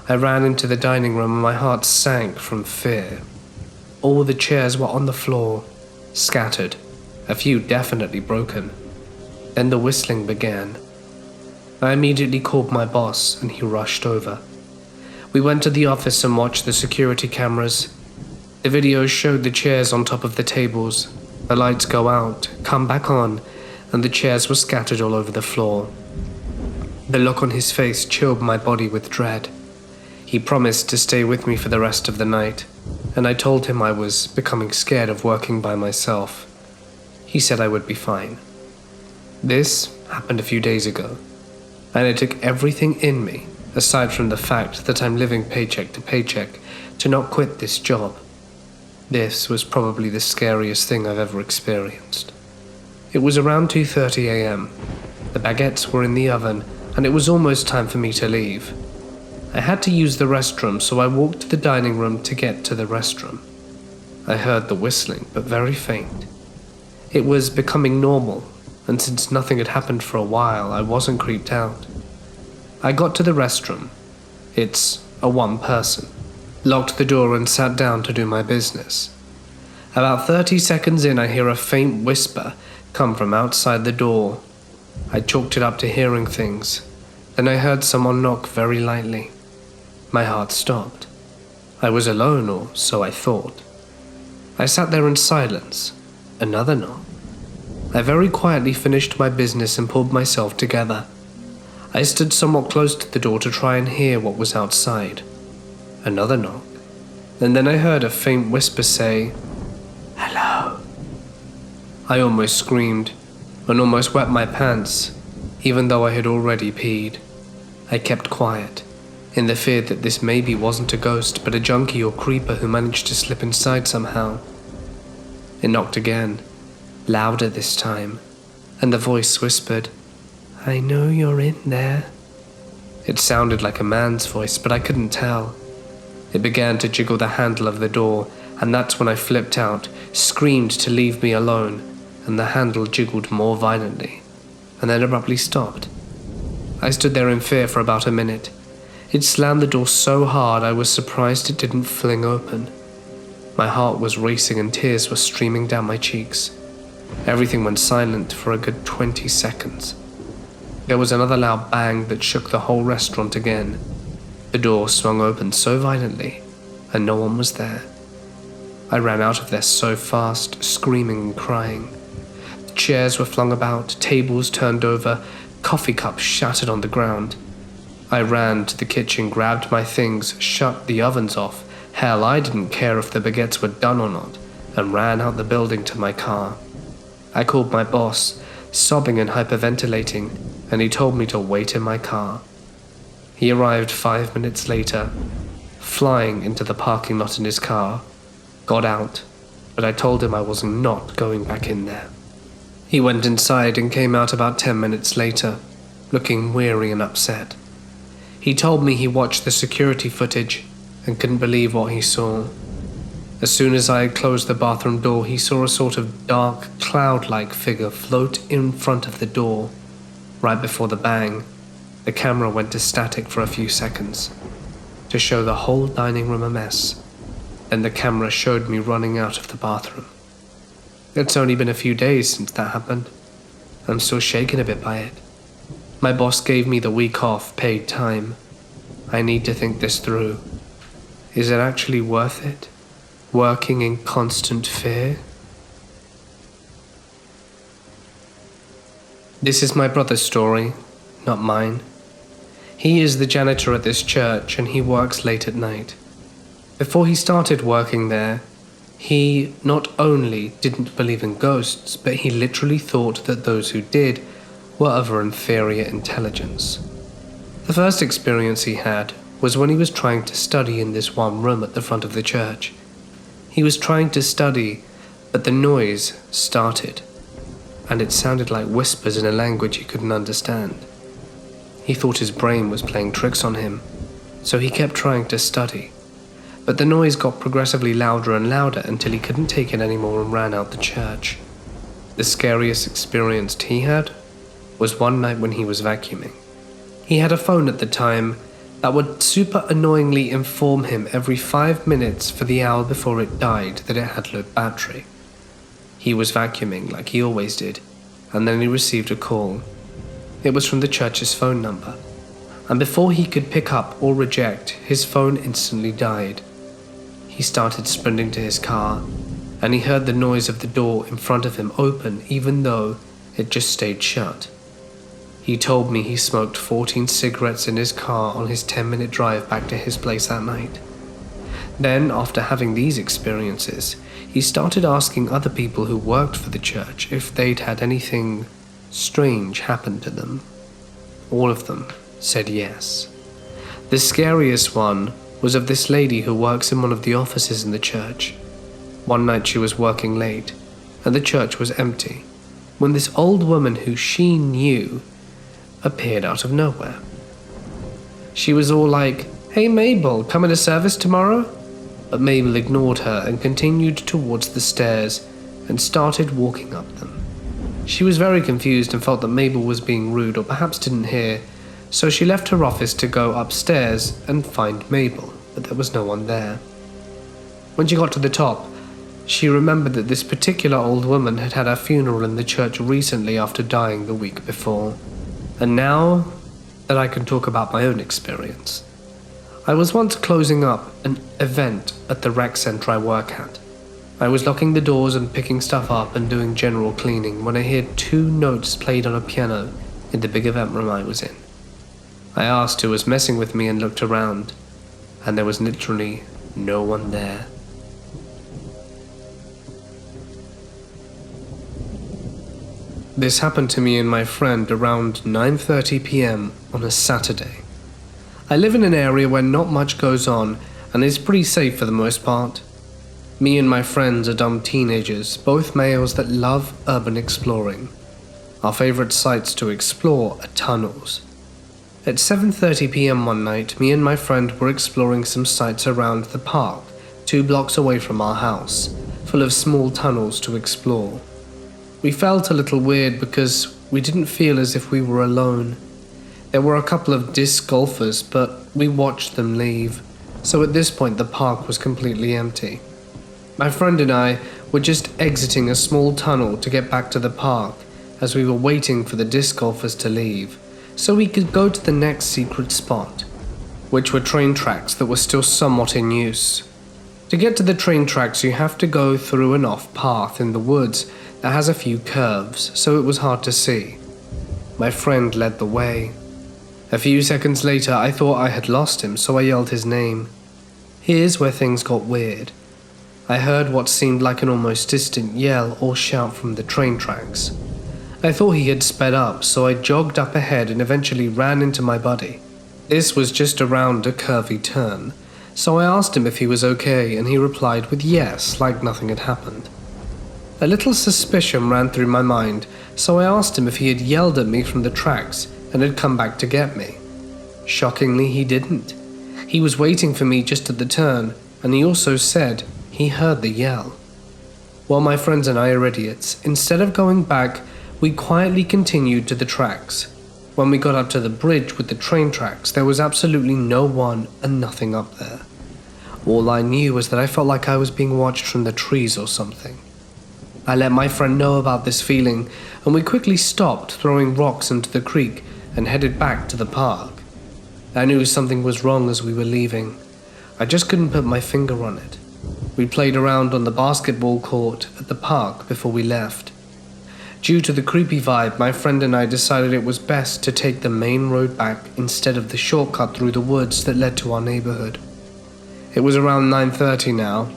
I ran into the dining room and my heart sank from fear. All the chairs were on the floor, scattered, a few definitely broken. Then the whistling began. I immediately called my boss and he rushed over. We went to the office and watched the security cameras. The videos showed the chairs on top of the tables, the lights go out, come back on, and the chairs were scattered all over the floor. The look on his face chilled my body with dread. He promised to stay with me for the rest of the night, and I told him I was becoming scared of working by myself. He said I would be fine. This happened a few days ago, and it took everything in me, aside from the fact that I'm living paycheck to paycheck, to not quit this job. This was probably the scariest thing I've ever experienced. It was around 2:30 a.m. The baguettes were in the oven, and it was almost time for me to leave. I had to use the restroom, so I walked to the dining room to get to the restroom. I heard the whistling, but very faint. It was becoming normal, and since nothing had happened for a while, I wasn't creeped out. I got to the restroom. It's a one-person. Locked the door and sat down to do my business. About 30 seconds in, I hear a faint whisper come from outside the door. I chalked it up to hearing things. Then I heard someone knock very lightly. My heart stopped. I was alone, or so I thought. I sat there in silence. Another knock. I very quietly finished my business and pulled myself together. I stood somewhat close to the door to try and hear what was outside. Another knock. And then I heard a faint whisper say, "Hello." I almost screamed and almost wet my pants, even though I had already peed. I kept quiet, in the fear that this maybe wasn't a ghost but a junkie or creeper who managed to slip inside somehow. It knocked again, louder this time, and the voice whispered, "I know you're in there." It sounded like a man's voice, but I couldn't tell. It began to jiggle the handle of the door, and that's when I flipped out, screamed to leave me alone, and the handle jiggled more violently, and then abruptly stopped. I stood there in fear for about a minute. It slammed the door so hard I was surprised it didn't fling open. My heart was racing and tears were streaming down my cheeks. Everything went silent for a good 20 seconds. There was another loud bang that shook the whole restaurant again. The door swung open so violently, and no one was there. I ran out of there so fast, screaming and crying. The chairs were flung about, tables turned over, coffee cups shattered on the ground. I ran to the kitchen, grabbed my things, shut the ovens off. Hell, I didn't care if the baguettes were done or not, and ran out the building to my car. I called my boss, sobbing and hyperventilating, and he told me to wait in my car. He arrived 5 minutes later, flying into the parking lot in his car, got out, but I told him I was not going back in there. He went inside and came out about 10 minutes later, looking weary and upset. He told me he watched the security footage and couldn't believe what he saw. As soon as I had closed the bathroom door, he saw a sort of dark, cloud-like figure float in front of the door. Right before the bang, the camera went to static for a few seconds, to show the whole dining room a mess. Then the camera showed me running out of the bathroom. It's only been a few days since that happened. I'm still shaken a bit by it. My boss gave me the week off, paid time. I need to think this through. Is it actually worth it? Working in constant fear? This is my brother's story, not mine. He is the janitor at this church and he works late at night. Before he started working there, he not only didn't believe in ghosts, but he literally thought that those who did were of an inferior intelligence. The first experience he had was when he was trying to study in this one room at the front of the church. He was trying to study, but the noise started. and it sounded like whispers in a language he couldn't understand. He thought his brain was playing tricks on him, so he kept trying to study. But the noise got progressively louder and louder until he couldn't take it anymore and ran out the church. The scariest experience he had was one night when he was vacuuming. He had a phone at the time that would super annoyingly inform him every 5 minutes for the hour before it died that it had low battery. He was vacuuming like he always did, and then he received a call. It was from the church's phone number, and before he could pick up or reject, his phone instantly died. He started sprinting to his car, and he heard the noise of the door in front of him open even though it just stayed shut. He told me he smoked 14 cigarettes in his car on his 10-minute drive back to his place that night. Then, after having these experiences, he started asking other people who worked for the church if they'd had anything strange happen to them. All of them said yes. The scariest one was of this lady who works in one of the offices in the church. One night she was working late, and the church was empty, when this old woman who she knew appeared out of nowhere. She was all like, "Hey Mabel, coming to service tomorrow?" But Mabel ignored her and continued towards the stairs and started walking up them. She was very confused and felt that Mabel was being rude or perhaps didn't hear, so she left her office to go upstairs and find Mabel, but there was no one there. When she got to the top, she remembered that this particular old woman had had her funeral in the church recently after dying the week before. And now that I can talk about my own experience, I was once closing up an event at the rec center I work at. I was locking the doors and picking stuff up and doing general cleaning when I heard 2 notes played on a piano in the big event room I was in. I asked who was messing with me and looked around, and there was literally no one there. This happened to me and my friend around 9:30 p.m. on a Saturday. I live in an area where not much goes on and is pretty safe for the most part. Me and my friends are dumb teenagers, both males that love urban exploring. Our favorite sites to explore are tunnels. At 7:30 p.m. one night, me and my friend were exploring some sites around the park, 2 blocks away from our house, full of small tunnels to explore. We felt a little weird because we didn't feel as if we were alone. There were a couple of disc golfers, but we watched them leave, so at this point the park was completely empty. My friend and I were just exiting a small tunnel to get back to the park as we were waiting for the disc golfers to leave, so we could go to the next secret spot, which were train tracks that were still somewhat in use. To get to the train tracks, you have to go through an off path in the woods that has a few curves, so it was hard to see. My friend led the way. A few seconds later, I thought I had lost him, so I yelled his name. Here's where things got weird. I heard what seemed like an almost distant yell or shout from the train tracks. I thought he had sped up, so I jogged up ahead and eventually ran into my buddy. This was just around a curvy turn, so I asked him if he was okay, and he replied with yes, like nothing had happened. A little suspicion ran through my mind, so I asked him if he had yelled at me from the tracks and had come back to get me. Shockingly, he didn't. He was waiting for me just at the turn, and he also said he heard the yell. While my friends and I are idiots, instead of going back, we quietly continued to the tracks. When we got up to the bridge with the train tracks, there was absolutely no one and nothing up there. All I knew was that I felt like I was being watched from the trees or something. I let my friend know about this feeling, and we quickly stopped throwing rocks into the creek and headed back to the park. I knew something was wrong as we were leaving. I just couldn't put my finger on it. We played around on the basketball court at the park before we left. Due to the creepy vibe, my friend and I decided it was best to take the main road back instead of the shortcut through the woods that led to our neighborhood. It was around 9:30 now.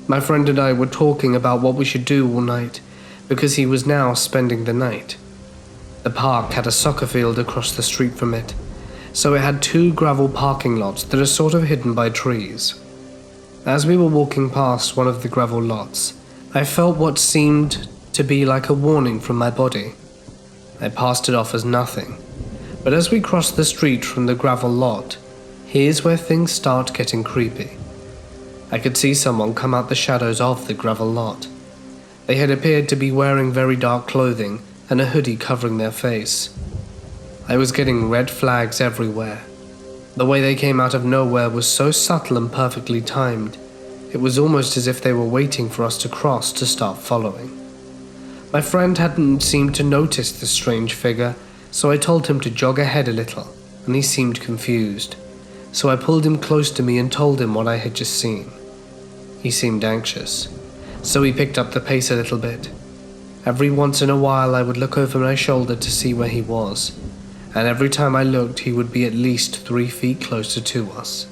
My friend and I were talking about what we should do all night, because he was now spending the night. The park had a soccer field across the street from it, so it had 2 gravel parking lots that are sort of hidden by trees. As we were walking past one of the gravel lots, I felt what seemed to be like a warning from my body. I passed it off as nothing, but as we crossed the street from the gravel lot, here's where things start getting creepy. I could see someone come out the shadows of the gravel lot. They had appeared to be wearing very dark clothing and a hoodie covering their face. I was getting red flags everywhere. The way they came out of nowhere was so subtle and perfectly timed. It was almost as if they were waiting for us to cross to start following. My friend hadn't seemed to notice this strange figure, so I told him to jog ahead a little, and he seemed confused. So I pulled him close to me and told him what I had just seen. He seemed anxious, so he picked up the pace a little bit. Every once in a while I would look over my shoulder to see where he was, and every time I looked he would be at least 3 feet closer to us.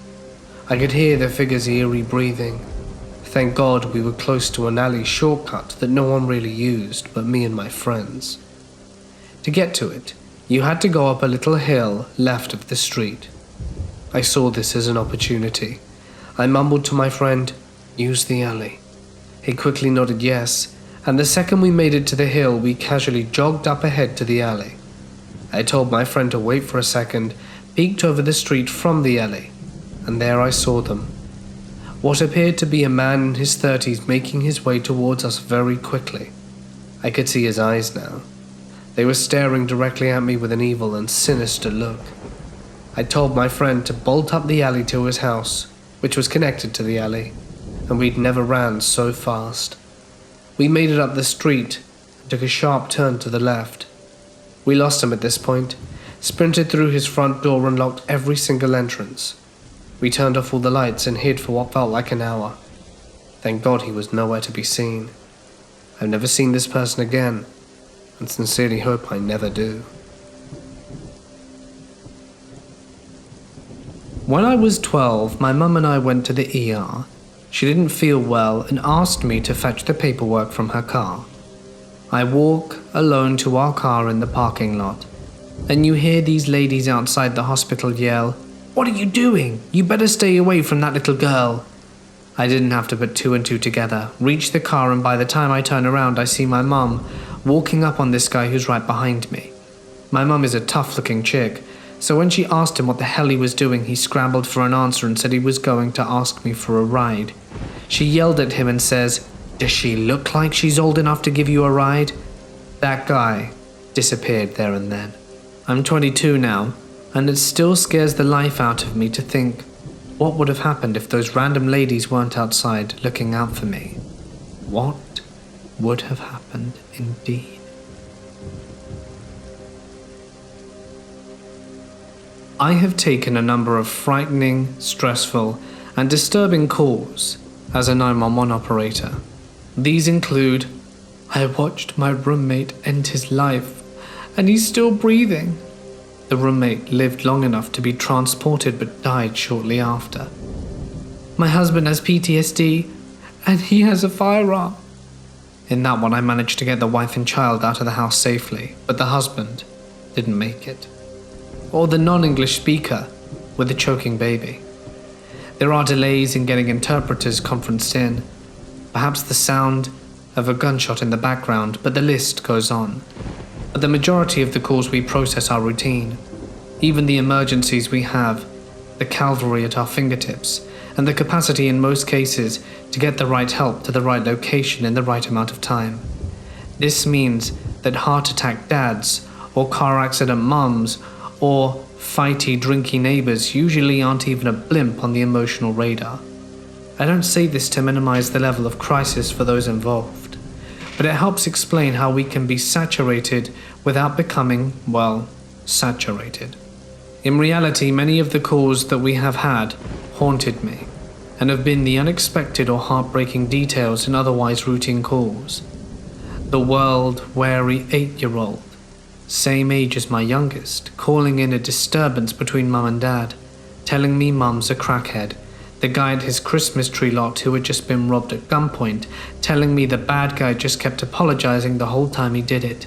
I could hear the figure's eerie breathing. Thank God we were close to an alley shortcut that no one really used but me and my friends. To get to it, you had to go up a little hill left of the street. I saw this as an opportunity. I mumbled to my friend, "Use the alley." He quickly nodded yes, and the second we made it to the hill, we casually jogged up ahead to the alley. I told my friend to wait for a second, peeked over the street from the alley, and there I saw them. What appeared to be a man in his 30s making his way towards us very quickly. I could see his eyes now. They were staring directly at me with an evil and sinister look. I told my friend to bolt up the alley to his house, which was connected to the alley, and we'd never ran so fast. We made it up the street and took a sharp turn to the left. We lost him at this point, sprinted through his front door and locked every single entrance. We turned off all the lights and hid for what felt like an hour. Thank God he was nowhere to be seen. I've never seen this person again, and sincerely hope I never do. When I was 12, my mum and I went to the ER. She didn't feel well and asked me to fetch the paperwork from her car. I walk alone to our car in the parking lot, and you hear these ladies outside the hospital yell, "What are you doing? You better stay away from that little girl." I didn't have to put two and two together, reach the car, and by the time I turn around I see my mum walking up on this guy who's right behind me. My mum is a tough-looking chick, so when she asked him what the hell he was doing, he scrambled for an answer and said he was going to ask me for a ride. She yelled at him and says, "Does she look like she's old enough to give you a ride?" That guy disappeared there and then. I'm 22 now, and it still scares the life out of me to think, what would have happened if those random ladies weren't outside looking out for me? What would have happened indeed? I have taken a number of frightening, stressful, and disturbing calls as a 911 operator. These include, "I watched my roommate end his life, and he's still breathing." The roommate lived long enough to be transported but died shortly after. "My husband has PTSD, and he has a firearm." In that one, I managed to get the wife and child out of the house safely, but the husband didn't make it. Or the non-English speaker with a choking baby. There are delays in getting interpreters conferenced in, perhaps the sound of a gunshot in the background, but the list goes on. But the majority of the calls we process are routine. Even the emergencies we have, the cavalry at our fingertips, and the capacity in most cases to get the right help to the right location in the right amount of time. This means that heart attack dads, or car accident mums, or fighty, drinky neighbors usually aren't even a blimp on the emotional radar. I don't say this to minimize the level of crisis for those involved, but it helps explain how we can be saturated without becoming, well, saturated. In reality, many of the calls that we have had haunted me, and have been the unexpected or heartbreaking details in otherwise routine calls. The world-weary 8-year-old, same age as my youngest, calling in a disturbance between mum and dad, telling me mum's a crackhead. The guy at his Christmas tree lot who had just been robbed at gunpoint, telling me the bad guy just kept apologizing the whole time he did it.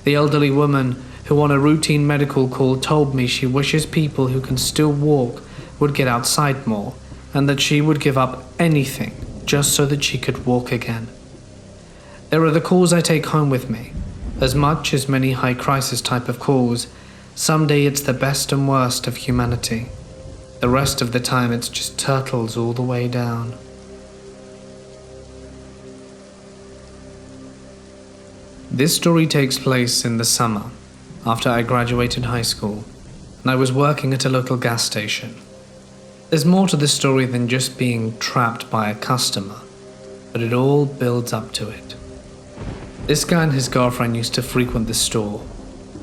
The elderly woman who on a routine medical call told me she wishes people who can still walk would get outside more, and that she would give up anything just so that she could walk again. There are the calls I take home with me. As much as many high crisis type of calls, someday it's the best and worst of humanity. The rest of the time it's just turtles all the way down. This story takes place in the summer, after I graduated high school, and I was working at a local gas station. There's more to this story than just being trapped by a customer, but it all builds up to it. This guy and his girlfriend used to frequent the store,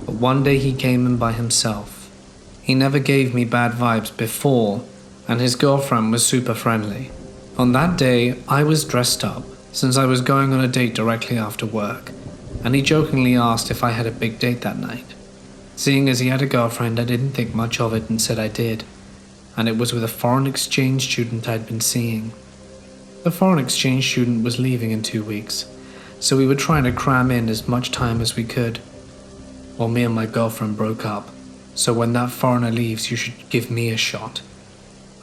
but one day he came in by himself. He never gave me bad vibes before, and his girlfriend was super friendly. On that day, I was dressed up, since I was going on a date directly after work, and he jokingly asked if I had a big date that night. Seeing as he had a girlfriend, I didn't think much of it and said I did, and it was with a foreign exchange student I'd been seeing. The foreign exchange student was leaving in 2 weeks, so we were trying to cram in as much time as we could. Well, me and my girlfriend broke up, so when that foreigner leaves, you should give me a shot.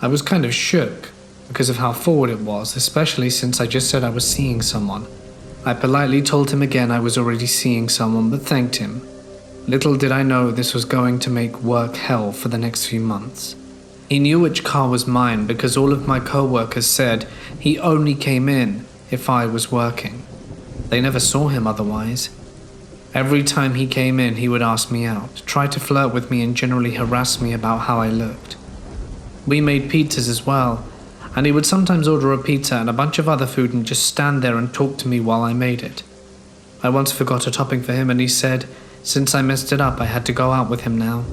I was kind of shook because of how forward it was, especially since I just said I was seeing someone. I politely told him again I was already seeing someone, but thanked him. Little did I know this was going to make work hell for the next few months. He knew which car was mine because all of my co-workers said he only came in if I was working. They never saw him otherwise. Every time he came in, he would ask me out, try to flirt with me, and generally harass me about how I looked. We made pizzas as well, and he would sometimes order a pizza and a bunch of other food and just stand there and talk to me while I made it. I once forgot a topping for him and he said, since I messed it up, I had to go out with him now.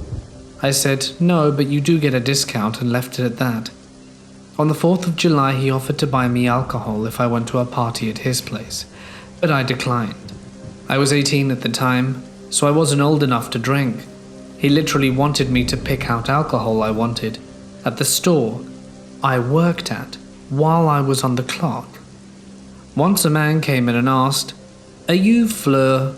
I said, no, but you do get a discount, and left it at that. On the 4th of July, he offered to buy me alcohol if I went to a party at his place, but I declined. I was 18 at the time, so I wasn't old enough to drink. He literally wanted me to pick out alcohol I wanted at the store I worked at while I was on the clock. Once a man came in and asked, "Are you Fleur?"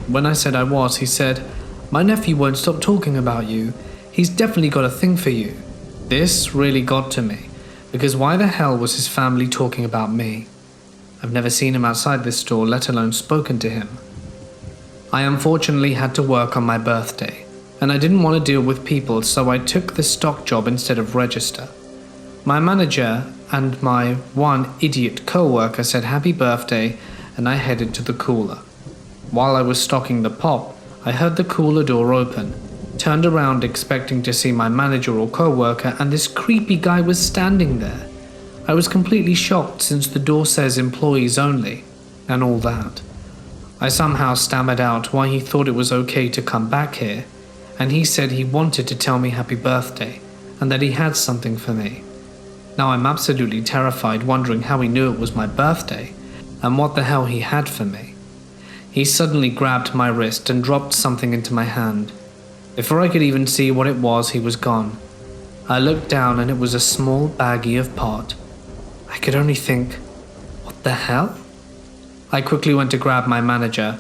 When I said I was, he said, "My nephew won't stop talking about you. He's definitely got a thing for you." This really got to me, because why the hell was his family talking about me? I've never seen him outside this store, let alone spoken to him. I unfortunately had to work on my birthday, and I didn't want to deal with people, so I took the stock job instead of register. My manager and my one idiot co-worker said happy birthday, and I headed to the cooler. While I was stocking the pop, I heard the cooler door open, turned around expecting to see my manager or co-worker, and this creepy guy was standing there. I was completely shocked since the door says employees only, and all that. I somehow stammered out why he thought it was okay to come back here, and he said he wanted to tell me happy birthday, and that he had something for me. Now I'm absolutely terrified, wondering how he knew it was my birthday, and what the hell he had for me. He suddenly grabbed my wrist and dropped something into my hand. Before I could even see what it was, he was gone. I looked down and it was a small baggie of pot. I could only think, what the hell? I quickly went to grab my manager.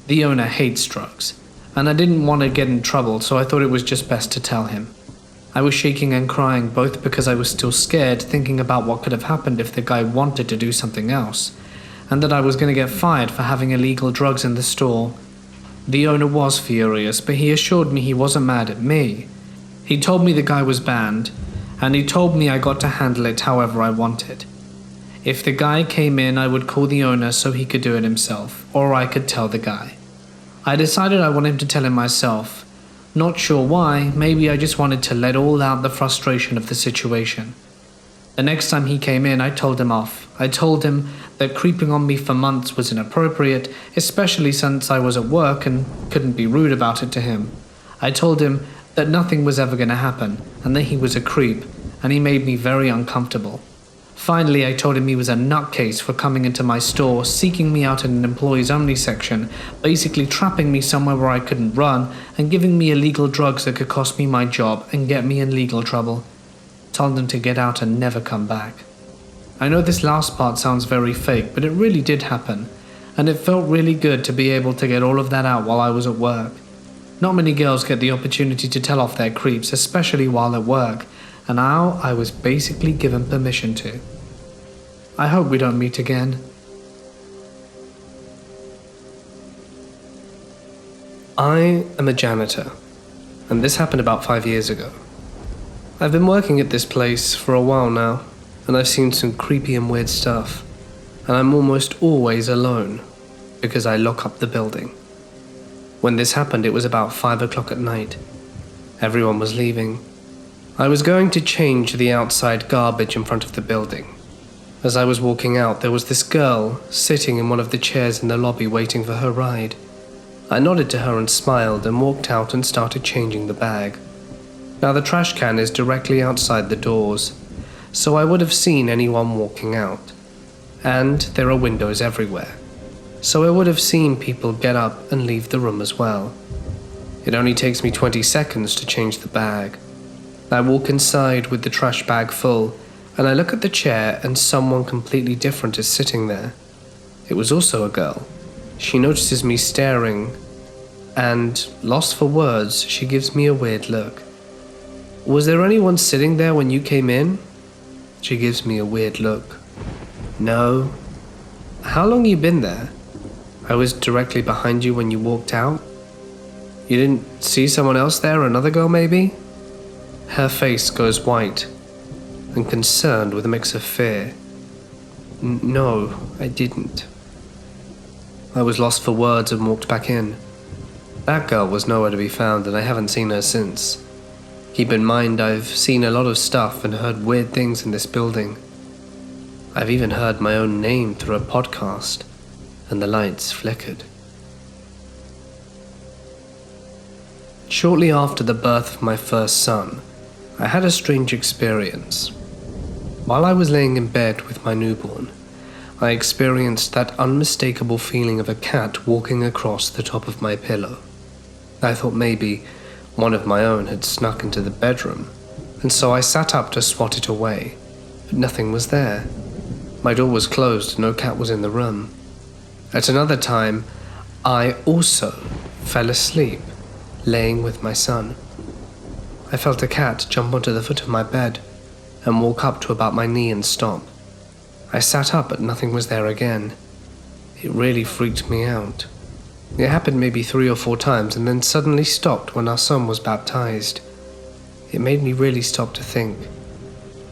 The owner hates drugs, and I didn't want to get in trouble, so I thought it was just best to tell him. I was shaking and crying, both because I was still scared, thinking about what could have happened if the guy wanted to do something else, and that I was going to get fired for having illegal drugs in the store. The owner was furious, but he assured me he wasn't mad at me. He told me the guy was banned, and he told me I got to handle it however I wanted. If the guy came in, I would call the owner so he could do it himself, or I could tell the guy. I decided I wanted to tell him myself. Not sure why, maybe I just wanted to let all out the frustration of the situation. The next time he came in, I told him off. I told him that creeping on me for months was inappropriate, especially since I was at work and couldn't be rude about it to him. I told him that nothing was ever going to happen, and that he was a creep, and he made me very uncomfortable. Finally, I told him he was a nutcase for coming into my store, seeking me out in an employees-only section, basically trapping me somewhere where I couldn't run, and giving me illegal drugs that could cost me my job and get me in legal trouble. Told him to get out and never come back. I know this last part sounds very fake, but it really did happen, and it felt really good to be able to get all of that out while I was at work. Not many girls get the opportunity to tell off their creeps, especially while at work, and now I was basically given permission to. I hope we don't meet again. I am a janitor, and this happened about 5 years ago. I've been working at this place for a while now, and I've seen some creepy and weird stuff, and I'm almost always alone, because I lock up the building. When this happened, it was about 5 o'clock at night. Everyone was leaving. I was going to change the outside garbage in front of the building. As I was walking out, there was this girl sitting in one of the chairs in the lobby waiting for her ride. I nodded to her and smiled and walked out and started changing the bag. Now the trash can is directly outside the doors, so I would have seen anyone walking out. And there are windows everywhere, so I would have seen people get up and leave the room as well. It only takes me 20 seconds to change the bag. I walk inside with the trash bag full, and I look at the chair and someone completely different is sitting there. It was also a girl. She notices me staring, and, lost for words, she gives me a weird look. "Was there anyone sitting there when you came in?" She gives me a weird look. "No." "How long you been there?" "I was directly behind you when you walked out." "You didn't see someone else there, another girl maybe?" Her face goes white and concerned with a mix of fear. "No, I didn't." I was lost for words and walked back in. That girl was nowhere to be found, and I haven't seen her since. Keep in mind, I've seen a lot of stuff and heard weird things in this building. I've even heard my own name through a podcast, and the lights flickered. Shortly after the birth of my first son, I had a strange experience. While I was laying in bed with my newborn, I experienced that unmistakable feeling of a cat walking across the top of my pillow. I thought maybe one of my own had snuck into the bedroom, and so I sat up to swat it away, but nothing was there. My door was closed and no cat was in the room. At another time, I also fell asleep, laying with my son. I felt a cat jump onto the foot of my bed and walk up to about my knee and stop. I sat up, but nothing was there again. It really freaked me out. It happened maybe 3 or 4 times and then suddenly stopped when our son was baptized. It made me really stop to think,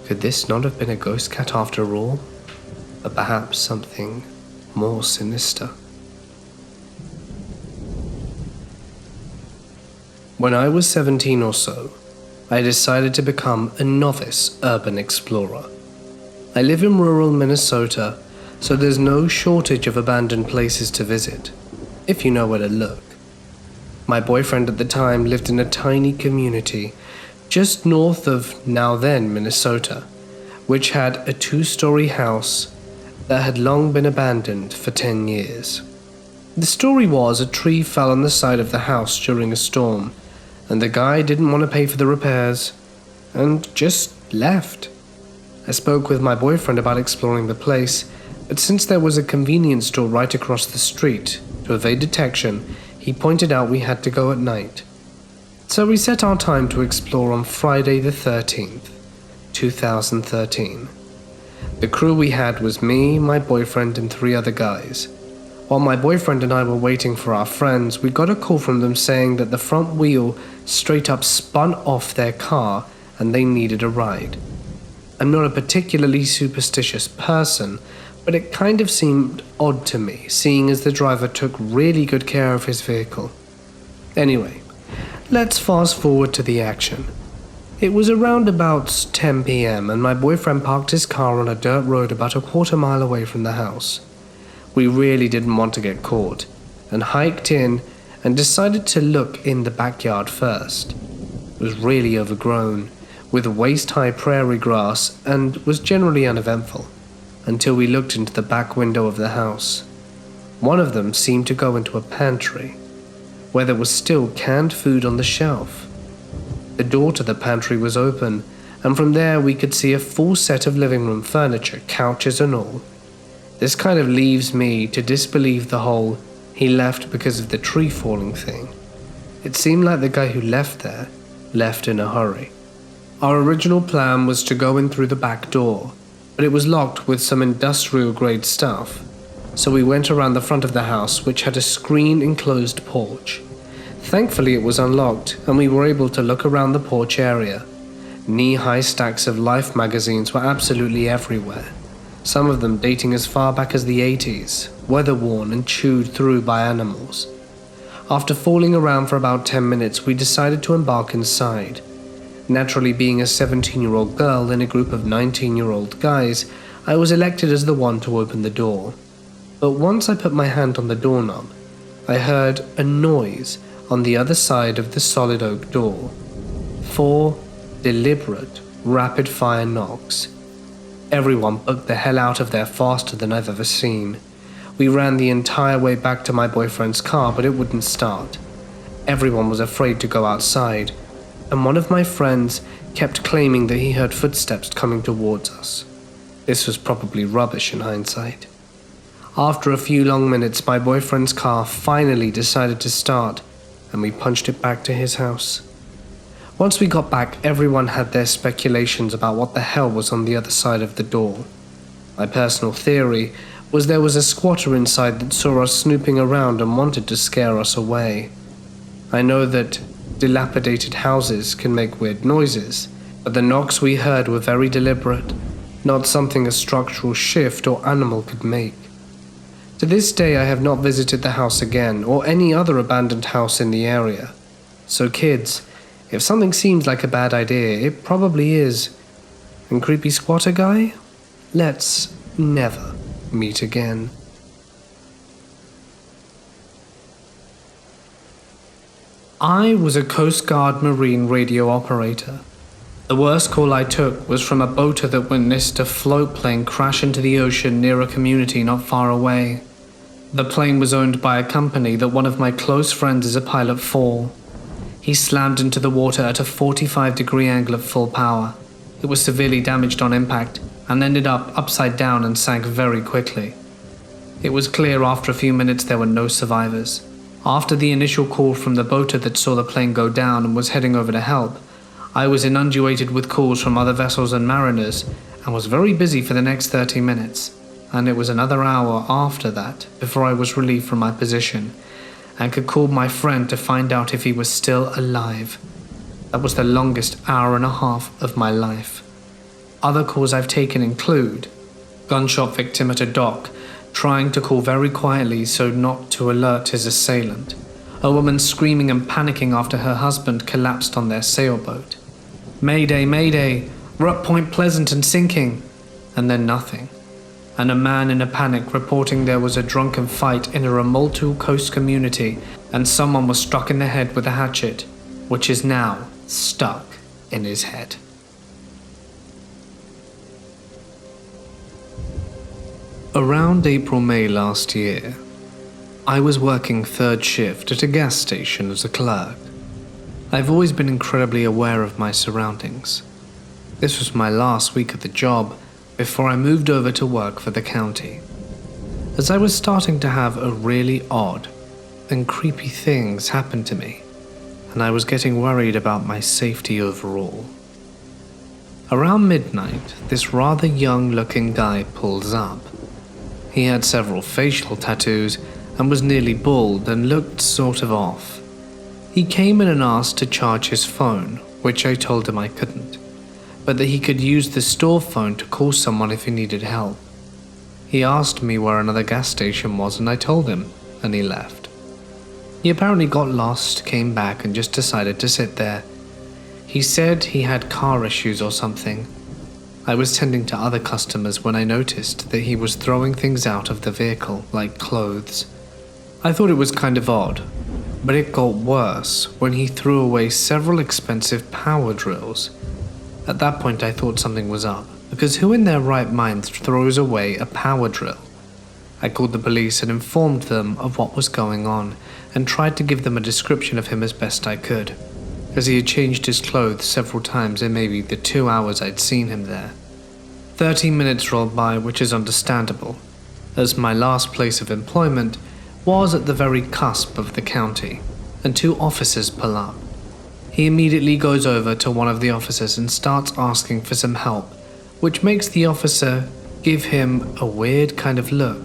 could this not have been a ghost cat after all? But perhaps something more sinister. When I was 17 or so, I decided to become a novice urban explorer. I live in rural Minnesota, so there's no shortage of abandoned places to visit, if you know where to look. My boyfriend at the time lived in a tiny community just north of now-then Minnesota, which had a 2-story house that had long been abandoned for 10 years. The story was a tree fell on the side of the house during a storm, and the guy didn't want to pay for the repairs and just left. I spoke with my boyfriend about exploring the place, but since there was a convenience store right across the street, to evade detection, he pointed out we had to go at night. So we set our time to explore on Friday the 13th, 2013. The crew we had was me, my boyfriend, and 3 other guys. While my boyfriend and I were waiting for our friends, we got a call from them saying that the front wheel straight up spun off their car and they needed a ride. I'm not a particularly superstitious person, but it kind of seemed odd to me, seeing as the driver took really good care of his vehicle. Anyway, let's fast forward to the action. It was around about 10 p.m. and my boyfriend parked his car on a dirt road about a quarter mile away from the house. We really didn't want to get caught, and hiked in and decided to look in the backyard first. It was really overgrown, with waist-high prairie grass, and was generally uneventful, until we looked into the back window of the house. One of them seemed to go into a pantry, where there was still canned food on the shelf. The door to the pantry was open, and from there we could see a full set of living room furniture, couches and all. This kind of leaves me to disbelieve the whole "he left because of the tree falling" thing. It seemed like the guy who left there left in a hurry. Our original plan was to go in through the back door, but it was locked with some industrial-grade stuff, so we went around the front of the house, which had a screen-enclosed porch. Thankfully it was unlocked and we were able to look around the porch area. Knee-high stacks of Life magazines were absolutely everywhere, some of them dating as far back as the 80s, weather-worn and chewed through by animals. After fooling around for about 10 minutes, we decided to embark inside. Naturally, being a 17-year-old girl in a group of 19-year-old guys, I was elected as the one to open the door. But once I put my hand on the doorknob, I heard a noise on the other side of the solid oak door. 4 deliberate, rapid-fire knocks. Everyone booked the hell out of there faster than I've ever seen. We ran the entire way back to my boyfriend's car, but it wouldn't start. Everyone was afraid to go outside, and one of my friends kept claiming that he heard footsteps coming towards us. This was probably rubbish in hindsight. After a few long minutes, my boyfriend's car finally decided to start, and we punched it back to his house. Once we got back, everyone had their speculations about what the hell was on the other side of the door. My personal theory was there was a squatter inside that saw us snooping around and wanted to scare us away. I know that dilapidated houses can make weird noises, but the knocks we heard were very deliberate, not something a structural shift or animal could make. To this day I have not visited the house again, or any other abandoned house in the area. So kids, if something seems like a bad idea, it probably is. And creepy squatter guy? Let's never meet again. I was a Coast Guard Marine radio operator. The worst call I took was from a boater that witnessed a float plane crash into the ocean near a community not far away. The plane was owned by a company that one of my close friends is a pilot for. He slammed into the water at a 45-degree angle at full power. It was severely damaged on impact and ended up upside down and sank very quickly. It was clear after a few minutes there were no survivors. After the initial call from the boater that saw the plane go down and was heading over to help, I was inundated with calls from other vessels and mariners and was very busy for the next 30 minutes, and it was another hour after that before I was relieved from my position and could call my friend to find out if he was still alive. That was the longest hour and a half of my life. Other calls I've taken include gunshot victim at a dock, trying to call very quietly so not to alert his assailant, a woman screaming and panicking after her husband collapsed on their sailboat, Mayday, Mayday, we're at Point Pleasant and sinking, and then nothing, and a man in a panic reporting there was a drunken fight in a remote coast community and someone was struck in the head with a hatchet, which is now stuck in his head. Around April-May last year, I was working third shift at a gas station as a clerk. I've always been incredibly aware of my surroundings. This was my last week at the job before I moved over to work for the county, as I was starting to have a really odd and creepy things happen to me, and I was getting worried about my safety overall. Around midnight, this rather young-looking guy pulls up. He had several facial tattoos and was nearly bald and looked sort of off. He came in and asked to charge his phone, which I told him I couldn't, but that he could use the store phone to call someone if he needed help. He asked me where another gas station was and I told him, and he left. He apparently got lost, came back and just decided to sit there. He said he had car issues or something. I was tending to other customers when I noticed that he was throwing things out of the vehicle, like clothes. I thought it was kind of odd, but it got worse when he threw away several expensive power drills. At that point I thought something was up, because who in their right mind throws away a power drill? I called the police and informed them of what was going on, and tried to give them a description of him as best I could, as he had changed his clothes several times in maybe the 2 hours I'd seen him there. 30 minutes rolled by, which is understandable, as my last place of employment was at the very cusp of the county, and 2 officers pull up. He immediately goes over to one of the officers and starts asking for some help, which makes the officer give him a weird kind of look,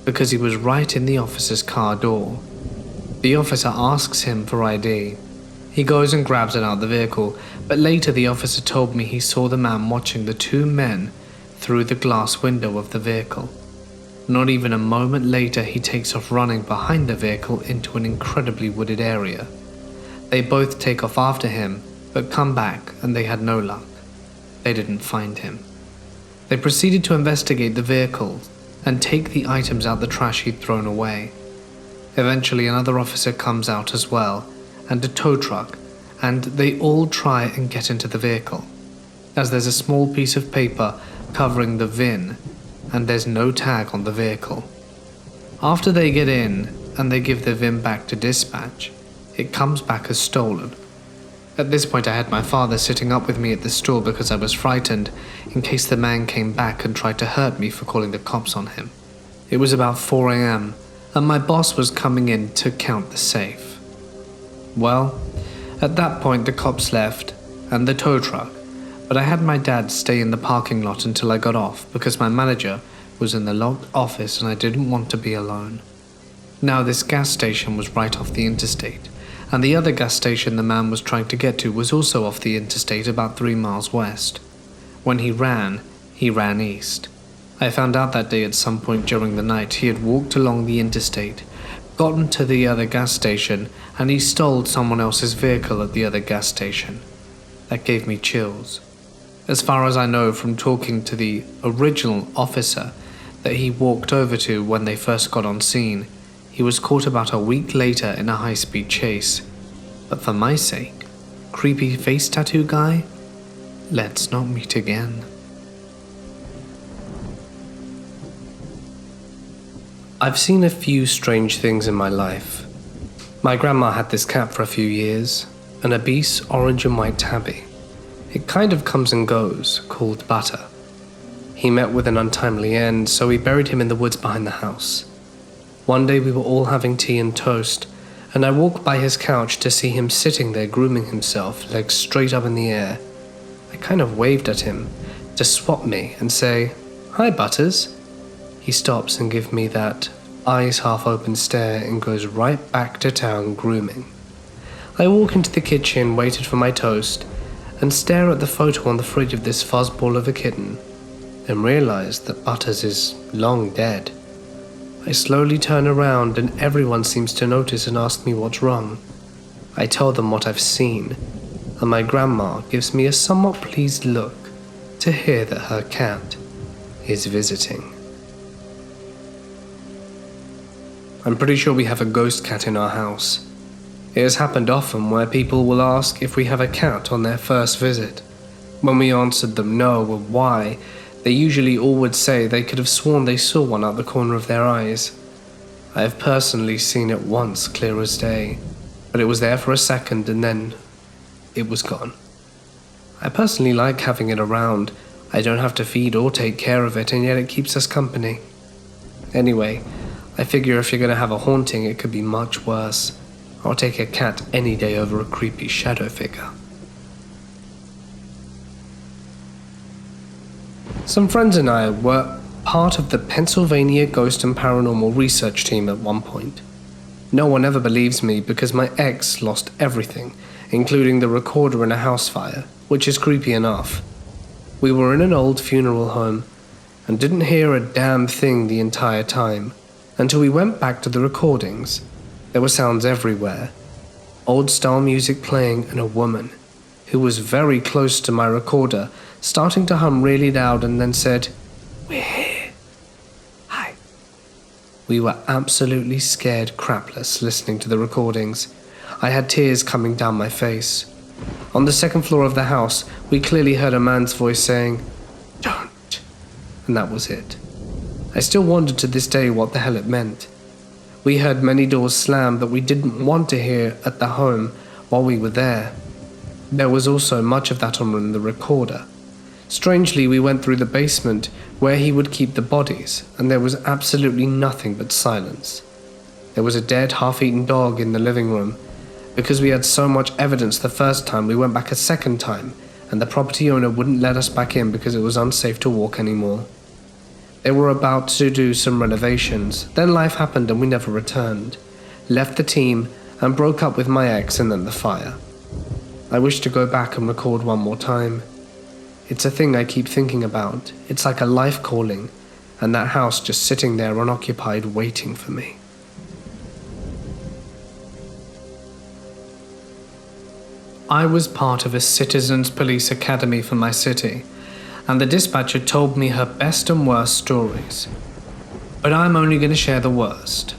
because he was right in the officer's car door. The officer asks him for ID. He goes and grabs it out of the vehicle, but later the officer told me he saw the man watching the two men through the glass window of the vehicle. Not even a moment later, he takes off running behind the vehicle into an incredibly wooded area. They both take off after him, but come back and they had no luck. They didn't find him. They proceeded to investigate the vehicle and take the items out the trash he'd thrown away. Eventually another officer comes out as well, and a tow truck, and they all try and get into the vehicle, as there's a small piece of paper covering the VIN, and there's no tag on the vehicle. After they get in and they give the VIN back to dispatch, it comes back as stolen. At this point I had my father sitting up with me at the store because I was frightened in case the man came back and tried to hurt me for calling the cops on him. It was about 4 a.m. and my boss was coming in to count the safe. Well, at that point the cops left and the tow truck, but I had my dad stay in the parking lot until I got off because my manager was in the locked office and I didn't want to be alone. Now this gas station was right off the interstate, and the other gas station the man was trying to get to was also off the interstate about 3 miles west. When he ran east. I found out that day at some point during the night he had walked along the interstate, gotten to the other gas station, and he stole someone else's vehicle at the other gas station. That gave me chills. As far as I know from talking to the original officer that he walked over to when they first got on scene, he was caught about a week later in a high-speed chase. But for my sake, creepy face tattoo guy, let's not meet again. I've seen a few strange things in my life. My grandma had this cat for a few years, an obese orange and white tabby. It kind of comes and goes, called Butter. He met with an untimely end, so we buried him in the woods behind the house. One day we were all having tea and toast, and I walked by his couch to see him sitting there grooming himself, legs straight up in the air. I kind of waved at him to swap me and say, "Hi, Butters." He stops and gives me that eyes half open stare and goes right back to town grooming. I walk into the kitchen, waited for my toast, and stare at the photo on the fridge of this fuzzball of a kitten, and realize that Butters is long dead. I slowly turn around and everyone seems to notice and ask me what's wrong. I tell them what I've seen, and my grandma gives me a somewhat pleased look to hear that her cat is visiting. I'm pretty sure we have a ghost cat in our house. It has happened often where people will ask if we have a cat on their first visit. When we answered them no or why, they usually all would say they could have sworn they saw one out the corner of their eyes. I have personally seen it once, clear as day, but it was there for a second and then it was gone. I personally like having it around. I don't have to feed or take care of it, and yet it keeps us company. Anyway, I figure if you're going to have a haunting, it could be much worse. I'll take a cat any day over a creepy shadow figure. Some friends and I were part of the Pennsylvania Ghost and Paranormal Research Team at one point. No one ever believes me because my ex lost everything, including the recorder in a house fire, which is creepy enough. We were in an old funeral home and didn't hear a damn thing the entire time until we went back to the recordings. There were sounds everywhere, old-style music playing and a woman, who was very close to my recorder, starting to hum really loud and then said, "We're here. Hi." We were absolutely scared crapless listening to the recordings. I had tears coming down my face. On the second floor of the house, we clearly heard a man's voice saying, "Don't," and that was it. I still wondered to this day what the hell it meant. We heard many doors slam that we didn't want to hear at the home while we were there. There was also much of that on the recorder. Strangely, we went through the basement where he would keep the bodies, and there was absolutely nothing but silence. There was a dead, half-eaten dog in the living room. Because we had so much evidence the first time, we went back a second time, and the property owner wouldn't let us back in because it was unsafe to walk anymore. They were about to do some renovations, then life happened and we never returned. left the team, and broke up with my ex and then the fire. I wish to go back and record one more time. It's a thing I keep thinking about. It's like a life calling, and that house just sitting there unoccupied waiting for me. I was part of a citizens police academy for my city, and the dispatcher told me her best and worst stories. But I'm only going to share the worst.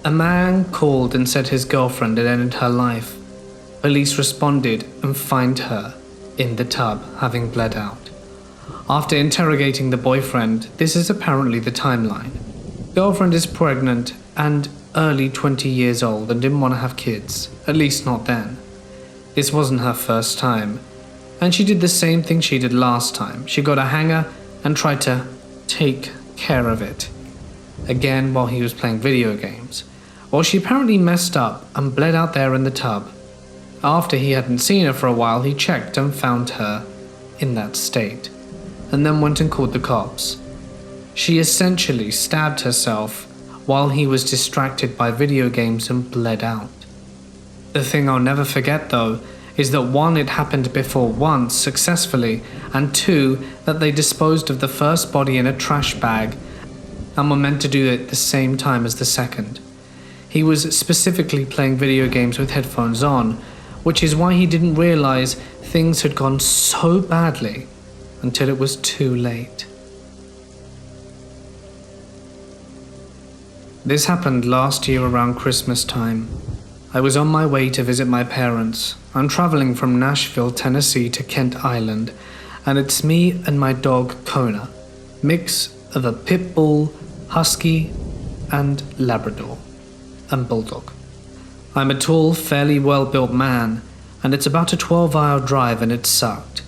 A man called and said his girlfriend had ended her life. Police responded and found her in the tub, having bled out. After interrogating the boyfriend, this is apparently the timeline. Girlfriend is pregnant and early 20 years old and didn't want to have kids, at least not then. This wasn't her first time, and she did the same thing she did last time. She got a hanger and tried to take care of it, again while he was playing video games. Well, she apparently messed up and bled out there in the tub. After he hadn't seen her for a while, he checked and found her in that state, and then went and called the cops. She essentially stabbed herself while he was distracted by video games and bled out. The thing I'll never forget though is that 1, it happened before once successfully, and 2, that they disposed of the first body in a trash bag and were meant to do it at the same time as the second. He was specifically playing video games with headphones on, which is why he didn't realize things had gone so badly until it was too late. This happened last year around Christmas time. I was on my way to visit my parents. I'm traveling from Nashville, Tennessee to Kent Island, and it's me and my dog Kona, mix of a pit bull, husky, and Labrador, and bulldog. I'm a tall, fairly well-built man, and it's about a 12-hour drive and it sucked.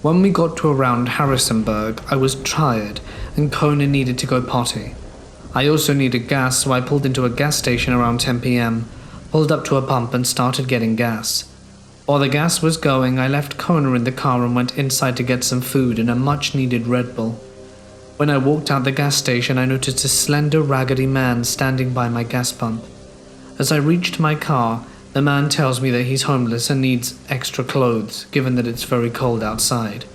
When we got to around Harrisonburg, I was tired and Kona needed to go potty. I also needed gas, so I pulled into a gas station around 10 p.m., pulled up to a pump and started getting gas. While the gas was going, I left Kona in the car and went inside to get some food and a much-needed Red Bull. When I walked out the gas station, I noticed a slender, raggedy man standing by my gas pump. As I reached my car, the man tells me that he's homeless and needs extra clothes, given that it's very cold outside.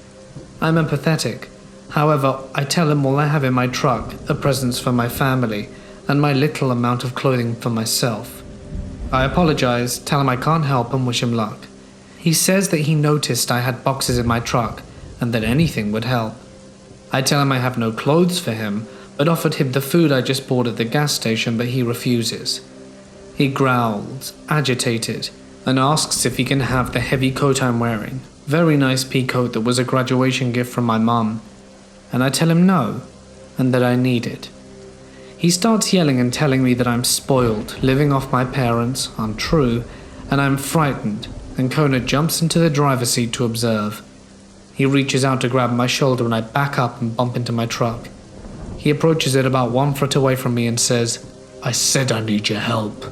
I'm empathetic. However, I tell him all I have in my truck are presents for my family and my little amount of clothing for myself. I apologize, tell him I can't help and wish him luck. He says that he noticed I had boxes in my truck and that anything would help. I tell him I have no clothes for him, but offered him the food I just bought at the gas station, but he refuses. He growls, agitated, and asks if he can have the heavy coat I'm wearing. Very nice pea coat that was a graduation gift from my mum. And I tell him no, and that I need it. He starts yelling and telling me that I'm spoiled, living off my parents, untrue, and I'm frightened, and Kona jumps into the driver's seat to observe. He reaches out to grab my shoulder and I back up and bump into my truck. He approaches it about 1 foot away from me and says, "I said I need your help,"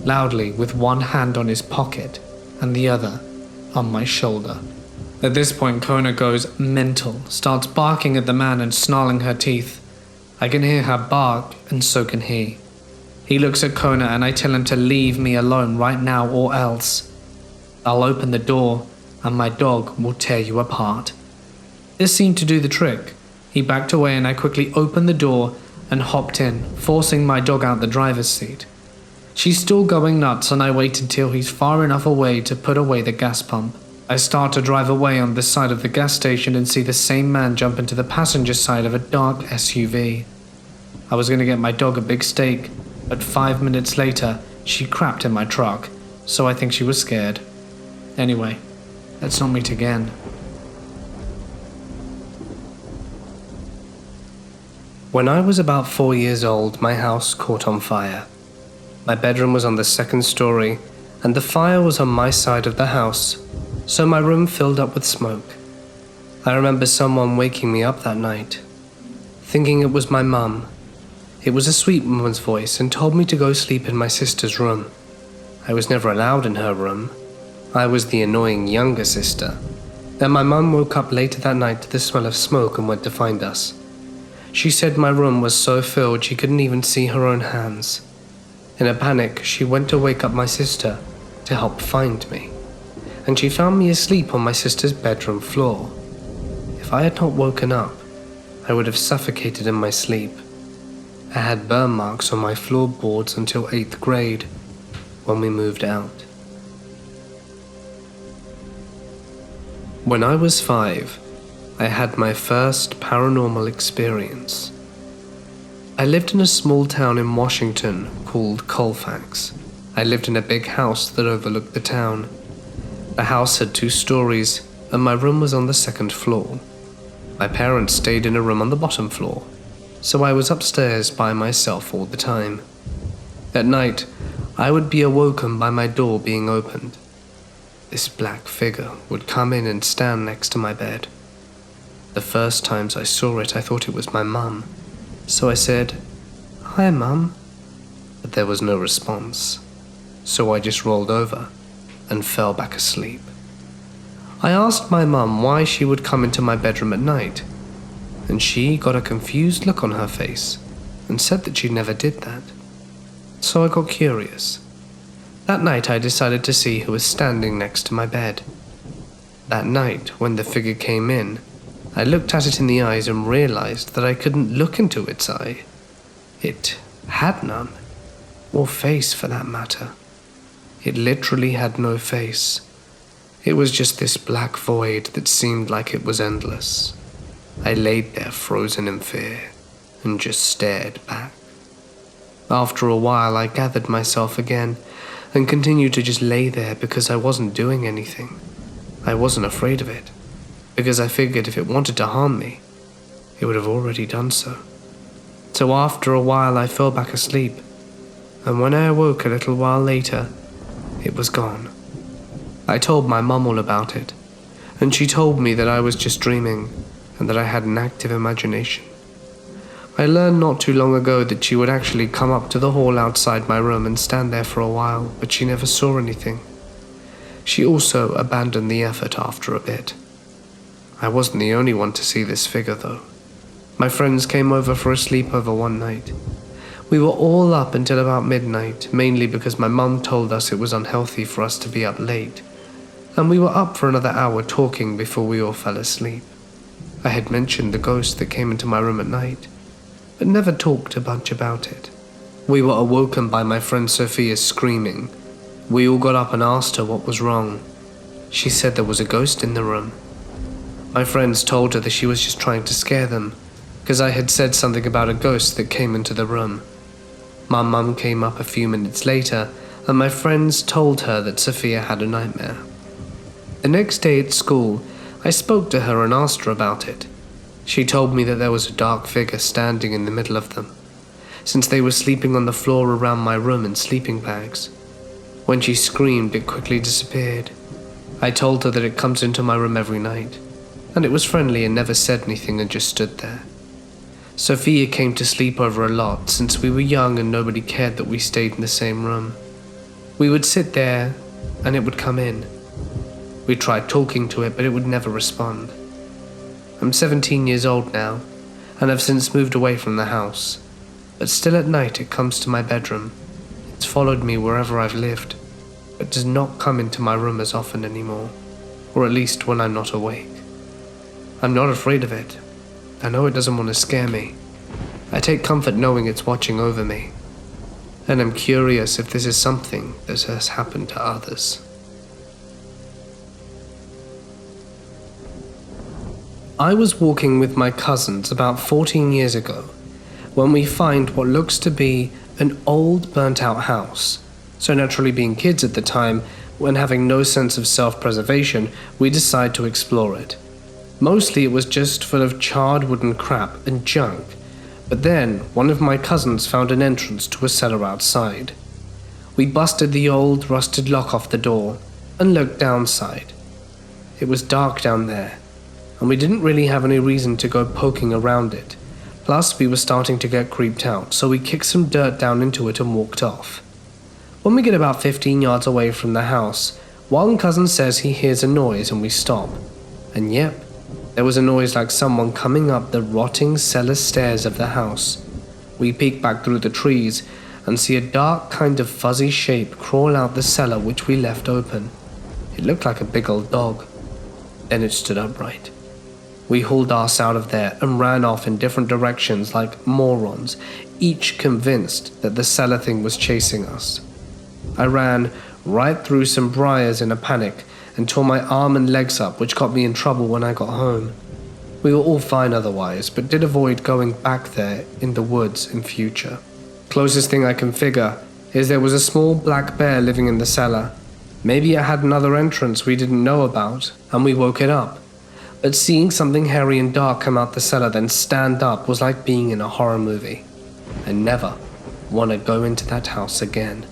loudly with one hand on his pocket and the other on my shoulder. At this point, Kona goes mental, starts barking at the man and snarling her teeth. I can hear her bark, and so can he. He looks at Kona and I tell him to leave me alone right now or else I'll open the door and my dog will tear you apart. This seemed to do the trick. He backed away and I quickly opened the door and hopped in, forcing my dog out the driver's seat. She's still going nuts and I wait until he's far enough away to put away the gas pump. I start to drive away on this side of the gas station and see the same man jump into the passenger side of a dark SUV. I was going to get my dog a big steak, but 5 minutes later, she crapped in my truck, so I think she was scared. Anyway, let's not meet again. When I was about 4 years old, my house caught on fire. My bedroom was on the second story, and the fire was on my side of the house, so my room filled up with smoke. I remember someone waking me up that night, thinking it was my mum. It was a sweet woman's voice and told me to go sleep in my sister's room. I was never allowed in her room. I was the annoying younger sister. Then my mum woke up later that night to the smell of smoke and went to find us. She said my room was so filled she couldn't even see her own hands. In a panic, she went to wake up my sister to help find me, and she found me asleep on my sister's bedroom floor. If I had not woken up, I would have suffocated in my sleep. I had burn marks on my floorboards until 8th grade, when we moved out. When I was 5, I had my first paranormal experience. I lived in a small town in Washington called Colfax. I lived in a big house that overlooked the town. The house had 2 stories, and my room was on the 2nd floor. My parents stayed in a room on the bottom floor, so I was upstairs by myself all the time. At night, I would be awoken by my door being opened. This black figure would come in and stand next to my bed. The first times I saw it, I thought it was my mum, so I said, "Hi, Mum," but there was no response, so I just rolled over and fell back asleep. I asked my mum why she would come into my bedroom at night, and she got a confused look on her face and said that she never did that. So I got curious. That night I decided to see who was standing next to my bed. That night, when the figure came in, I looked at it in the eyes and realized that I couldn't look into its eye. It had none, or face for that matter. It literally had no face. It was just this black void that seemed like it was endless. I laid there frozen in fear and just stared back. After a while, I gathered myself again and continued to just lay there because I wasn't doing anything. I wasn't afraid of it, because I figured if it wanted to harm me, it would have already done so. So after a while, I fell back asleep, and when I awoke a little while later, it was gone. I told my mum all about it, and she told me that I was just dreaming and that I had an active imagination. I learned not too long ago that she would actually come up to the hall outside my room and stand there for a while, but she never saw anything. She also abandoned the effort after a bit. I wasn't the only one to see this figure though. My friends came over for a sleepover one night. We were all up until about midnight, mainly because my mum told us it was unhealthy for us to be up late, and we were up for another hour talking before we all fell asleep. I had mentioned the ghost that came into my room at night, but never talked a bunch about it. We were awoken by my friend Sophia's screaming. We all got up and asked her what was wrong. She said there was a ghost in the room. My friends told her that she was just trying to scare them, because I had said something about a ghost that came into the room. My mum came up a few minutes later, and my friends told her that Sophia had a nightmare. The next day at school, I spoke to her and asked her about it. She told me that there was a dark figure standing in the middle of them, since they were sleeping on the floor around my room in sleeping bags. When she screamed, it quickly disappeared. I told her that it comes into my room every night, and it was friendly and never said anything and just stood there. Sophia came to sleep over a lot since we were young and nobody cared that we stayed in the same room. We would sit there and it would come in. We tried talking to it, but it would never respond. I'm 17 years old now, and I've since moved away from the house, but still at night it comes to my bedroom. It's followed me wherever I've lived, but does not come into my room as often anymore, or at least when I'm not awake. I'm not afraid of it. I know it doesn't want to scare me. I take comfort knowing it's watching over me, and I'm curious if this is something that has happened to others. I was walking with my cousins about 14 years ago when we find what looks to be an old burnt-out house. So naturally, being kids at the time, when having no sense of self-preservation, we decide to explore it. Mostly it was just full of charred wooden crap and junk, but then one of my cousins found an entrance to a cellar outside. We busted the old, rusted lock off the door and looked downside. It was dark down there, and we didn't really have any reason to go poking around it. Plus, we were starting to get creeped out, so we kicked some dirt down into it and walked off. When we get about 15 yards away from the house, one cousin says he hears a noise and we stop. And yep, there was a noise like someone coming up the rotting cellar stairs of the house. We peeked back through the trees, and see a dark kind of fuzzy shape crawl out the cellar which we left open. It looked like a big old dog. Then it stood upright. We hauled ass out of there and ran off in different directions like morons, each convinced that the cellar thing was chasing us. I ran right through some briars in a panic and tore my arm and legs up, which got me in trouble when I got home. We were all fine otherwise, but did avoid going back there in the woods in future. Closest thing I can figure is there was a small black bear living in the cellar. Maybe it had another entrance we didn't know about, and we woke it up. But seeing something hairy and dark come out the cellar then stand up was like being in a horror movie. I never want to go into that house again.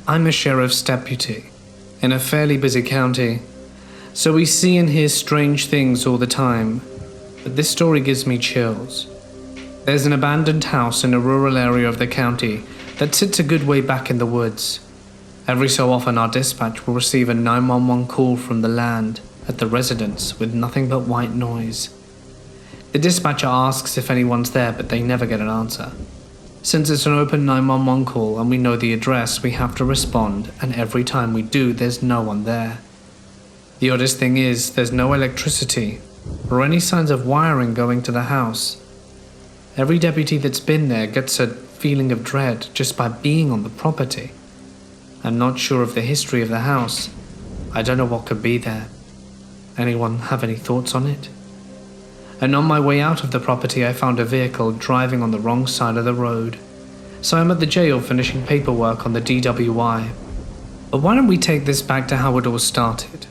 I'm a sheriff's deputy in a fairly busy county, so we see and hear strange things all the time, but this story gives me chills. There's an abandoned house in a rural area of the county that sits a good way back in the woods. Every so often our dispatch will receive a 911 call from the land at the residence with nothing but white noise. The dispatcher asks if anyone's there, but they never get an answer. Since it's an open 911 call and we know the address, we have to respond, and every time we do, there's no one there. The oddest thing is, there's no electricity or any signs of wiring going to the house. Every deputy that's been there gets a feeling of dread just by being on the property. I'm not sure of the history of the house. I don't know what could be there. Anyone have any thoughts on it? And on my way out of the property, I found a vehicle driving on the wrong side of the road. So I'm at the jail finishing paperwork on the DWI. But why don't we take this back to how it all started?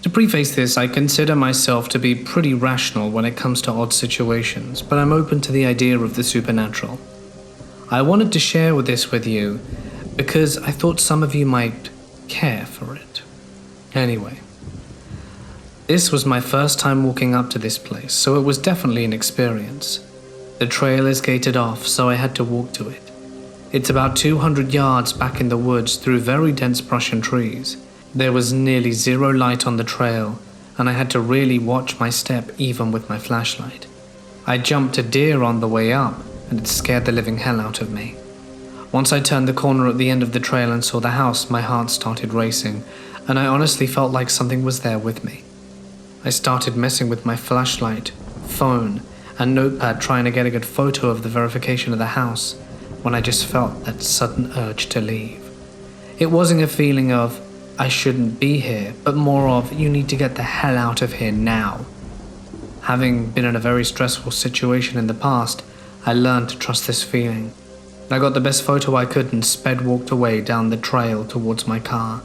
To preface this, I consider myself to be pretty rational when it comes to odd situations, but I'm open to the idea of the supernatural. I wanted to share this with you because I thought some of you might care for it. Anyway, this was my first time walking up to this place, so it was definitely an experience. The trail is gated off, so I had to walk to it. It's about 200 yards back in the woods through very dense brush and trees. There was nearly zero light on the trail, and I had to really watch my step even with my flashlight. I jumped a deer on the way up, and it scared the living hell out of me. Once I turned the corner at the end of the trail and saw the house, my heart started racing, and I honestly felt like something was there with me. I started messing with my flashlight, phone, and notepad trying to get a good photo of the verification of the house, when I just felt that sudden urge to leave. It wasn't a feeling of, I shouldn't be here, but more of, you need to get the hell out of here now. Having been in a very stressful situation in the past, I learned to trust this feeling. I got the best photo I could and walked away down the trail towards my car.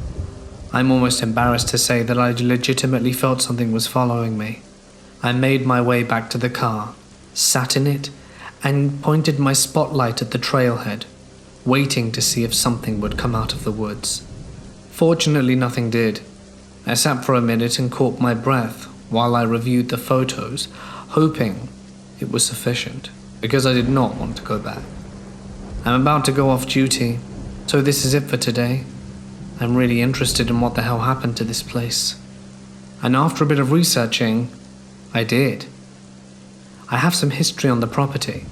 I'm almost embarrassed to say that I legitimately felt something was following me. I made my way back to the car, sat in it, and pointed my spotlight at the trailhead, waiting to see if something would come out of the woods. Fortunately, nothing did. I sat for a minute and caught my breath while I reviewed the photos, hoping it was sufficient, because I did not want to go back. I'm about to go off duty, so this is it for today. I'm really interested in what the hell happened to this place. And after a bit of researching, I did. I have some history on the property.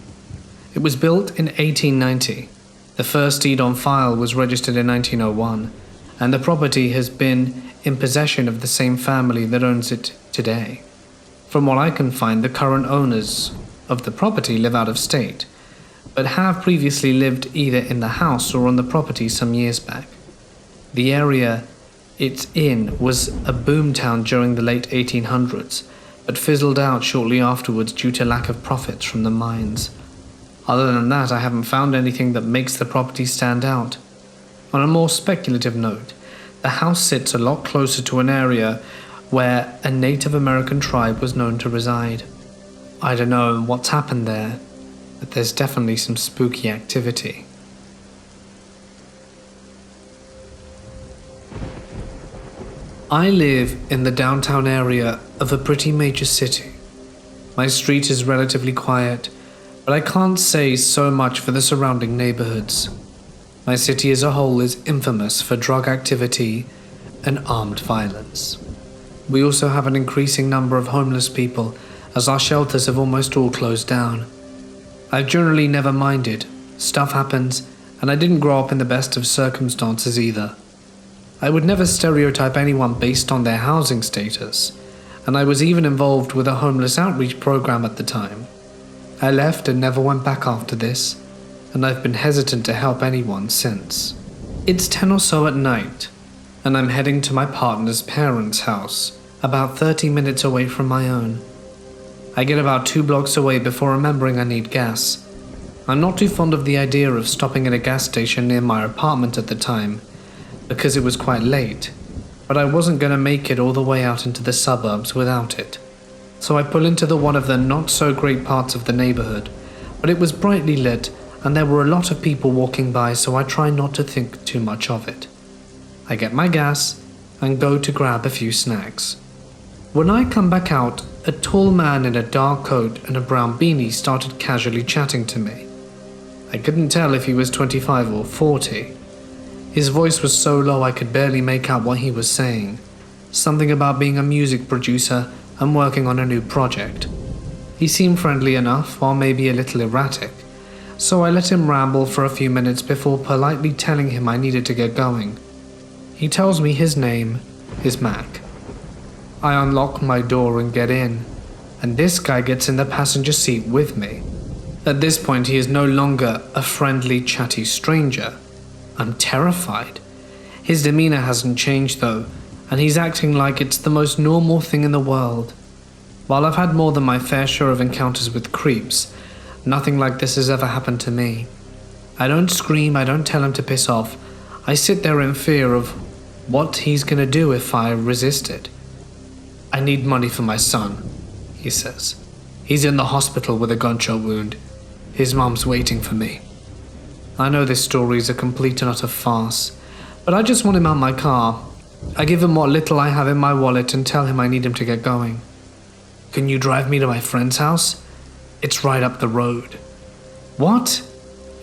It was built in 1890. The first deed on file was registered in 1901, and the property has been in possession of the same family that owns it today. From what I can find, the current owners of the property live out of state, but have previously lived either in the house or on the property some years back. The area it's in was a boomtown during the late 1800s, but fizzled out shortly afterwards due to lack of profits from the mines. Other than that, I haven't found anything that makes the property stand out. On a more speculative note, the house sits a lot closer to an area where a Native American tribe was known to reside. I don't know what's happened there, but there's definitely some spooky activity. I live in the downtown area of a pretty major city. My street is relatively quiet, but I can't say so much for the surrounding neighborhoods. My city as a whole is infamous for drug activity and armed violence. We also have an increasing number of homeless people, as our shelters have almost all closed down. I've generally never minded. Stuff happens, and I didn't grow up in the best of circumstances either. I would never stereotype anyone based on their housing status, and I was even involved with a homeless outreach program at the time. I left and never went back after this, and I've been hesitant to help anyone since. It's 10 or so at night, and I'm heading to my partner's parents' house, about 30 minutes away from my own. I get about 2 blocks away before remembering I need gas. I'm not too fond of the idea of stopping at a gas station near my apartment at the time, because it was quite late, but I wasn't going to make it all the way out into the suburbs without it. So I pull into one of the not so great parts of the neighborhood, but it was brightly lit and there were a lot of people walking by, so I try not to think too much of it. I get my gas and go to grab a few snacks. When I come back out, a tall man in a dark coat and a brown beanie started casually chatting to me. I couldn't tell if he was 25 or 40. His voice was so low I could barely make out what he was saying. Something about being a music producer and working on a new project. He seemed friendly enough, while maybe a little erratic, so I let him ramble for a few minutes before politely telling him I needed to get going. He tells me his name is Mac. I unlock my door and get in, and this guy gets in the passenger seat with me. At this point, he is no longer a friendly, chatty stranger. I'm terrified. His demeanor hasn't changed though, and he's acting like it's the most normal thing in the world. While I've had more than my fair share of encounters with creeps, nothing like this has ever happened to me. I don't scream, I don't tell him to piss off. I sit there in fear of what he's gonna do if I resist it. I need money for my son, he says. He's in the hospital with a gunshot wound. His mom's waiting for me. I know this story is a complete and utter farce, but I just want him out my car. I give him what little I have in my wallet and tell him I need him to get going. Can you drive me to my friend's house? It's right up the road. What?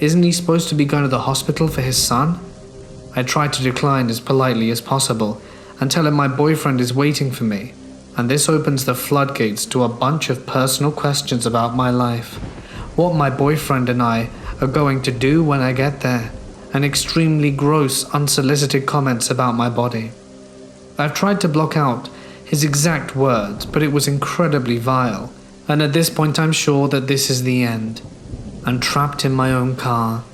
Isn't he supposed to be going to the hospital for his son? I try to decline as politely as possible and tell him my boyfriend is waiting for me, and this opens the floodgates to a bunch of personal questions about my life, what my boyfriend and I are going to do when I get there, and extremely gross, unsolicited comments about my body. I've tried to block out his exact words, but it was incredibly vile, and at this point I'm sure that this is the end. I'm trapped in my own car.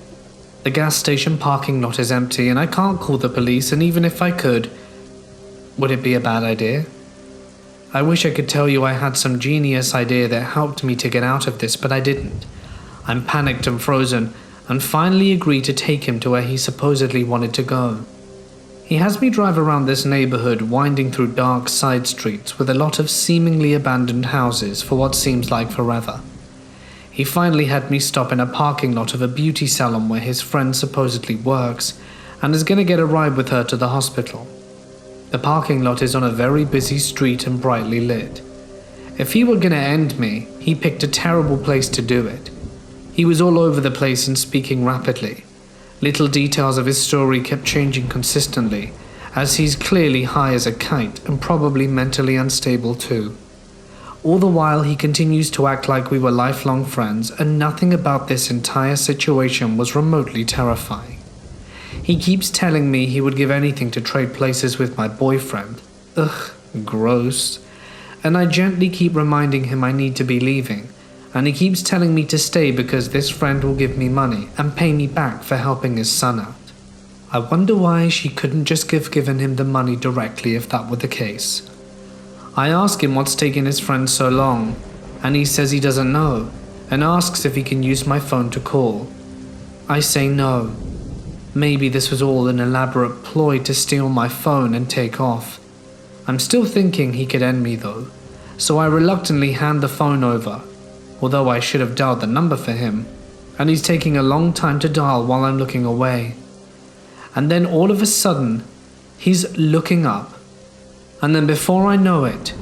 The gas station parking lot is empty and I can't call the police, and even if I could, would it be a bad idea? I wish I could tell you I had some genius idea that helped me to get out of this, but I didn't. I'm panicked and frozen, and finally agree to take him to where he supposedly wanted to go. He has me drive around this neighborhood, winding through dark side streets with a lot of seemingly abandoned houses for what seems like forever. He finally had me stop in a parking lot of a beauty salon where his friend supposedly works, and is going to get a ride with her to the hospital. The parking lot is on a very busy street and brightly lit. If he were going to end me, he picked a terrible place to do it. He was all over the place and speaking rapidly. Little details of his story kept changing consistently, as he's clearly high as a kite and probably mentally unstable too. All the while he continues to act like we were lifelong friends, and nothing about this entire situation was remotely terrifying. He keeps telling me he would give anything to trade places with my boyfriend. Ugh, gross. And I gently keep reminding him I need to be leaving, and he keeps telling me to stay because this friend will give me money and pay me back for helping his son out. I wonder why she couldn't just given him the money directly if that were the case. I ask him what's taking his friend so long, and he says he doesn't know, and asks if he can use my phone to call. I say no. Maybe this was all an elaborate ploy to steal my phone and take off. I'm still thinking he could end me though, so I reluctantly hand the phone over, although I should have dialed the number for him, and he's taking a long time to dial while I'm looking away. And then all of a sudden, he's looking up, and then before I know it,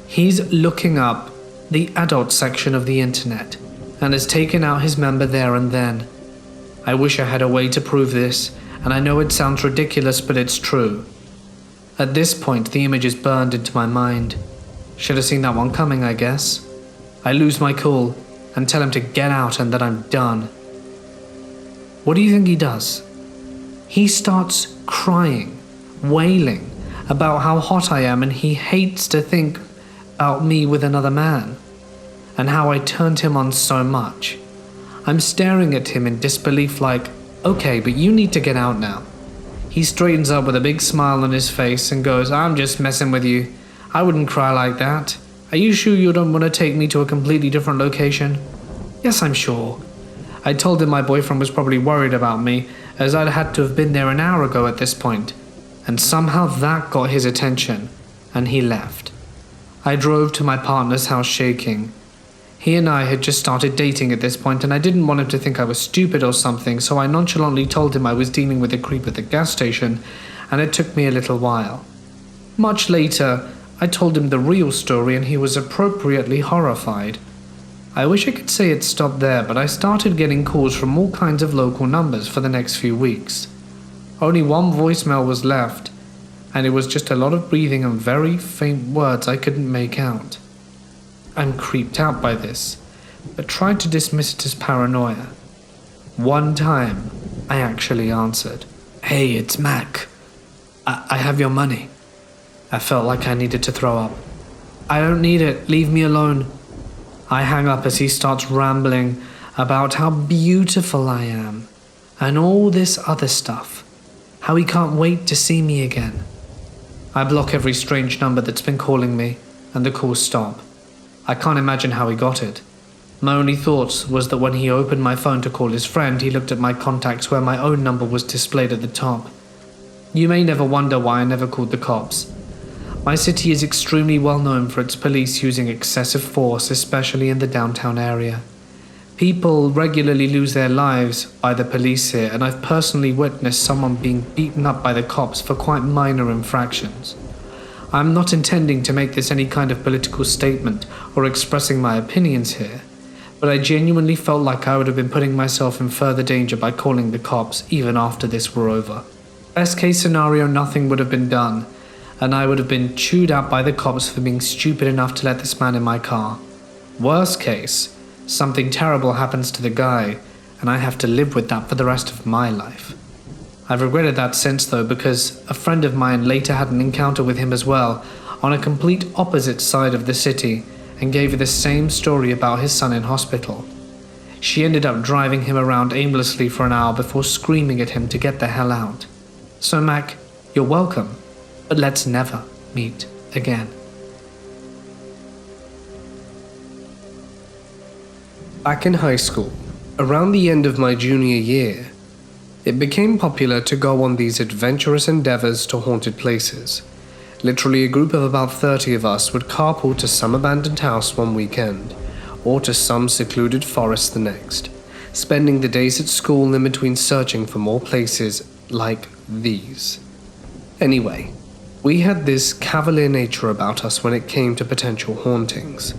he's looking up the adult section of the internet, and has taken out his member there and then. I wish I had a way to prove this, and I know it sounds ridiculous, but it's true. At this point, the image is burned into my mind. Should have seen that one coming, I guess. I lose my cool and tell him to get out and that I'm done. What do you think he does? He starts crying, wailing about how hot I am, and he hates to think about me with another man, and how I turned him on so much. I'm staring at him in disbelief like, okay, but you need to get out now. He straightens up with a big smile on his face and goes, I'm just messing with you. I wouldn't cry like that. Are you sure you don't want to take me to a completely different location? Yes, I'm sure. I told him my boyfriend was probably worried about me, as I'd had to have been there an hour ago at this point, and somehow that got his attention, and he left. I drove to my partner's house shaking. He and I had just started dating at this point, and I didn't want him to think I was stupid or something, so I nonchalantly told him I was dealing with a creep at the gas station, and it took me a little while. Much later, I told him the real story, and he was appropriately horrified. I wish I could say it stopped there, but I started getting calls from all kinds of local numbers for the next few weeks. Only one voicemail was left, and it was just a lot of breathing and very faint words I couldn't make out. I'm creeped out by this, but tried to dismiss it as paranoia. One time, I actually answered, Hey, it's Mac. I have your money. I felt like I needed to throw up. I don't need it, leave me alone. I hang up as he starts rambling about how beautiful I am, and all this other stuff. How he can't wait to see me again. I block every strange number that's been calling me, and the calls stop. I can't imagine how he got it. My only thoughts was that when he opened my phone to call his friend, he looked at my contacts where my own number was displayed at the top. You may never wonder why I never called the cops. My city is extremely well known for its police using excessive force, especially in the downtown area. People regularly lose their lives by the police here, and I've personally witnessed someone being beaten up by the cops for quite minor infractions. I'm not intending to make this any kind of political statement or expressing my opinions here, but I genuinely felt like I would have been putting myself in further danger by calling the cops even after this were over. Best case scenario, nothing would have been done, and I would have been chewed out by the cops for being stupid enough to let this man in my car. Worst case, something terrible happens to the guy, and I have to live with that for the rest of my life. I've regretted that since though, because a friend of mine later had an encounter with him as well, on a complete opposite side of the city, and gave her the same story about his son in hospital. She ended up driving him around aimlessly for an hour before screaming at him to get the hell out. So Mac, you're welcome, but let's never meet again. Back in high school, around the end of my junior year, it became popular to go on these adventurous endeavors to haunted places. Literally a group of about 30 of us would carpool to some abandoned house one weekend, or to some secluded forest the next, spending the days at school in between searching for more places like these. Anyway, we had this cavalier nature about us when it came to potential hauntings.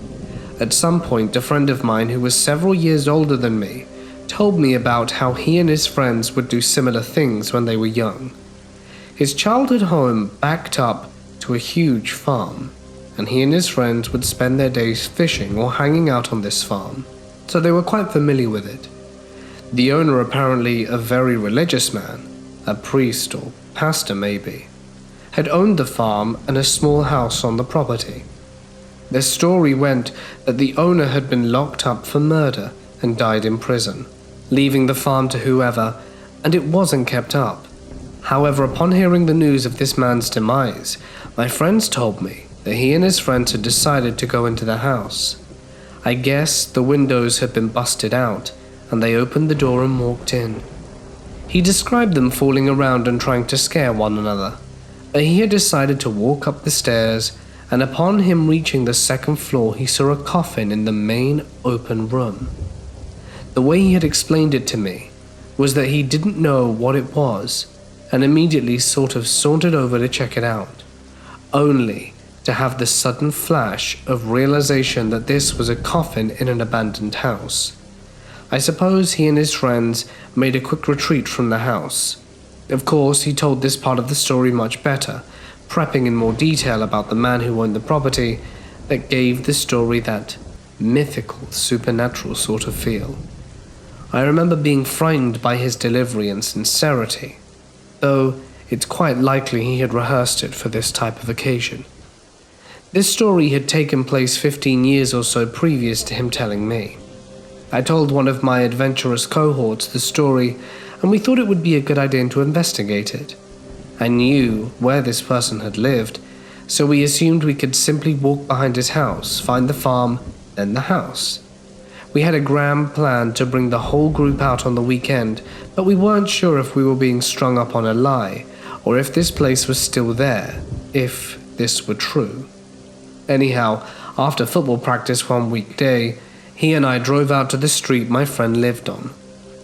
At some point, a friend of mine who was several years older than me told me about how he and his friends would do similar things when they were young. His childhood home backed up to a huge farm, and he and his friends would spend their days fishing or hanging out on this farm, so they were quite familiar with it. The owner, apparently a very religious man, a priest or pastor maybe, had owned the farm and a small house on the property. The story went that the owner had been locked up for murder and died in prison, leaving the farm to whoever, and it wasn't kept up. However, upon hearing the news of this man's demise, my friends told me that he and his friends had decided to go into the house. I guess the windows had been busted out, and they opened the door and walked in. He described them fooling around and trying to scare one another, but he had decided to walk up the stairs, and upon him reaching the second floor, he saw a coffin in the main open room. The way he had explained it to me was that he didn't know what it was, and immediately sort of sauntered over to check it out, only to have the sudden flash of realization that this was a coffin in an abandoned house. I suppose he and his friends made a quick retreat from the house. Of course, he told this part of the story much better, prepping in more detail about the man who owned the property, that gave the story that mythical, supernatural sort of feel. I remember being frightened by his delivery and sincerity, though it's quite likely he had rehearsed it for this type of occasion. This story had taken place 15 years or so previous to him telling me. I told one of my adventurous cohorts the story, and we thought it would be a good idea to investigate it. I knew where this person had lived, so we assumed we could simply walk behind his house, find the farm, then the house. We had a grand plan to bring the whole group out on the weekend, but we weren't sure if we were being strung up on a lie, or if this place was still there, if this were true. Anyhow, after football practice one weekday, he and I drove out to the street my friend lived on.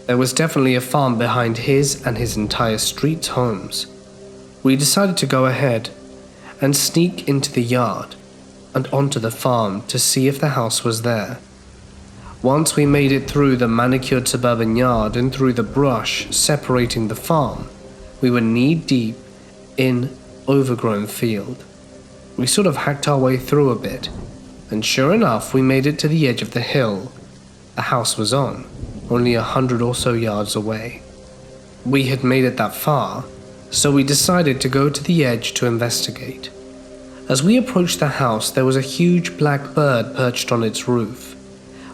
There was definitely a farm behind his and his entire street's homes. We decided to go ahead and sneak into the yard and onto the farm to see if the house was there. Once we made it through the manicured suburban yard and through the brush separating the farm, we were knee-deep in overgrown field. We sort of hacked our way through a bit, and sure enough, we made it to the edge of the hill the house was on, only 100 or so yards away. We had made it that far, so we decided to go to the edge to investigate. As we approached the house, there was a huge black bird perched on its roof.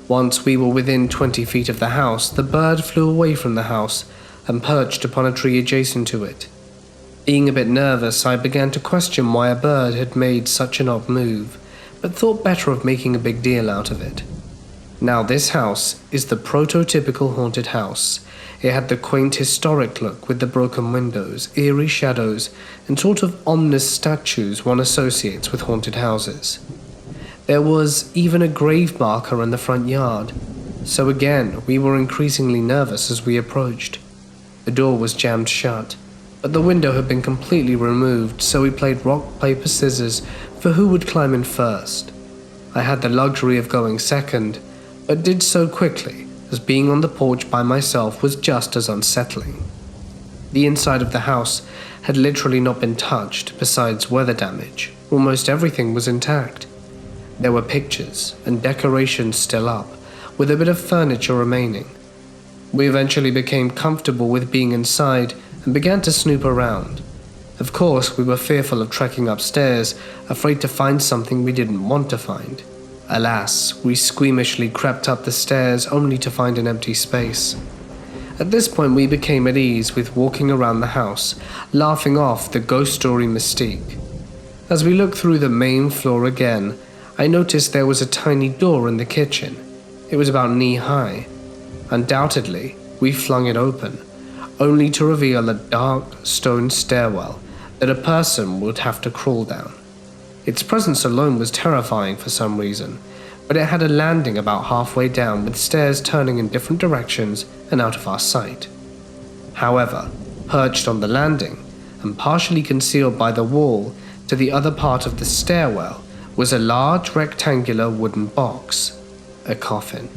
Once we were within 20 feet of the house, the bird flew away from the house and perched upon a tree adjacent to it. Being a bit nervous, I began to question why a bird had made such an odd move, but thought better of making a big deal out of it. Now this house is the prototypical haunted house. It had the quaint historic look with the broken windows, eerie shadows, and sort of ominous statues one associates with haunted houses. There was even a grave marker in the front yard, so again we were increasingly nervous as we approached. The door was jammed shut, but the window had been completely removed, so we played rock, paper, scissors for who would climb in first. I had the luxury of going second, but did so quickly, as being on the porch by myself was just as unsettling. The inside of the house had literally not been touched, besides weather damage. Almost everything was intact. There were pictures and decorations still up, with a bit of furniture remaining. We eventually became comfortable with being inside and began to snoop around. Of course, we were fearful of trekking upstairs, afraid to find something we didn't want to find. Alas, we squeamishly crept up the stairs only to find an empty space. At this point, we became at ease with walking around the house, laughing off the ghost story mystique. As we looked through the main floor again, I noticed there was a tiny door in the kitchen. It was about knee-high. Undoubtedly, we flung it open, only to reveal a dark stone stairwell that a person would have to crawl down. Its presence alone was terrifying for some reason, but it had a landing about halfway down with stairs turning in different directions and out of our sight. However, perched on the landing, and partially concealed by the wall to the other part of the stairwell, was a large rectangular wooden box, a coffin.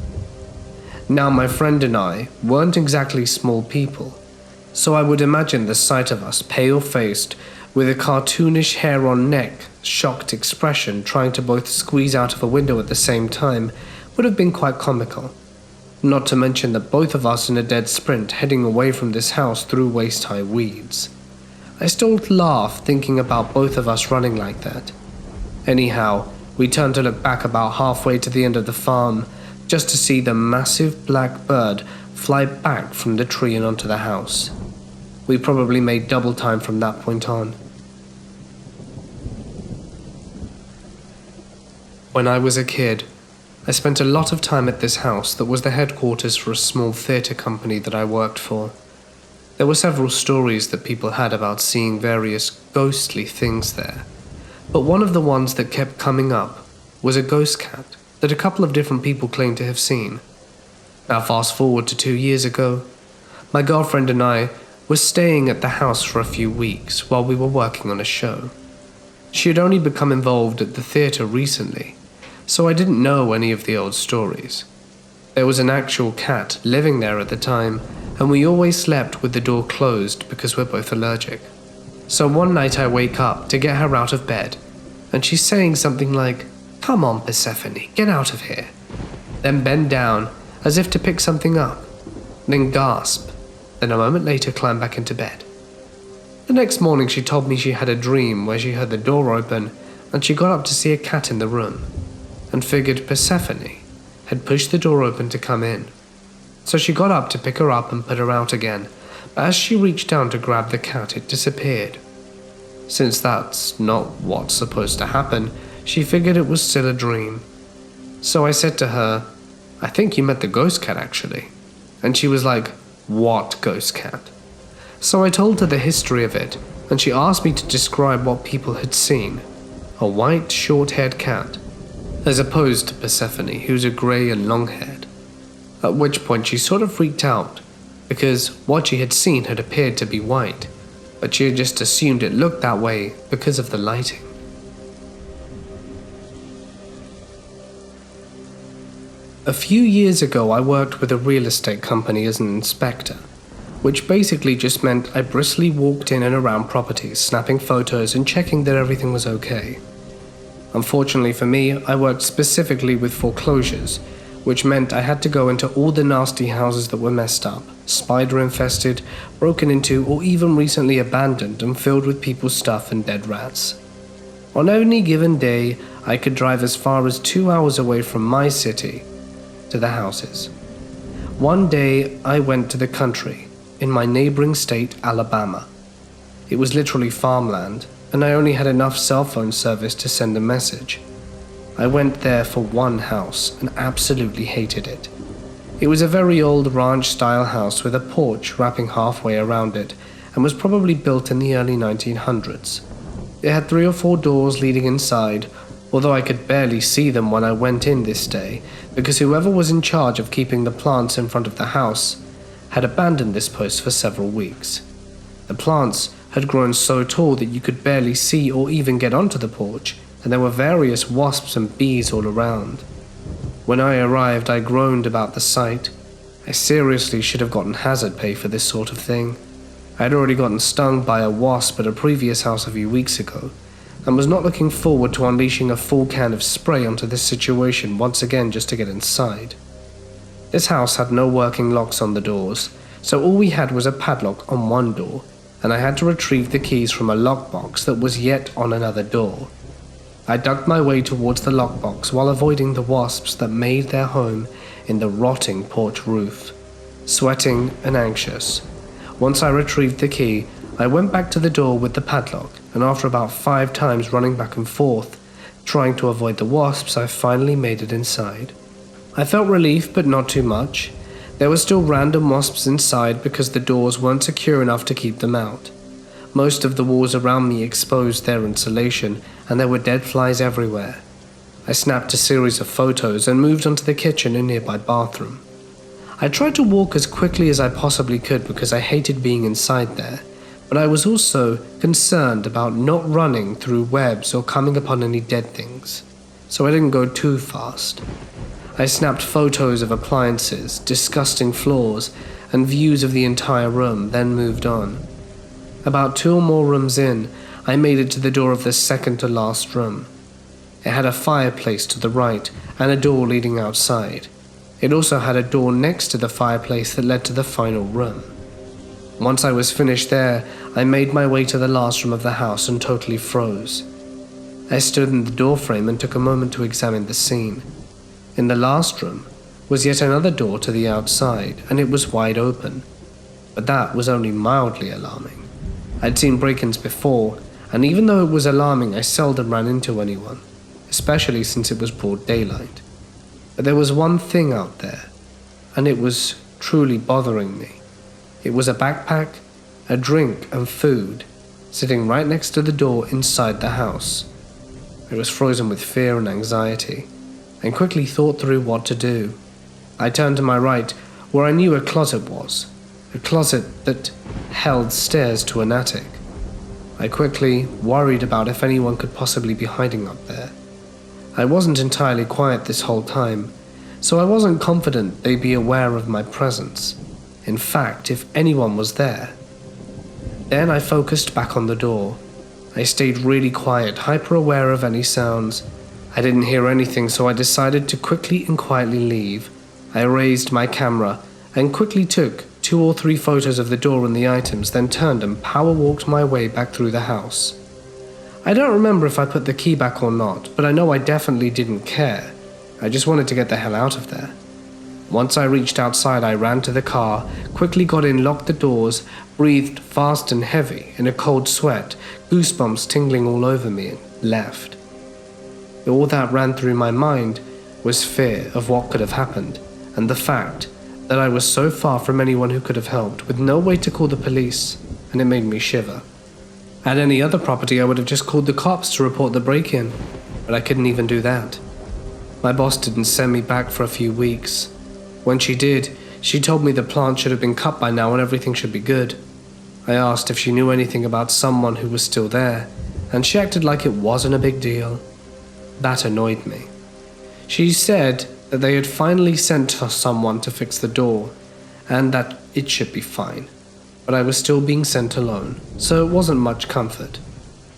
Now my friend and I weren't exactly small people, so I would imagine the sight of us pale-faced, with a cartoonish hair on neck, shocked expression trying to both squeeze out of a window at the same time would have been quite comical. Not to mention that both of us in a dead sprint heading away from this house through waist-high weeds. I still laugh thinking about both of us running like that. Anyhow, we turned to look back about halfway to the end of the farm, just to see the massive black bird fly back from the tree and onto the house. We probably made double time from that point on. When I was a kid, I spent a lot of time at this house that was the headquarters for a small theatre company that I worked for. There were several stories that people had about seeing various ghostly things there, but one of the ones that kept coming up was a ghost cat that a couple of different people claimed to have seen. Now fast forward to 2 years ago, my girlfriend and I were staying at the house for a few weeks while we were working on a show. She had only become involved at the theatre recently, so I didn't know any of the old stories. There was an actual cat living there at the time, and we always slept with the door closed because we're both allergic. So one night I wake up to get her out of bed, and she's saying something like, "Come on, Persephone, get out of here." Then bend down, as if to pick something up, then gasp, then a moment later climb back into bed. The next morning she told me she had a dream where she heard the door open and she got up to see a cat in the room, and figured Persephone had pushed the door open to come in. So she got up to pick her up and put her out again, but as she reached down to grab the cat, it disappeared. Since that's not what's supposed to happen, she figured it was still a dream. So I said to her, "I think you met the ghost cat actually." And she was like, "What ghost cat?" So I told her the history of it, and she asked me to describe what people had seen. A white, short-haired cat, as opposed to Persephone, who's a grey and long-haired. At which point she sort of freaked out, because what she had seen had appeared to be white, but she had just assumed it looked that way because of the lighting. A few years ago, I worked with a real estate company as an inspector, which basically just meant I briskly walked in and around properties, snapping photos and checking that everything was okay. Unfortunately for me, I worked specifically with foreclosures, which meant I had to go into all the nasty houses that were messed up, spider-infested, broken into, or even recently abandoned and filled with people's stuff and dead rats. On any given day, I could drive as far as 2 hours away from my city to the houses. One day, I went to the country, in my neighboring state, Alabama. It was literally farmland, and I only had enough cell phone service to send a message. I went there for one house and absolutely hated it. It was a very old ranch-style house with a porch wrapping halfway around it, and was probably built in the early 1900s. It had 3 or 4 doors leading inside, although I could barely see them when I went in this day, because whoever was in charge of keeping the plants in front of the house had abandoned this post for several weeks. The plants had grown so tall that you could barely see or even get onto the porch, and there were various wasps and bees all around. When I arrived, I groaned about the sight. I seriously should have gotten hazard pay for this sort of thing. I had already gotten stung by a wasp at a previous house a few weeks ago, and was not looking forward to unleashing a full can of spray onto this situation once again just to get inside. This house had no working locks on the doors, so all we had was a padlock on one door, and I had to retrieve the keys from a lockbox that was yet on another door. I ducked my way towards the lockbox while avoiding the wasps that made their home in the rotting porch roof, sweating and anxious. Once I retrieved the key, I went back to the door with the padlock, and after about 5 times running back and forth, trying to avoid the wasps, I finally made it inside. I felt relief, but not too much. There were still random wasps inside because the doors weren't secure enough to keep them out. Most of the walls around me exposed their insulation, and there were dead flies everywhere. I snapped a series of photos and moved onto the kitchen and nearby bathroom. I tried to walk as quickly as I possibly could because I hated being inside there, but I was also concerned about not running through webs or coming upon any dead things, so I didn't go too fast. I snapped photos of appliances, disgusting floors, and views of the entire room, then moved on. About 2 or more rooms in, I made it to the door of the second to last room. It had a fireplace to the right and a door leading outside. It also had a door next to the fireplace that led to the final room. Once I was finished there, I made my way to the last room of the house and totally froze. I stood in the doorframe and took a moment to examine the scene. In the last room was yet another door to the outside, and it was wide open. But that was only mildly alarming. I'd seen break-ins before, and even though it was alarming, I seldom ran into anyone, especially since it was broad daylight. But there was one thing out there, and it was truly bothering me. It was a backpack, a drink, and food, sitting right next to the door inside the house. I was frozen with fear and anxiety, and quickly thought through what to do. I turned to my right, where I knew a closet was, a closet that held stairs to an attic. I quickly worried about if anyone could possibly be hiding up there. I wasn't entirely quiet this whole time, so I wasn't confident they'd be aware of my presence. In fact, if anyone was there. Then I focused back on the door. I stayed really quiet, hyper-aware of any sounds. I didn't hear anything, so I decided to quickly and quietly leave. I raised my camera and quickly took 2 or 3 photos of the door and the items, then turned and power walked my way back through the house. I don't remember if I put the key back or not, but I know I definitely didn't care. I just wanted to get the hell out of there. Once I reached outside, I ran to the car, quickly got in, locked the doors, breathed fast and heavy in a cold sweat, goosebumps tingling all over me, and left. All that ran through my mind was fear of what could have happened, and the fact that I was so far from anyone who could have helped, with no way to call the police, and it made me shiver. At any other property, I would have just called the cops to report the break-in, but I couldn't even do that. My boss didn't send me back for a few weeks. When she did, she told me the plant should have been cut by now and everything should be good. I asked if she knew anything about someone who was still there, and she acted like it wasn't a big deal. That annoyed me. She said that they had finally sent for someone to fix the door, and that it should be fine. But I was still being sent alone, so it wasn't much comfort.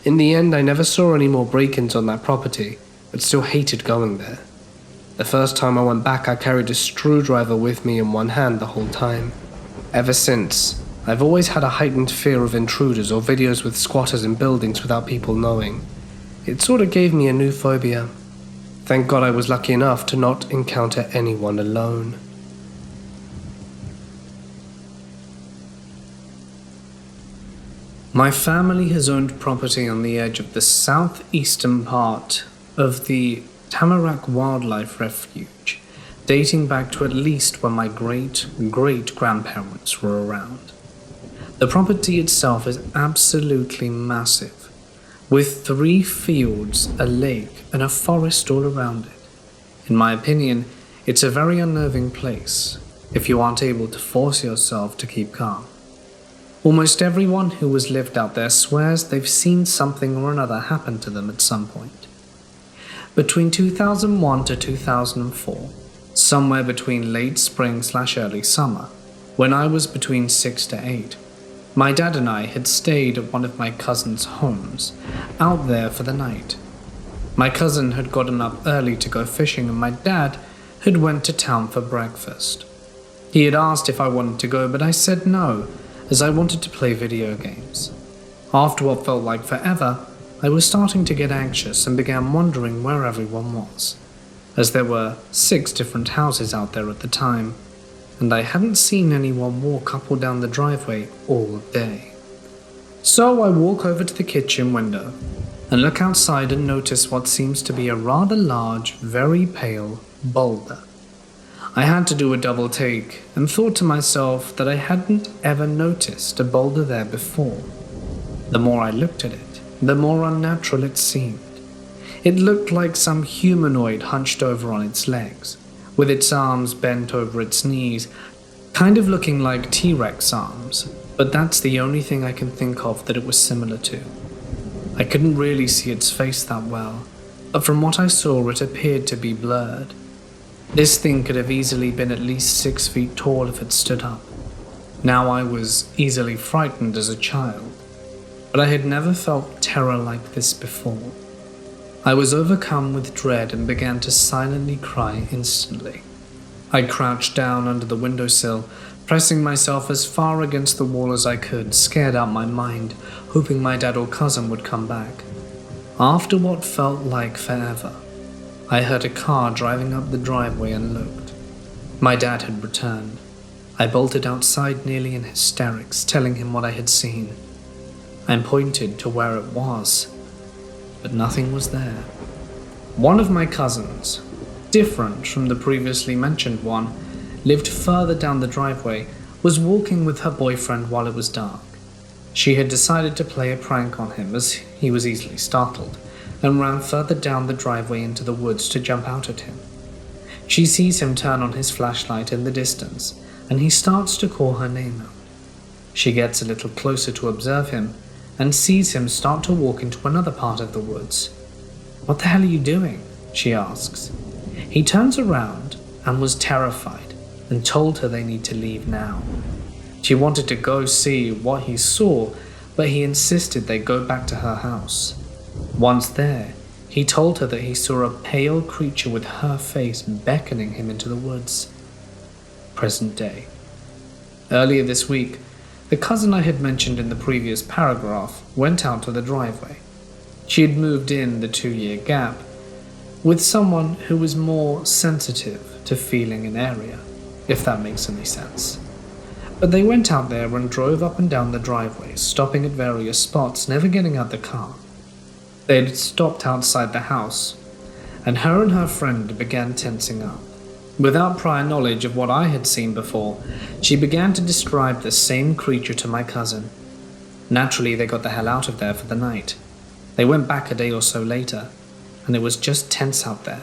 In the end, I never saw any more break-ins on that property, but still hated going there. The first time I went back, I carried a screwdriver with me in one hand the whole time. Ever since, I've always had a heightened fear of intruders or videos with squatters in buildings without people knowing. It sort of gave me a new phobia. Thank God I was lucky enough to not encounter anyone alone. My family has owned property on the edge of the southeastern part of the Tamarack Wildlife Refuge, dating back to at least when my great-great-grandparents were around. The property itself is absolutely massive, with 3 fields, a lake, and a forest all around it. In my opinion, it's a very unnerving place if you aren't able to force yourself to keep calm. Almost everyone who has lived out there swears they've seen something or another happen to them at some point. Between 2001 to 2004, somewhere between late spring/early summer, when I was between 6 to 8, my dad and I had stayed at one of my cousin's homes, out there for the night. My cousin had gotten up early to go fishing and my dad had went to town for breakfast. He had asked if I wanted to go, but I said no, as I wanted to play video games. After what felt like forever, I was starting to get anxious and began wondering where everyone was, as there were 6 different houses out there at the time, and I hadn't seen anyone walk up or down the driveway all day. So I walk over to the kitchen window and look outside and notice what seems to be a rather large, very pale boulder. I had to do a double take and thought to myself that I hadn't ever noticed a boulder there before. The more I looked at it, the more unnatural it seemed. It looked like some humanoid hunched over on its legs, with its arms bent over its knees, kind of looking like T-Rex arms, but that's the only thing I can think of that it was similar to. I couldn't really see its face that well, but from what I saw it appeared to be blurred. This thing could have easily been at least 6 feet tall if it stood up. Now I was easily frightened as a child, but I had never felt terror like this before. I was overcome with dread and began to silently cry instantly. I crouched down under the windowsill, pressing myself as far against the wall as I could, scared out my mind, hoping my dad or cousin would come back. After what felt like forever, I heard a car driving up the driveway and looked. My dad had returned. I bolted outside nearly in hysterics, telling him what I had seen. I pointed to where it was, but nothing was there. One of my cousins, different from the previously mentioned one, lived further down the driveway, was walking with her boyfriend while it was dark. She had decided to play a prank on him as he was easily startled, and ran further down the driveway into the woods to jump out at him. She sees him turn on his flashlight in the distance, and he starts to call her name out. She gets a little closer to observe him, and sees him start to walk into another part of the woods. "What the hell are you doing?" she asks. He turns around and was terrified, and told her they need to leave now. She wanted to go see what he saw, but he insisted they go back to her house. Once there, He told her that he saw a pale creature with her face beckoning him into the woods. Present day. Earlier this week, the cousin I had mentioned in the previous paragraph went out to the driveway. She had moved in the 2-year gap with someone who was more sensitive to feeling an area, if that makes any sense. But they went out there and drove up and down the driveway, stopping at various spots, never getting out the car. They had stopped outside the house, and her friend began tensing up. Without prior knowledge of what I had seen before, she began to describe the same creature to my cousin. Naturally, they got the hell out of there for the night. They went back a day or so later, and it was just tense out there.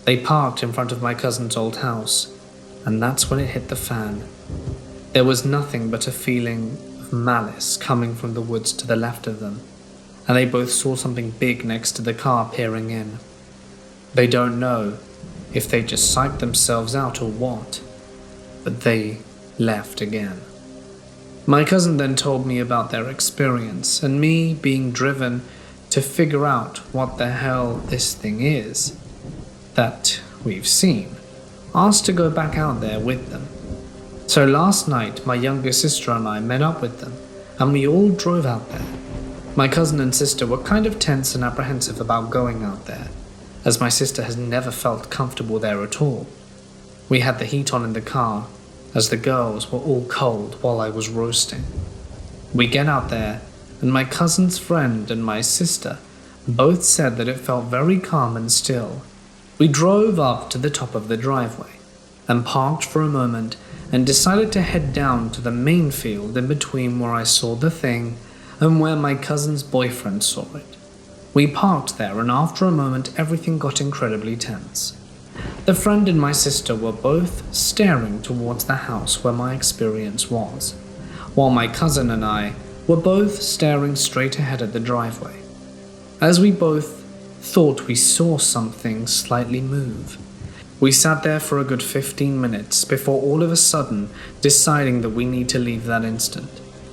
They parked in front of my cousin's old house, and that's when it hit the fan. There was nothing but a feeling of malice coming from the woods to the left of them, and they both saw something big next to the car peering in. They don't know if they just psyched themselves out or what, but they left again. My cousin then told me about their experience, and me being driven to figure out what the hell this thing is that we've seen, asked to go back out there with them. So last night, my younger sister and I met up with them, and we all drove out there. My cousin and sister were kind of tense and apprehensive about going out there, as my sister has never felt comfortable there at all. We had the heat on in the car, as the girls were all cold while I was roasting. We get out there, and my cousin's friend and my sister both said that it felt very calm and still. We drove up to the top of the driveway, and parked for a moment, and decided to head down to the main field in between where I saw the thing and where my cousin's boyfriend saw it. We parked there, and after a moment everything got incredibly tense. The friend and my sister were both staring towards the house where my experience was, while my cousin and I were both staring straight ahead at the driveway, as we both thought we saw something slightly move. We sat there for a good 15 minutes before all of a sudden deciding that we need to leave that instant.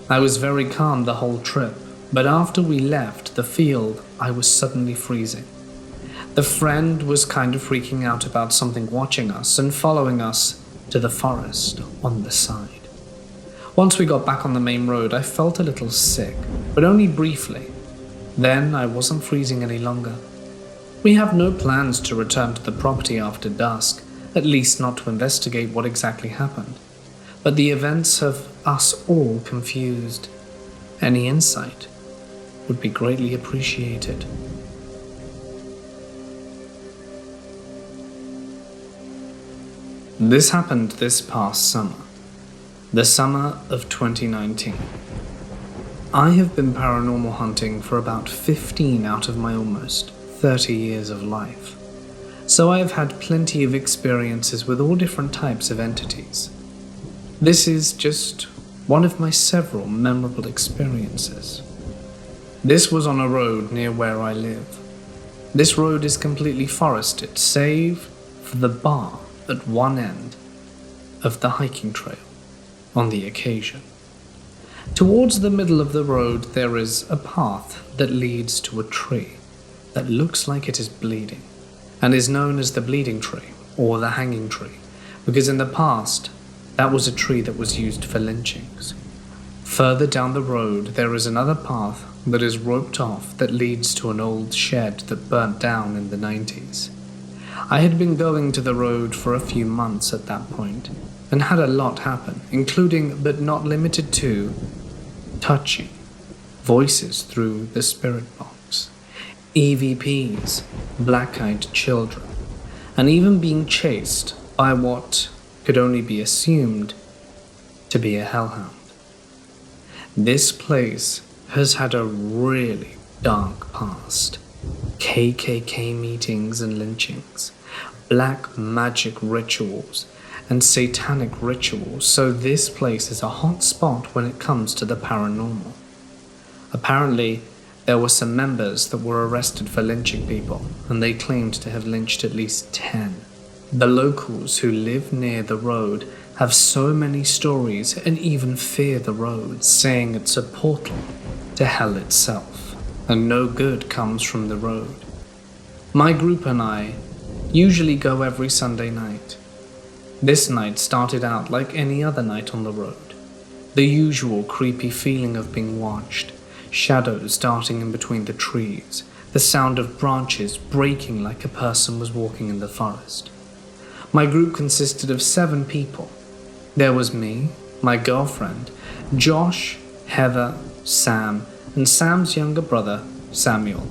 I was very calm the whole trip, but after we left the field, I was suddenly freezing. The friend was kind of freaking out about something watching us and following us to the forest on the side. Once we got back on the main road, I felt a little sick, but only briefly. Then I wasn't freezing any longer. We have no plans to return to the property after dusk, at least not to investigate what exactly happened. But the events have us all confused. Any insight would be greatly appreciated. This happened this past summer, the summer of 2019. I have been paranormal hunting for about 15 out of my almost 30 years of life, so I have had plenty of experiences with all different types of entities. This is just one of my several memorable experiences. This was on a road near where I live. This road is completely forested, save for the bar at one end of the hiking trail on the occasion. Towards the middle of the road there is a path that leads to a tree that looks like it is bleeding, and is known as the bleeding tree or the hanging tree, because in the past that was a tree that was used for lynchings. Further down the road there is another path that is roped off that leads to an old shed that burnt down in the 90s. I had been going to the road for a few months at that point, and had a lot happen, including but not limited to touching, voices through the spirit box, EVPs, black-eyed children, and even being chased by what could only be assumed to be a hellhound. This place has had a really dark past. KKK meetings and lynchings, black magic rituals, and satanic rituals, so this place is a hot spot when it comes to the paranormal. Apparently, there were some members that were arrested for lynching people, and they claimed to have lynched at least 10. The locals who live near the road have so many stories and even fear the road, saying it's a portal to hell itself, and no good comes from the road. My group and I usually go every Sunday night. This night started out like any other night on the road. The usual creepy feeling of being watched, shadows darting in between the trees, the sound of branches breaking like a person was walking in the forest. My group consisted of 7 people. There was me, my girlfriend, Josh, Heather, Sam, and Sam's younger brother, Samuel.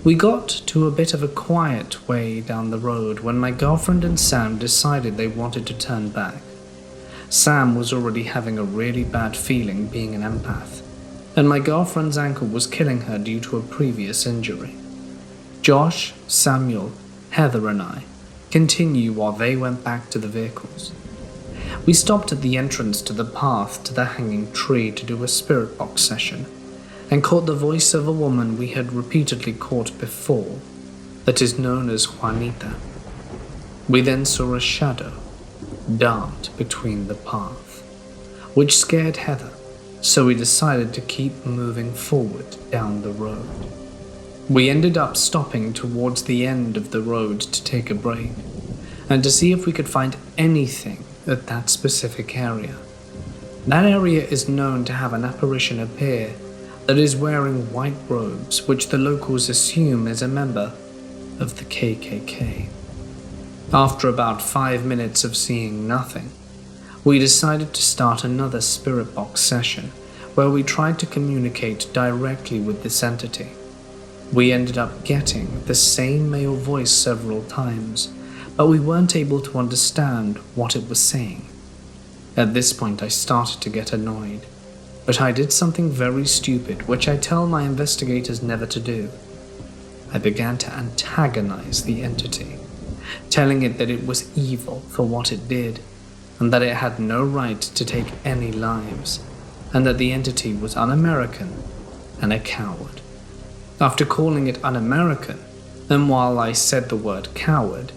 We got to a bit of a quiet way down the road when my girlfriend and Sam decided they wanted to turn back. Sam was already having a really bad feeling being an empath, and my girlfriend's ankle was killing her due to a previous injury. Josh, Samuel, Heather and I continued while they went back to the vehicles. We stopped at the entrance to the path to the hanging tree to do a spirit box session, and caught the voice of a woman we had repeatedly caught before, that is known as Juanita. We then saw a shadow dart between the path, which scared Heather, so we decided to keep moving forward down the road. We ended up stopping towards the end of the road to take a break, and to see if we could find anything at that specific area. That area is known to have an apparition appear that is wearing white robes, which the locals assume is a member of the KKK. After about 5 minutes of seeing nothing, we decided to start another spirit box session where we tried to communicate directly with this entity. We ended up getting the same male voice several times, but we weren't able to understand what it was saying. At this point I started to get annoyed, but I did something very stupid which I tell my investigators never to do. I began to antagonize the entity, telling it that it was evil for what it did, and that it had no right to take any lives, and that the entity was un-American and a coward. After calling it un-American, and while I said the word coward,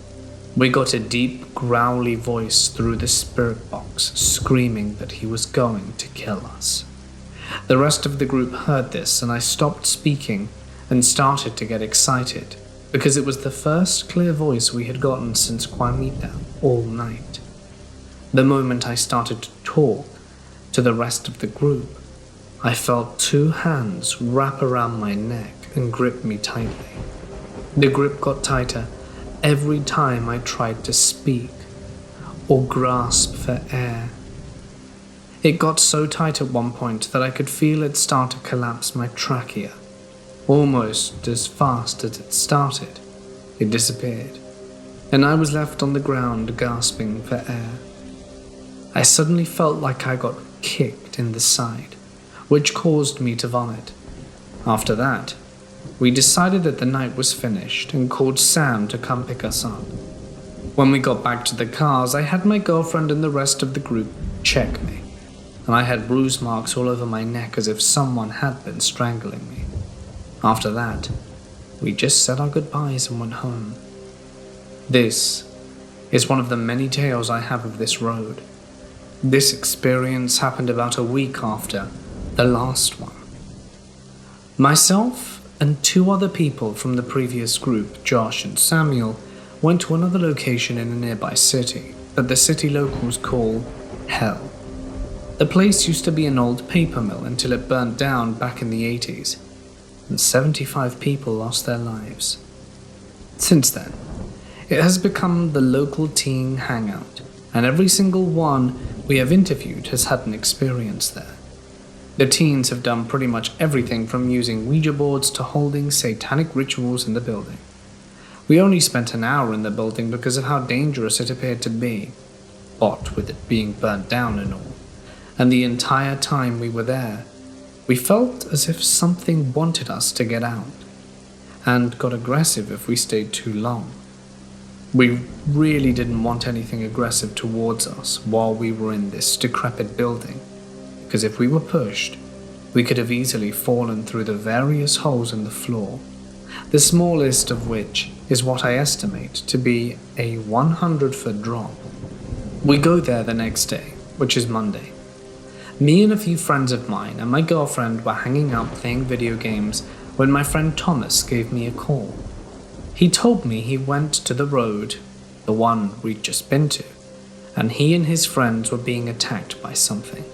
we got a deep, growly voice through the spirit box screaming that he was going to kill us. The rest of the group heard this, and I stopped speaking and started to get excited, because it was the first clear voice we had gotten since Juanita all night. The moment I started to talk to the rest of the group, I felt 2 hands wrap around my neck and grip me tightly. The grip got tighter every time I tried to speak or grasp for air. It got so tight at one point that I could feel it start to collapse my trachea. Almost as fast as it started, it disappeared, and I was left on the ground gasping for air. I suddenly felt like I got kicked in the side, which caused me to vomit. After that, we decided that the night was finished and called Sam to come pick us up. When we got back to the cars, I had my girlfriend and the rest of the group check me, and I had bruise marks all over my neck as if someone had been strangling me. After that, we just said our goodbyes and went home. This is one of the many tales I have of this road. This experience happened about a week after the last one. Myself and 2 other people from the previous group, Josh and Samuel, went to another location in a nearby city that the city locals call Hell. The place used to be an old paper mill until it burnt down back in the 80s, and 75 people lost their lives. Since then, it has become the local teen hangout, and every single one we have interviewed has had an experience there. The teens have done pretty much everything from using Ouija boards to holding satanic rituals in the building. We only spent an hour in the building because of how dangerous it appeared to be, what with it being burnt down and all, and the entire time we were there, we felt as if something wanted us to get out, and got aggressive if we stayed too long. We really didn't want anything aggressive towards us while we were in this decrepit building, because if we were pushed, we could have easily fallen through the various holes in the floor, the smallest of which is what I estimate to be a 100-foot drop. We go there the next day, which is Monday. Me and a few friends of mine and my girlfriend were hanging out playing video games when my friend Thomas gave me a call. He told me he went to the road, the one we'd just been to, and he and his friends were being attacked by something.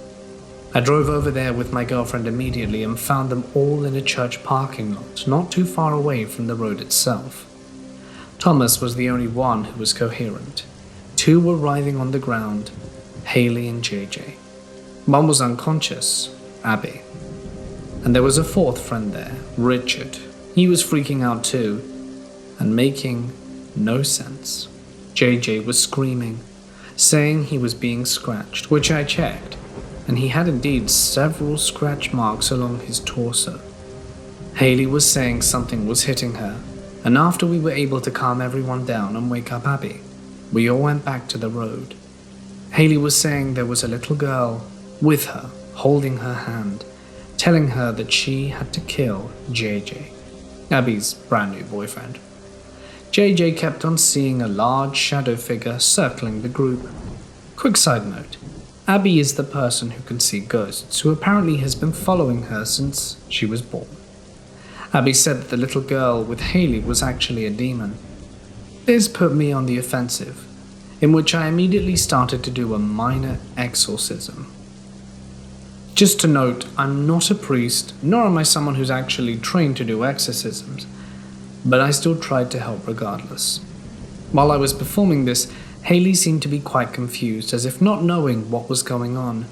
I drove over there with my girlfriend immediately and found them all in a church parking lot not too far away from the road itself. Thomas was the only one who was coherent. 2 were writhing on the ground, Haley and JJ. One was unconscious, Abby. And there was a 4th friend there, Richard. He was freaking out too, and making no sense. JJ was screaming, saying he was being scratched, which I checked, and he had indeed several scratch marks along his torso. Haley was saying something was hitting her, and after we were able to calm everyone down and wake up Abby, we all went back to the road. Haley was saying there was a little girl with her, holding her hand, telling her that she had to kill JJ, Abby's brand new boyfriend. JJ kept on seeing a large shadow figure circling the group. Quick side note, Abby is the person who can see ghosts, who apparently has been following her since she was born. Abby said that the little girl with Haley was actually a demon. This put me on the offensive, in which I immediately started to do a minor exorcism. Just to note, I'm not a priest, nor am I someone who's actually trained to do exorcisms, but I still tried to help regardless. While I was performing this, Haley seemed to be quite confused, as if not knowing what was going on.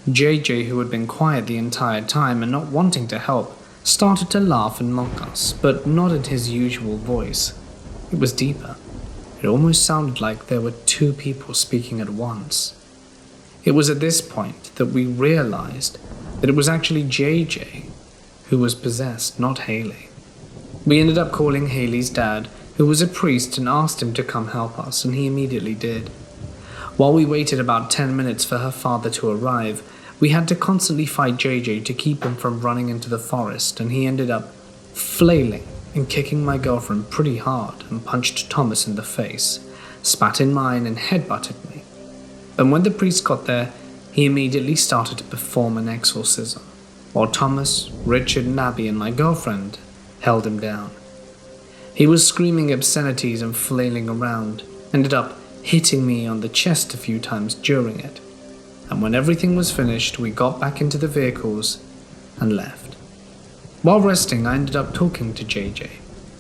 JJ, who had been quiet the entire time and not wanting to help, started to laugh and mock us, but not in his usual voice. It was deeper. It almost sounded like there were 2 people speaking at once. It was at this point that we realized that it was actually JJ who was possessed, not Haley. We ended up calling Haley's dad, who was a priest, and asked him to come help us, and he immediately did. While we waited about 10 minutes for her father to arrive, we had to constantly fight JJ to keep him from running into the forest, and he ended up flailing and kicking my girlfriend pretty hard and punched Thomas in the face, spat in mine and headbutted me. And when the priest got there, he immediately started to perform an exorcism, while Thomas, Richard, and Abby and my girlfriend held him down. He was screaming obscenities and flailing around, ended up hitting me on the chest a few times during it. And when everything was finished, we got back into the vehicles and left. While resting, I ended up talking to JJ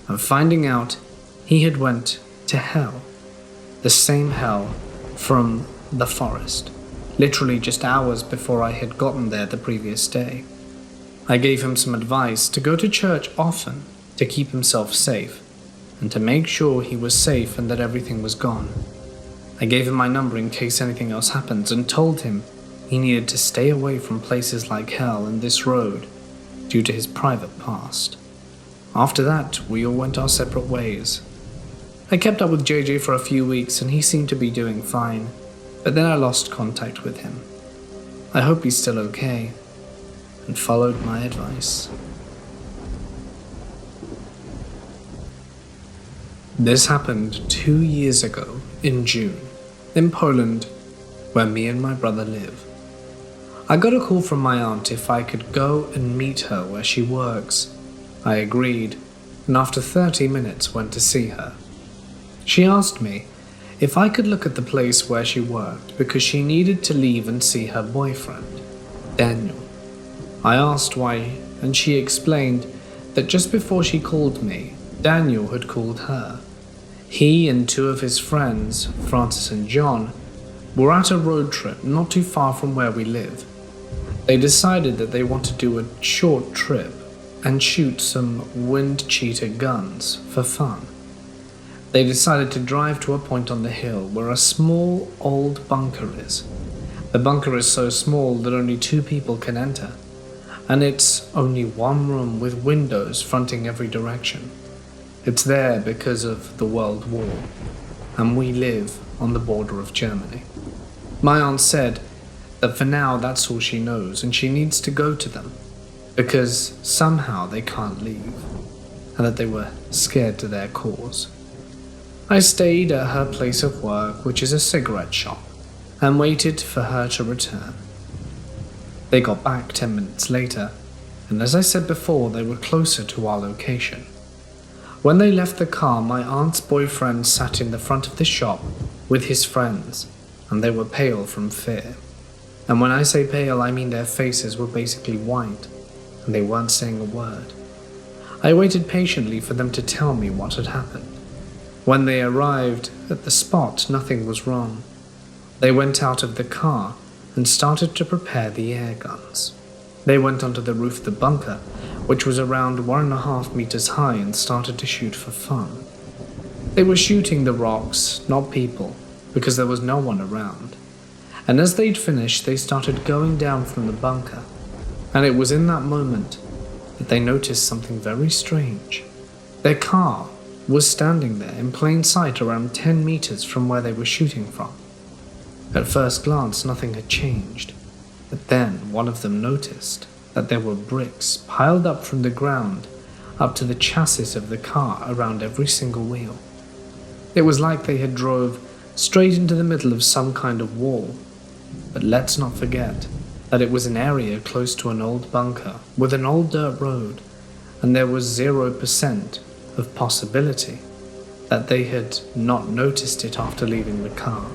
and finding out he had went to hell, the same hell from the forest, literally just hours before I had gotten there the previous day. I gave him some advice to go to church often to keep himself safe, and to make sure he was safe and that everything was gone. I gave him my number in case anything else happens, and told him he needed to stay away from places like hell and this road due to his private past. After that, we all went our separate ways. I kept up with JJ for a few weeks and he seemed to be doing fine, but then I lost contact with him. I hope he's still okay, and followed my advice. This happened 2 years ago in June, in Poland, where me and my brother live. I got a call from my aunt if I could go and meet her where she works. I agreed, and after 30 minutes went to see her. She asked me if I could look at the place where she worked because she needed to leave and see her boyfriend, Daniel. I asked why, and she explained that just before she called me, Daniel had called her. He and 2 of his friends, Francis and John, were at a road trip not too far from where we live. They decided that they want to do a short trip and shoot some wind cheater guns for fun. They decided to drive to a point on the hill where a small old bunker is. The bunker is so small that only 2 people can enter, and it's only 1 room with windows fronting every direction. It's there because of the World War, and we live on the border of Germany. My aunt said that for now that's all she knows, and she needs to go to them because somehow they can't leave, and that they were scared to their cause. I stayed at her place of work, which is a cigarette shop, and waited for her to return. They got back 10 minutes later, and as I said before, they were closer to our location. When they left the car, my aunt's boyfriend sat in the front of the shop with his friends, and they were pale from fear. And when I say pale, I mean their faces were basically white, and they weren't saying a word. I waited patiently for them to tell me what had happened. When they arrived at the spot, nothing was wrong. They went out of the car and started to prepare the air guns. They went onto the roof of the bunker, which was around 1.5 meters high, and started to shoot for fun. They were shooting the rocks, not people, because there was no one around. And as they'd finished, they started going down from the bunker. And it was in that moment that they noticed something very strange. Their car was standing there in plain sight around 10 meters from where they were shooting from. At first glance, nothing had changed. But then one of them noticed that there were bricks piled up from the ground up to the chassis of the car around every single wheel. It was like they had drove straight into the middle of some kind of wall. But let's not forget that it was an area close to an old bunker with an old dirt road, and there was 0% of possibility that they had not noticed it after leaving the car.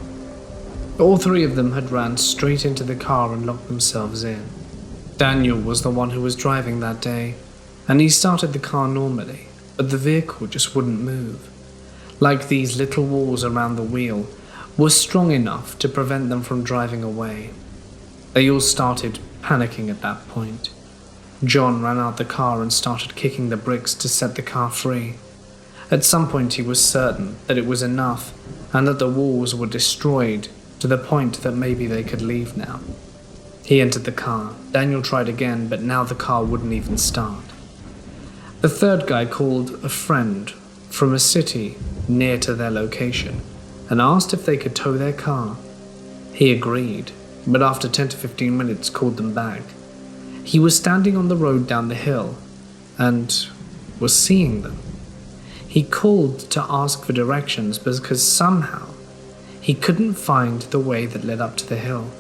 All three of them had ran straight into the car and locked themselves in. Daniel was the one who was driving that day, and he started the car normally, but the vehicle just wouldn't move. Like these little walls around the wheel were strong enough to prevent them from driving away. They all started panicking at that point. John ran out the car and started kicking the bricks to set the car free. At some point he was certain that it was enough and that the walls were destroyed to the point that maybe they could leave now. He entered the car. Daniel tried again, but now the car wouldn't even start. The third guy called a friend from a city near to their location and asked if they could tow their car. He agreed, but after 10 to 15 minutes called them back. He was standing on the road down the hill and was seeing them. He called to ask for directions because somehow he couldn't find the way that led up to the hill.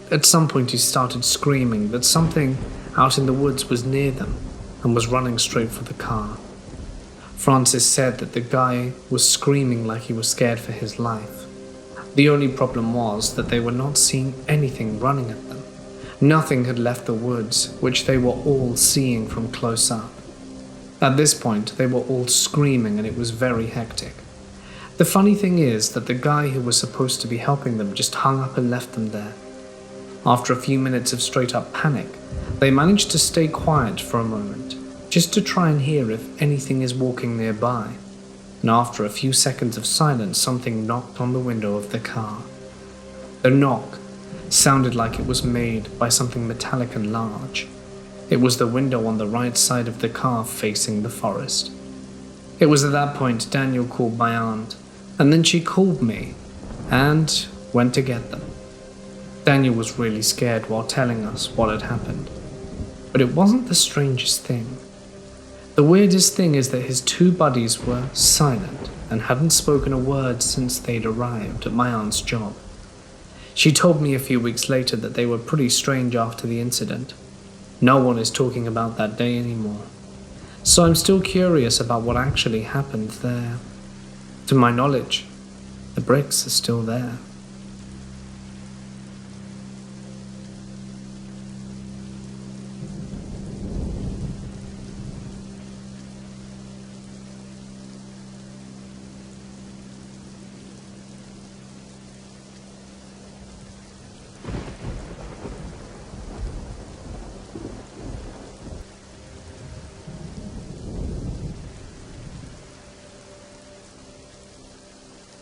At some point he started screaming that something out in the woods was near them and was running straight for the car. Francis said that the guy was screaming like he was scared for his life. The only problem was that they were not seeing anything running at them. Nothing had left the woods, which they were all seeing from close up. At this point, they were all screaming and it was very hectic. The funny thing is that the guy who was supposed to be helping them just hung up and left them there. After a few minutes of straight-up panic, they managed to stay quiet for a moment, just to try and hear if anything is walking nearby. And after a few seconds of silence, something knocked on the window of the car. The knock sounded like it was made by something metallic and large. It was the window on the right side of the car facing the forest. It was at that point Daniel called my aunt, and then she called me and went to get them. Daniel was really scared while telling us what had happened. But it wasn't the strangest thing. The weirdest thing is that his two buddies were silent and hadn't spoken a word since they'd arrived at my aunt's job. She told me a few weeks later that they were pretty strange after the incident. No one is talking about that day anymore. So I'm still curious about what actually happened there. To my knowledge, the bricks are still there.